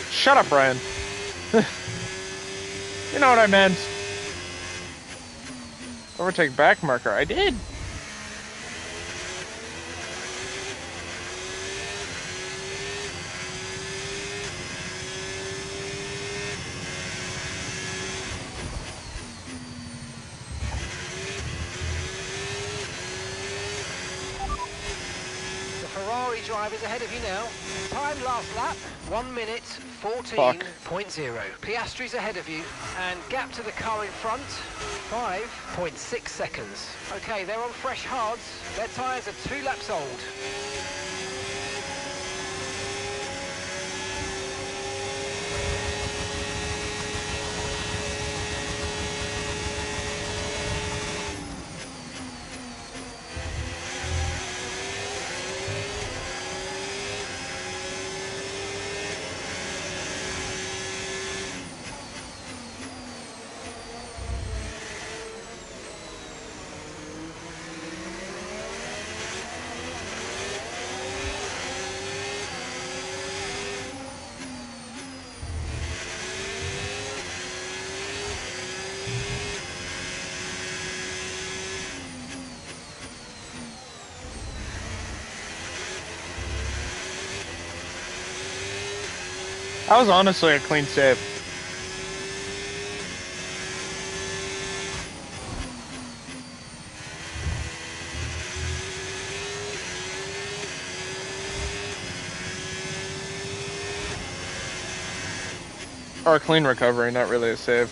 Shut up, Brian. You know what I meant. Overtake back marker. I did. lorry drivers ahead of you now. Time last lap, 1 minute 14.0. Piastri's ahead of you, and gap to the car in front, 5.6 seconds. Okay, they're on fresh hards. Their tyres are 2 laps old. That was honestly a clean save. Or a clean recovery, not really a save.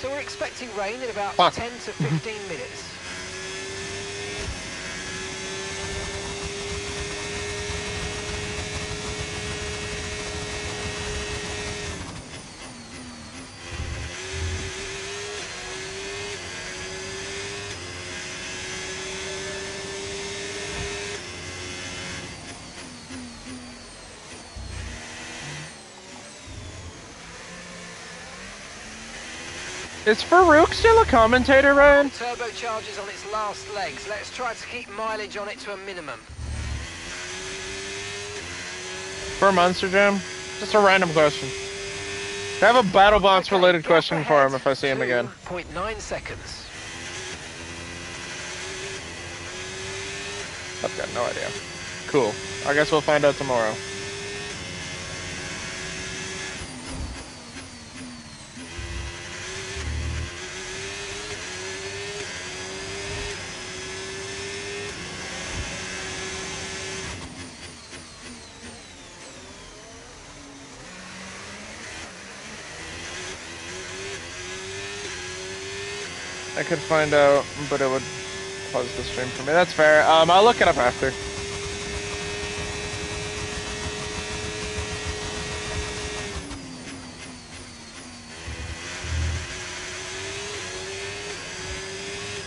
So we're expecting rain in about 10 to 15 minutes. Is Farouk still a commentator, Ryan? Turbocharger's on its last legs. Let's try to keep mileage on it to a minimum. For Monster Jam? Just a random question. I have a BattleBots related question for him if I see him again. 2.9 seconds. I've got no idea. Cool. I guess we'll find out tomorrow. I could find out, but it would pause the stream for me. That's fair. I'll look it up after.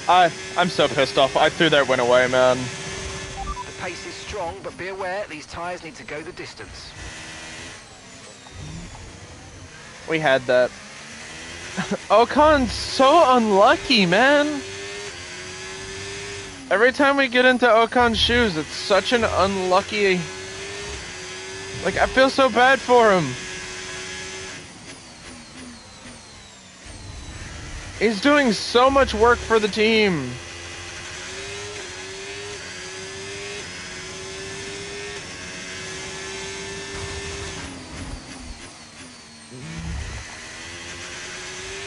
I'm so pissed off. I threw that win away, man. The pace is strong, but be aware these tyres need to go the distance. We had that. Ocon's so unlucky, man. Every time we get into Ocon's shoes, it's such an unlucky... Like, I feel so bad for him. He's doing so much work for the team.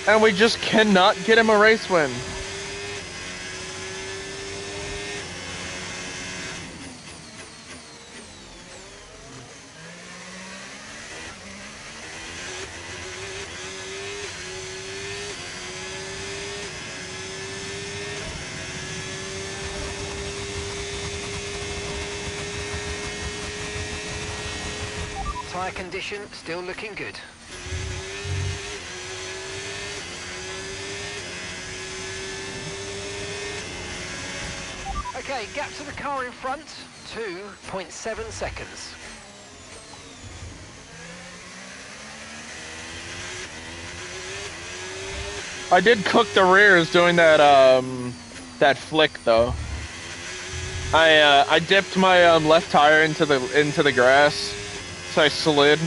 And we just cannot get him a race win. Tyre condition still looking good. Okay, gap to the car in front, 2.7 seconds. I did cook the rears doing that that flick though. I dipped my left tire into the grass, so I slid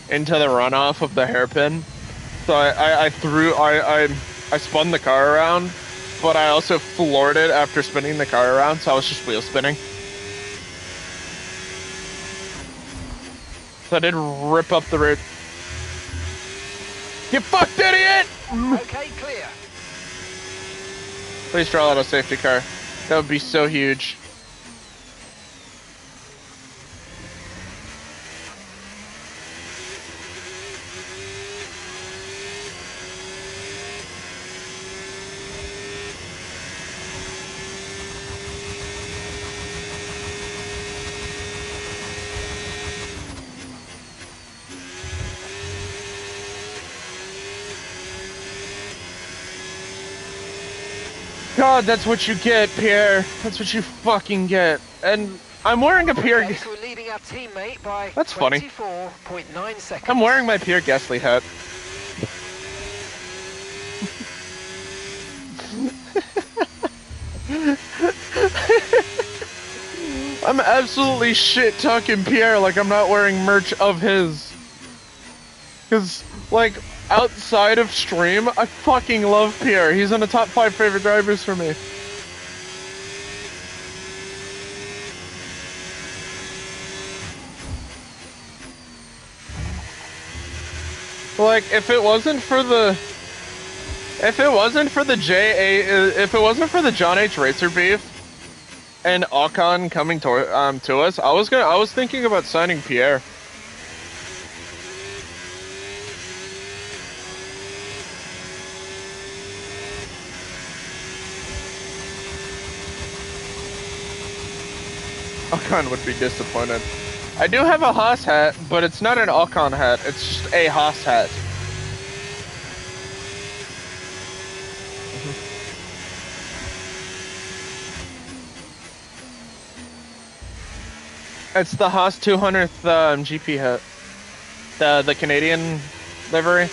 into the runoff of the hairpin. So I spun the car around, but I also floored it after spinning the car around, so I was just wheel spinning. So I did rip up the rear. You fucked idiot! Okay, clear. Please draw out a safety car. That would be so huge. God, that's what you get, Pierre. That's what you fucking get. And I'm wearing a Pierre. Okay, so we're leading our teammate by That's funny. 24.9 seconds. I'm wearing my Pierre Gasly hat. I'm absolutely shit talking Pierre like I'm not wearing merch of his. Cause like outside of stream, I fucking love Pierre. He's in the top 5 favorite drivers for me. Like if it wasn't for the John H. Racer beef and Ocon coming to us, I was thinking about signing Pierre. Ocon would be disappointed. I do have a Haas hat, but it's not an Ocon hat. It's just a Haas hat. It's the Haas 200th GP hat. The Canadian livery.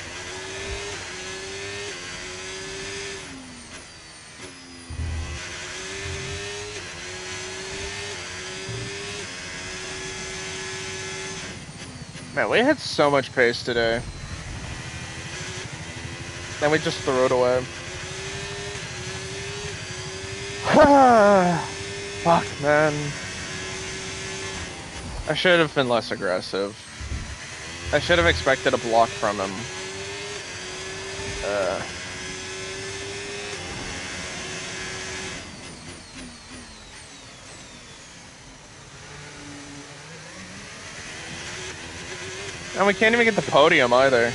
Man, we had so much pace today. And we just threw it away. Fuck, man. I should have been less aggressive. I should have expected a block from him. And we can't even get the podium either.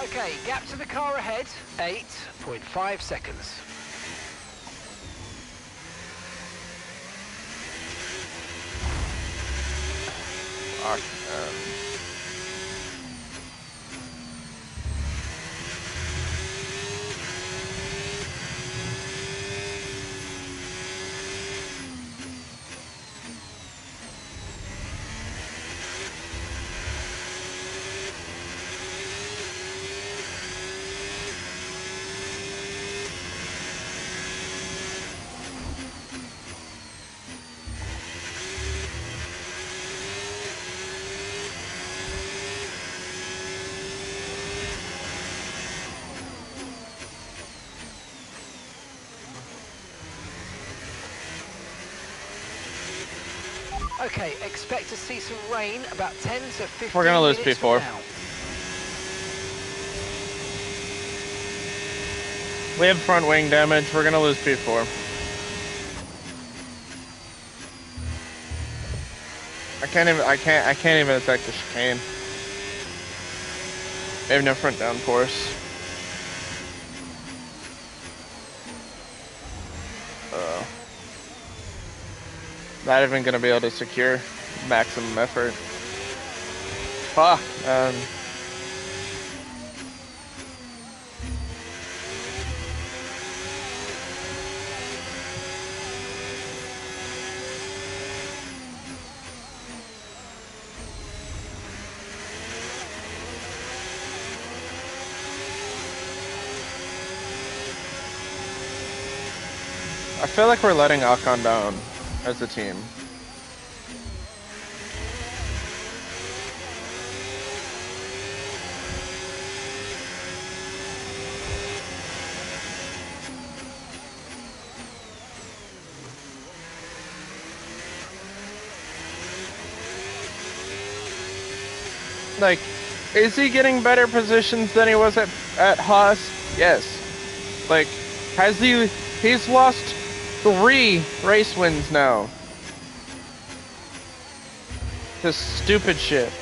Okay, gap to the car ahead, 8.5 seconds. Fuck, Okay, expect to see some rain about 10 to 15 We're gonna lose minutes P4. from now. We have front wing damage. We're gonna lose P4. I can't even attack the chicane. They have no front downforce. Not even gonna be able to secure maximum effort. Fuck, I feel like we're letting Ocon down as a team. Like, is he getting better positions than he was at Haas? Yes. Like, he's lost 3 race wins now. This stupid shit.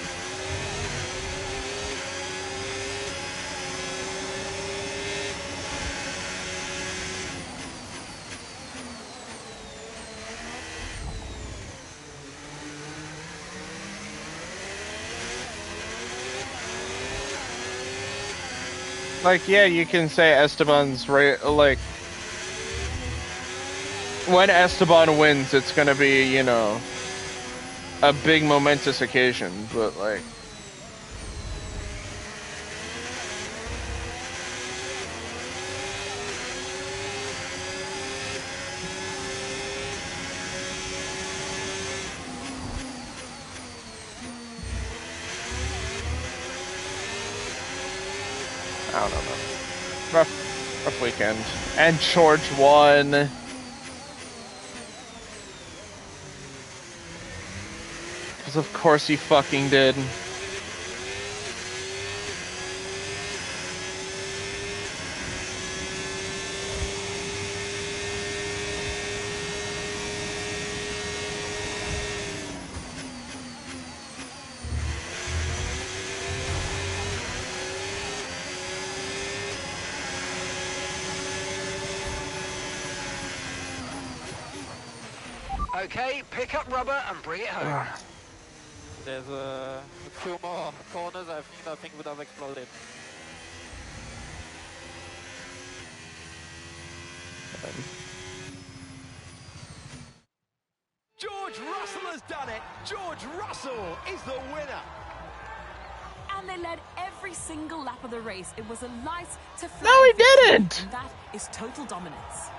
Like, yeah, you can say Esteban's like, when Esteban wins, it's gonna be, you know, a big momentous occasion, but like, I don't know, man. Rough weekend. And George won. Because of course he fucking did. Okay, pick up rubber and bring it home. There's a few more corners. I think nothing would have exploded. George Russell has done it. George Russell is the winner. And they led every single lap of the race. It was a light to fly. No, he didn't. And that is total dominance.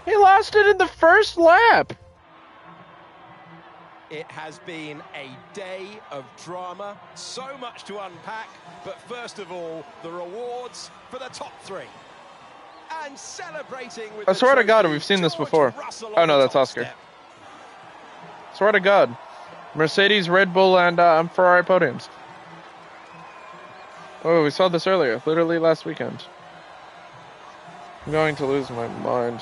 He lost it in the first lap. It has been a day of drama, so much to unpack, but first of all, the rewards for the top 3. And celebrating with I swear to God, we've seen this before. Oh no, that's Oscar. Swear to God. Mercedes, Red Bull, and Ferrari podiums. Oh, we saw this earlier, literally last weekend. I'm going to lose my mind.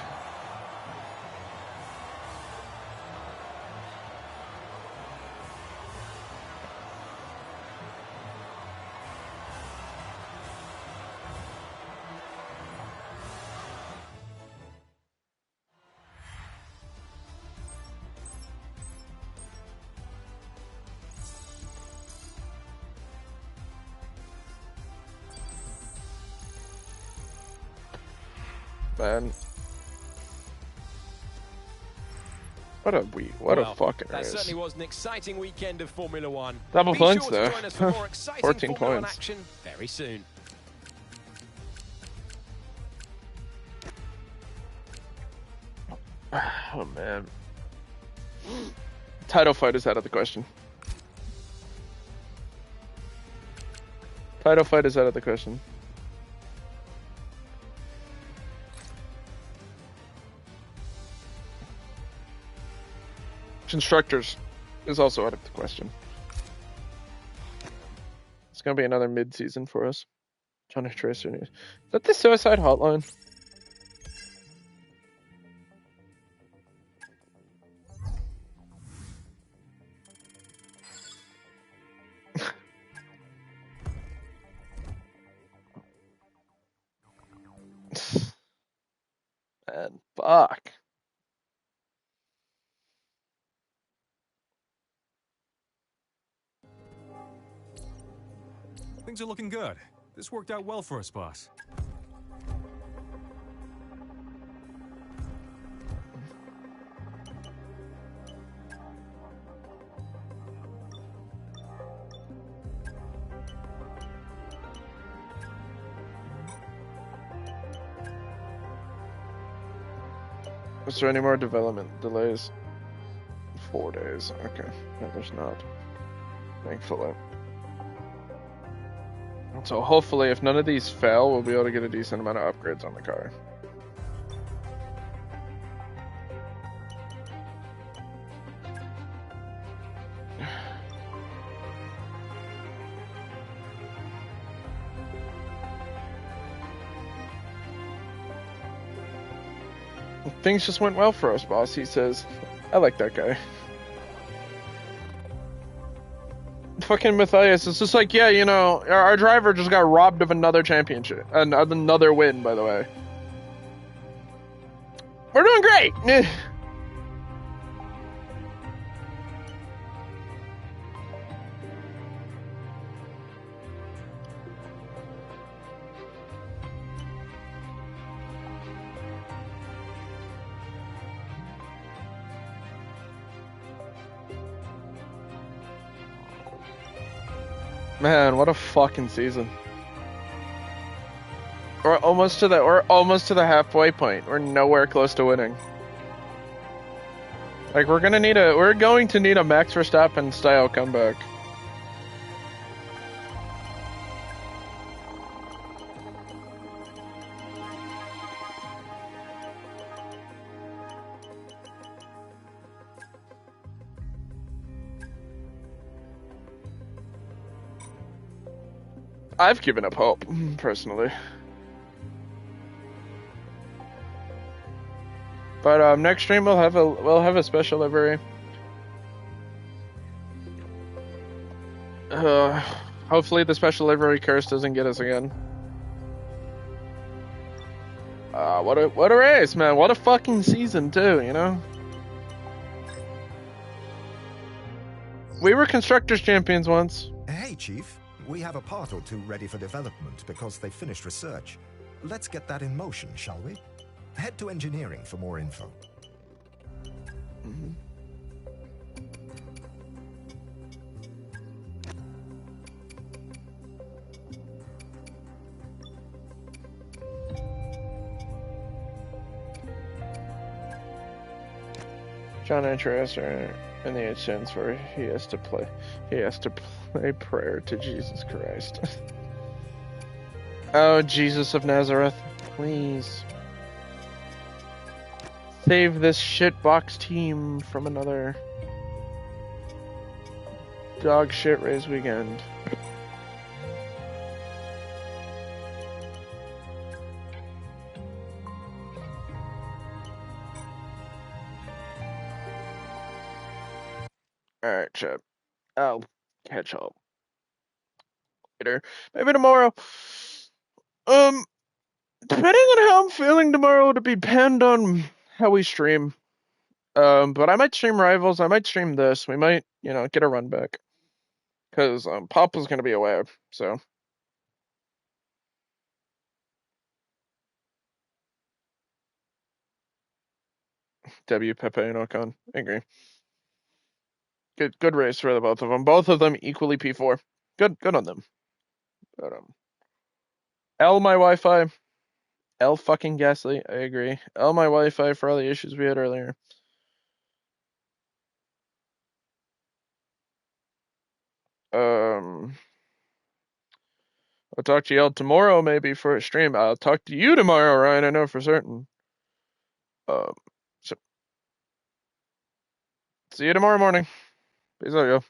Man. What a fucking that race. certainly was an exciting weekend of Formula One. Double Be points sure to though. join us for more exciting 14 Formula One points. action very soon. Oh man. Title fight is out of the question. Title fight is out of the question. Constructors is also out of the question. It's gonna be another mid-season for us. Johnny Tracer news. Is that the suicide hotline? Man, fuck. Things are looking good. This worked out well for us, boss. Is there any more development delays? 4 days. Okay. No, there's not. Thankfully. So hopefully, if none of these fail, we'll be able to get a decent amount of upgrades on the car. Things just went well for us, boss, he says. I like that guy. Fucking Matthias is just like, yeah, you know, our driver just got robbed of another championship. Another win, by the way. We're doing great! Man, what a fucking season. We're almost to the halfway point. We're nowhere close to winning. Like we're going to need a Max Verstappen style comeback. I've given up hope, personally. But next stream we'll have a special livery. Hopefully the special livery curse doesn't get us again. What a race, man! What a fucking season too, you know. We were constructors champions once. Hey, Chief. We have a part or two ready for development because they finished research. Let's get that in motion, shall we? Head to engineering for more info. Mm-hmm. John interested in the instance where he has to play prayer to Jesus Christ. Oh, Jesus of Nazareth, please save this shitbox team from another dog shit race weekend. Alright, chat. I'll catch up later. Maybe tomorrow. Depending on how I'm feeling tomorrow, it'll depend on how we stream. But I might stream Rivals, I might stream this. We might, you know, get a run back. Because Papa's gonna be away, so. W, Pepe, and Ocon. I agree. Good race for the both of them. Both of them equally P4. Good on them. But L my Wi-Fi. L fucking Gasly. I agree. L my Wi-Fi for all the issues we had earlier. I'll talk to y'all tomorrow maybe for a stream. I'll talk to you tomorrow, Ryan. I know for certain. So see you tomorrow morning. Peace out, yo.